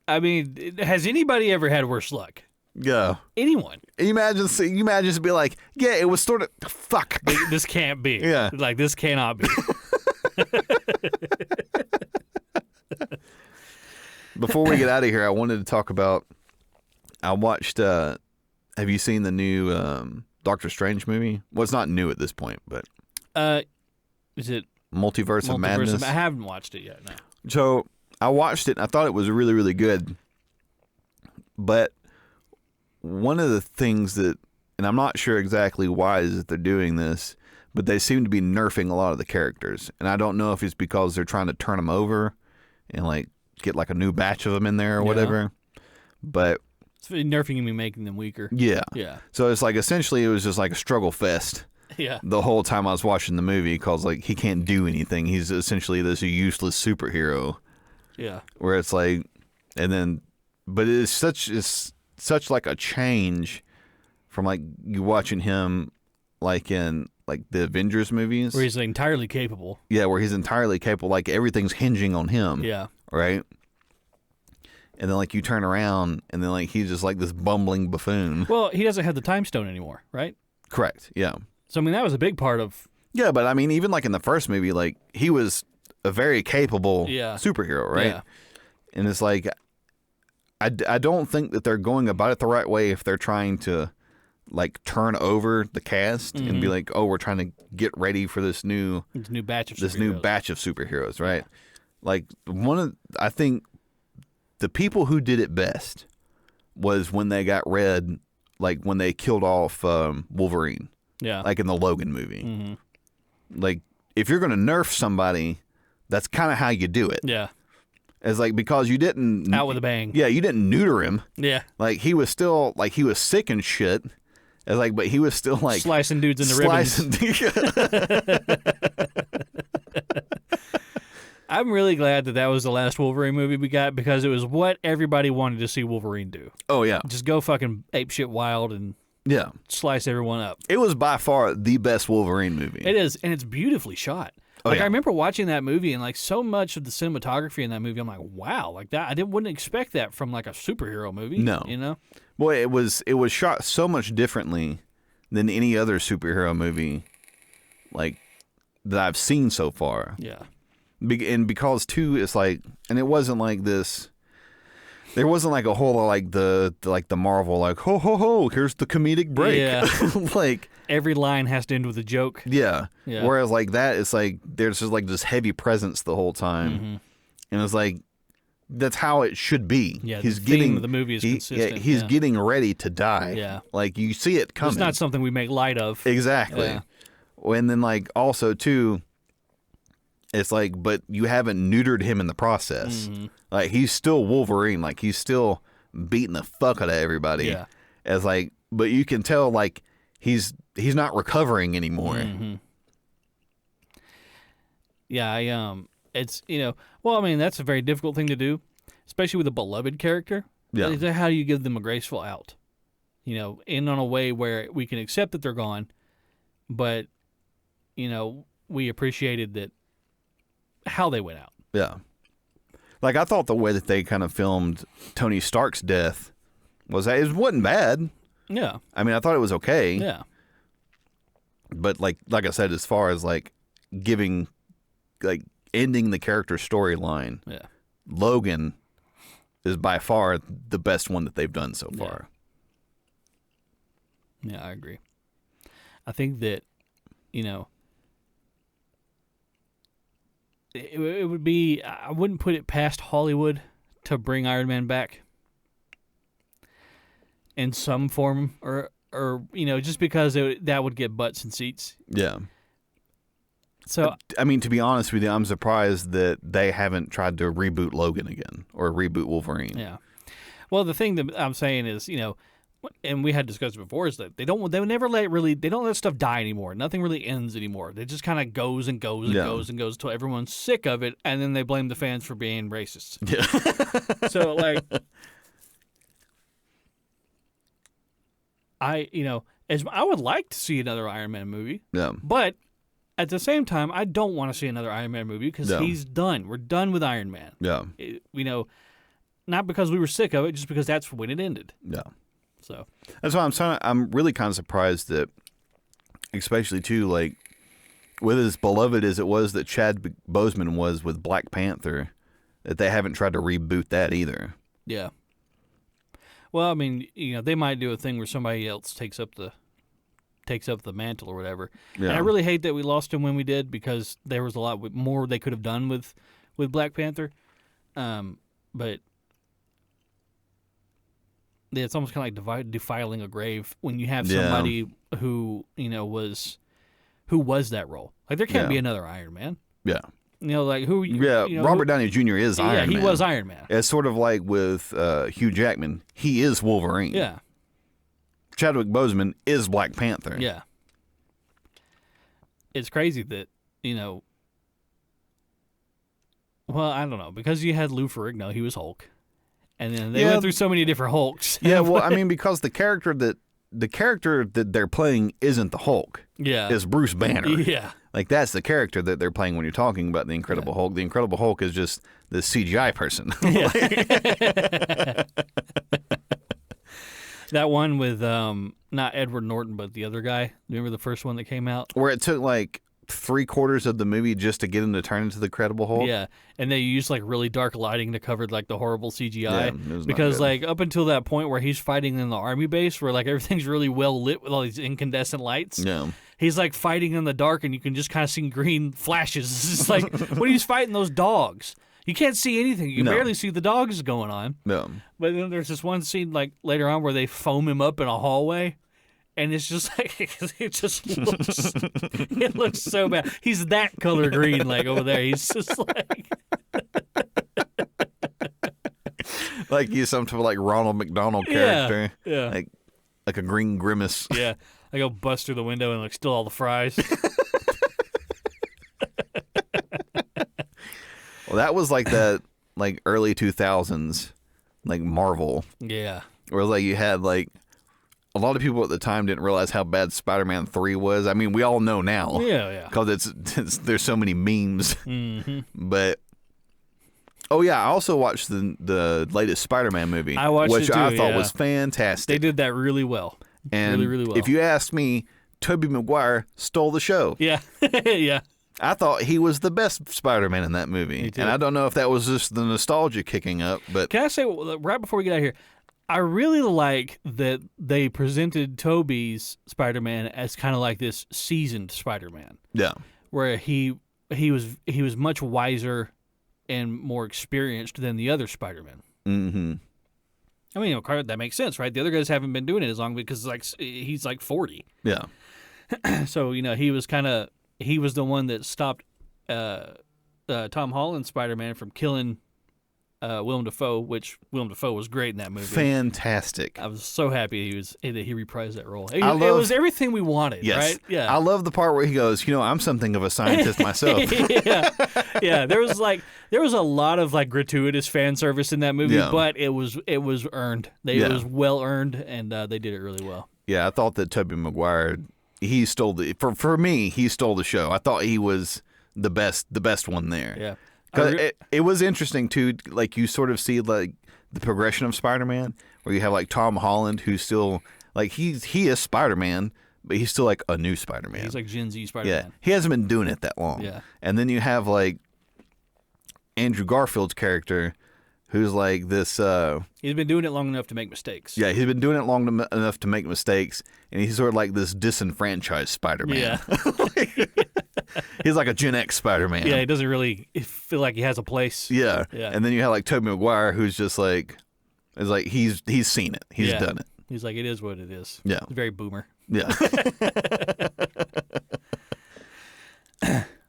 Speaker 2: I mean, has anybody ever had worse luck?
Speaker 1: Yeah.
Speaker 2: Anyone?
Speaker 1: You imagine to be like, yeah, it was sort of, fuck.
Speaker 2: This can't be.
Speaker 1: Yeah.
Speaker 2: Like, this cannot be.
Speaker 1: Before we get out of here, I wanted to talk about, I watched, have you seen the new Doctor Strange movie? Well, it's not new at this point, but.
Speaker 2: Is it?
Speaker 1: Multiverse of Madness?
Speaker 2: I haven't watched it yet, no.
Speaker 1: So, I watched it and I thought it was really, really good. But one of the things that, and I'm not sure exactly why is that they're doing this, but they seem to be nerfing a lot of the characters. And I don't know if it's because they're trying to turn them over and like get like a new batch of them in there or whatever. But
Speaker 2: it's nerfing them and making them weaker.
Speaker 1: Yeah.
Speaker 2: Yeah.
Speaker 1: So it's like essentially it was just like a struggle fest.
Speaker 2: Yeah.
Speaker 1: The whole time I was watching the movie because like he can't do anything. He's essentially this useless superhero.
Speaker 2: Yeah.
Speaker 1: Where it's like, and then, but it's such like a change from like you watching him like in like the Avengers movies.
Speaker 2: Where he's like, entirely capable.
Speaker 1: Yeah, where he's entirely capable. Like everything's hinging on him.
Speaker 2: Yeah.
Speaker 1: Right? And then like you turn around and then like he's just like this bumbling buffoon.
Speaker 2: Well, he doesn't have the time stone anymore, right?
Speaker 1: Correct. Yeah.
Speaker 2: So, I mean, that was a big part of...
Speaker 1: Yeah, but I mean, even like in the first movie, like he was a very capable superhero, right?
Speaker 2: Yeah.
Speaker 1: And it's like, I don't think that they're going about it the right way if they're trying to like turn over the cast and be like, oh, we're trying to get ready for this new
Speaker 2: batch of
Speaker 1: superheroes, right? Like I think the people who did it best was when they got rid, like when they killed off Wolverine.
Speaker 2: Yeah.
Speaker 1: Like in the Logan movie. Mm-hmm. Like, if you're going to nerf somebody, that's kind of how you do it.
Speaker 2: Yeah.
Speaker 1: It's like, because you didn't...
Speaker 2: Out with a bang.
Speaker 1: Yeah, you didn't neuter him.
Speaker 2: Yeah.
Speaker 1: Like, he was still, like, he was sick and shit. It's like, but he was still, like...
Speaker 2: Slicing dudes into ribbons. I'm really glad that was the last Wolverine movie we got because it was what everybody wanted to see Wolverine do.
Speaker 1: Oh, yeah.
Speaker 2: Just go fucking apeshit wild and...
Speaker 1: Yeah.
Speaker 2: Slice everyone up.
Speaker 1: It was by far the best Wolverine movie.
Speaker 2: It is, and it's beautifully shot. I remember watching that movie, and like so much of the cinematography in that movie, I'm like, wow, like that. Wouldn't expect that from like a superhero movie.
Speaker 1: No.
Speaker 2: You know?
Speaker 1: Boy, it was shot so much differently than any other superhero movie like that I've seen so far.
Speaker 2: Yeah.
Speaker 1: And because too, it's like, and it wasn't like this. There wasn't like a whole lot like the Marvel like ho ho ho, here's the comedic break.
Speaker 2: Yeah.
Speaker 1: Like
Speaker 2: every line has to end with a joke.
Speaker 1: Yeah. Whereas like that, it's like there's just like this heavy presence the whole time, and it's like that's how it should be.
Speaker 2: Yeah. The theme of the movie is consistent.
Speaker 1: He's getting ready to die.
Speaker 2: Yeah.
Speaker 1: Like you see it coming.
Speaker 2: It's not something we make light of.
Speaker 1: Exactly.
Speaker 2: Yeah.
Speaker 1: And then like also too. It's like, but you haven't neutered him in the process. Like, he's still Wolverine. Like, he's still beating the fuck out of everybody.
Speaker 2: Yeah.
Speaker 1: As like, but you can tell, like, he's not recovering anymore.
Speaker 2: Yeah, it's, well, I mean, that's a very difficult thing to do, especially with a beloved character.
Speaker 1: Yeah.
Speaker 2: How do you give them a graceful out? In on a way where we can accept that they're gone, but, we appreciated that how they went out.
Speaker 1: Yeah. Like, I thought the way that they kind of filmed Tony Stark's death it wasn't bad.
Speaker 2: Yeah.
Speaker 1: I mean, I thought it was okay.
Speaker 2: Yeah.
Speaker 1: But like I said, as far as like ending the character storyline, Logan is by far the best one that they've done so far.
Speaker 2: Yeah, I agree. I think that, it would be, I wouldn't put it past Hollywood to bring Iron Man back. in some form or just because that would get butts and seats.
Speaker 1: Yeah.
Speaker 2: So
Speaker 1: I mean, to be honest with you, I'm surprised that they haven't tried to reboot Logan again or reboot Wolverine.
Speaker 2: yeah. Well, the thing that I'm saying is, and we had discussed it before, is that they don't let stuff die anymore. Nothing really ends anymore. It just kind of goes and goes and goes and goes until everyone's sick of it, and then they blame the fans for being racist.
Speaker 1: Yeah.
Speaker 2: So as I would like to see another Iron Man movie.
Speaker 1: Yeah.
Speaker 2: But at the same time, I don't want to see another Iron Man movie because he's done. We're done with Iron Man.
Speaker 1: Yeah.
Speaker 2: Not because we were sick of it, just because that's when it ended.
Speaker 1: Yeah.
Speaker 2: So
Speaker 1: that's why I'm really kind of surprised that, especially too, like with as beloved as it was that Chad Boseman was with Black Panther, that they haven't tried to reboot that either.
Speaker 2: Yeah. Well, I mean, they might do a thing where somebody else takes up the mantle or whatever.
Speaker 1: Yeah.
Speaker 2: And I really hate that we lost him when we did because there was a lot more they could have done with Black Panther. But it's almost kind of like defiling a grave when you have somebody who was that role. Like there can't be another Iron Man.
Speaker 1: Yeah.
Speaker 2: Robert
Speaker 1: Downey Jr. is Iron Man.
Speaker 2: Yeah, he was Iron Man.
Speaker 1: It's sort of like with Hugh Jackman. He is Wolverine.
Speaker 2: Yeah.
Speaker 1: Chadwick Boseman is Black Panther.
Speaker 2: Yeah. It's crazy that, well, I don't know, because you had Lou Ferrigno, he was Hulk. And then they went through so many different Hulks.
Speaker 1: Yeah, well, I mean, because the character that they're playing isn't the Hulk.
Speaker 2: Yeah.
Speaker 1: It's Bruce Banner.
Speaker 2: Yeah.
Speaker 1: Like, that's the character that they're playing when you're talking about the Incredible Hulk. The Incredible Hulk is just the CGI person.
Speaker 2: Yeah. That one with not Edward Norton, but the other guy. Remember the first one that came out?
Speaker 1: Where it took like 3/4 of the movie just to get him to turn into the Incredible Hulk.
Speaker 2: Yeah, and they used like really dark lighting to cover like the horrible CGI.
Speaker 1: Yeah, it was
Speaker 2: because
Speaker 1: not
Speaker 2: like up until that point where he's fighting in the army base, where like everything's really well lit with all these incandescent lights.
Speaker 1: Yeah.
Speaker 2: He's like fighting in the dark, and you can just kind of see green flashes. It's just like when he's fighting those dogs. You can't see anything. You can barely see the dogs going on.
Speaker 1: No.
Speaker 2: But then there's this one scene like later on where they foam him up in a hallway, and it's just like it looks so bad. He's that color green like over there. He's just like
Speaker 1: like he's some type of like Ronald McDonald character.
Speaker 2: Yeah.
Speaker 1: Like a green grimace.
Speaker 2: Yeah. I go bust through the window and like steal all the fries.
Speaker 1: Well, that was like that, like early 2000s, like Marvel.
Speaker 2: Yeah.
Speaker 1: Where like you had like a lot of people at the time didn't realize how bad Spider-Man 3 was. I mean, we all know now.
Speaker 2: Yeah.
Speaker 1: Because there's so many memes.
Speaker 2: Mm-hmm.
Speaker 1: But I also watched the latest Spider-Man movie,
Speaker 2: I watched
Speaker 1: which
Speaker 2: it too,
Speaker 1: I thought was fantastic.
Speaker 2: They did that really well.
Speaker 1: And
Speaker 2: really, really well.
Speaker 1: if you ask me, Tobey Maguire stole the show.
Speaker 2: Yeah. Yeah.
Speaker 1: I thought he was the best Spider-Man in that movie. And I don't know if that was just the nostalgia kicking up, but
Speaker 2: can I say, right before we get out of here, I really like that they presented Tobey's Spider-Man as kind of like this seasoned Spider-Man.
Speaker 1: Yeah.
Speaker 2: Where he was much wiser and more experienced than the other Spider-Man.
Speaker 1: Mm-hmm.
Speaker 2: I mean, that makes sense, right? The other guys haven't been doing it as long because he's like 40.
Speaker 1: Yeah.
Speaker 2: So, he was the one that stopped Tom Holland's Spider-Man from killing Willem Dafoe, which Willem Dafoe was great in that movie.
Speaker 1: Fantastic.
Speaker 2: I was so happy that he reprised that role. It was everything we wanted,
Speaker 1: yes.
Speaker 2: right? Yeah.
Speaker 1: I love the part where he goes, I'm something of a scientist myself.
Speaker 2: Yeah. There was a lot of like gratuitous fan service in that movie, but it was earned. It was well earned, and they did it really well.
Speaker 1: Yeah, I thought that Tobey Maguire, he stole for me, he stole the show. I thought he was the best one there.
Speaker 2: Yeah.
Speaker 1: Cause it was interesting too, like you sort of see like the progression of Spider-Man, where you have like Tom Holland, who's still like he is Spider-Man, but he's still like a new Spider-Man.
Speaker 2: He's like Gen Z Spider-Man.
Speaker 1: Yeah, he hasn't been doing it that long.
Speaker 2: Yeah,
Speaker 1: and then you have like Andrew Garfield's character, who's like this.
Speaker 2: He's been doing it long enough to make mistakes.
Speaker 1: Yeah, he's been doing it long enough to make mistakes, and he's sort of like this disenfranchised Spider-Man.
Speaker 2: Yeah.
Speaker 1: He's like a Gen X Spider-Man.
Speaker 2: Yeah, he doesn't really feel like he has a place.
Speaker 1: Yeah.
Speaker 2: Yeah.
Speaker 1: And then you have like Tobey Maguire, who's just like, he's seen it. He's done it.
Speaker 2: He's like, it is what it is.
Speaker 1: Yeah.
Speaker 2: Very boomer.
Speaker 1: Yeah.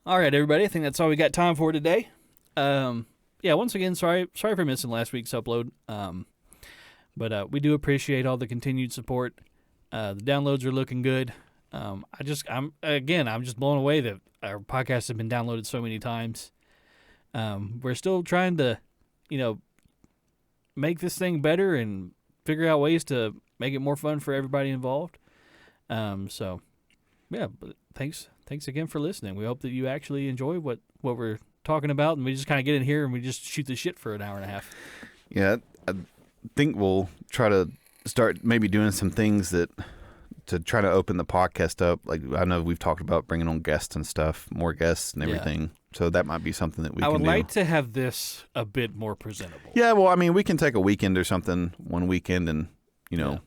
Speaker 2: All right, everybody. I think that's all we got time for today. Once again, sorry for missing last week's upload. But we do appreciate all the continued support. The downloads are looking good. I'm just blown away that our podcast has been downloaded so many times. We're still trying to, make this thing better and figure out ways to make it more fun for everybody involved. But thanks again for listening. We hope that you actually enjoy what we're talking about, and we just kind of get in here and we just shoot the shit for an hour and a half.
Speaker 1: Yeah, I think we'll try to start maybe doing some things to try to open the podcast up. Like, I know we've talked about bringing on guests and stuff, more guests and everything. Yeah. So that might be something that we can do.
Speaker 2: I would like to have this a bit more presentable.
Speaker 1: Yeah, well, I mean, we can take a weekend or something, one weekend, and,
Speaker 2: Yeah.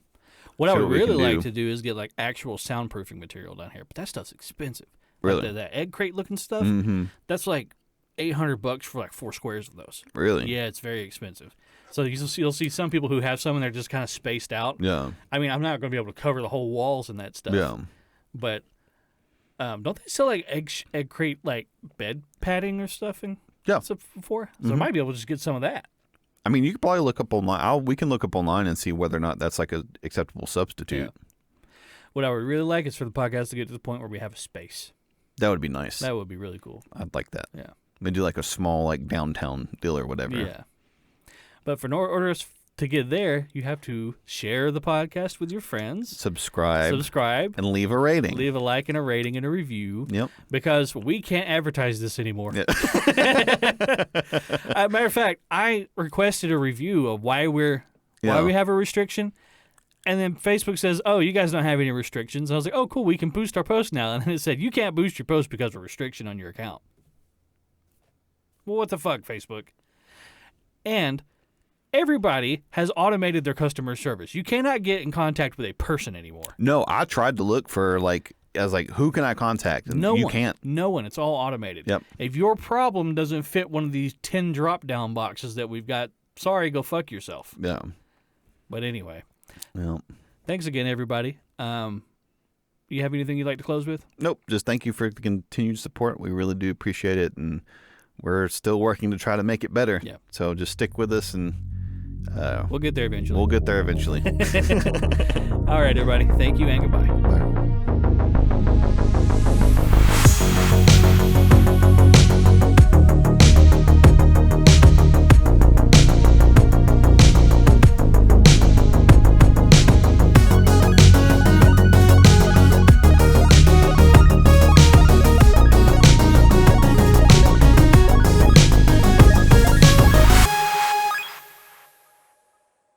Speaker 2: What I would really like to do is get, like, actual soundproofing material down here. But that stuff's expensive.
Speaker 1: Really?
Speaker 2: Like that egg crate looking stuff, that's like $800 for like 4 squares of those.
Speaker 1: Really?
Speaker 2: Yeah, it's very expensive. So you'll see some people who have some and they're just kind of spaced out.
Speaker 1: Yeah.
Speaker 2: I mean, I'm not going to be able to cover the whole walls and that stuff.
Speaker 1: Yeah.
Speaker 2: But don't they sell like egg crate like bed padding or stuff and stuff before? So I might be able to just get some of that.
Speaker 1: I mean, you could probably look up online. We can look up online and see whether or not that's like an acceptable substitute.
Speaker 2: Yeah. What I would really like is for the podcast to get to the point where we have a space.
Speaker 1: That would be nice.
Speaker 2: That would be really cool.
Speaker 1: I'd like that.
Speaker 2: Yeah.
Speaker 1: Maybe do like a small like downtown deal or whatever.
Speaker 2: Yeah. But in order to get there, you have to share the podcast with your friends.
Speaker 1: Subscribe. And leave a rating.
Speaker 2: Leave a like and a rating and a review.
Speaker 1: Yep.
Speaker 2: Because we can't advertise this anymore.
Speaker 1: Yeah.
Speaker 2: Matter of fact, I requested a review of why we have a restriction. And then Facebook says, oh, you guys don't have any restrictions. I was like, oh, cool, we can boost our post now. And then it said, you can't boost your post because of a restriction on your account. Well, what the fuck, Facebook? And everybody has automated their customer service. You cannot get in contact with a person anymore.
Speaker 1: No, I tried to look for who can I contact? And you can't.
Speaker 2: No one. It's all automated.
Speaker 1: Yep.
Speaker 2: If your problem doesn't fit one of these 10 drop-down boxes that we've got, sorry, go fuck yourself.
Speaker 1: Yeah.
Speaker 2: But anyway.
Speaker 1: Well,
Speaker 2: thanks again, everybody. You have anything you'd like to close with?
Speaker 1: Nope. Just thank you for the continued support. We really do appreciate it, and we're still working to try to make it better.
Speaker 2: Yeah.
Speaker 1: So just stick with us, and
Speaker 2: we'll get there eventually.
Speaker 1: We'll get there eventually.
Speaker 2: All right, everybody. Thank you, and goodbye.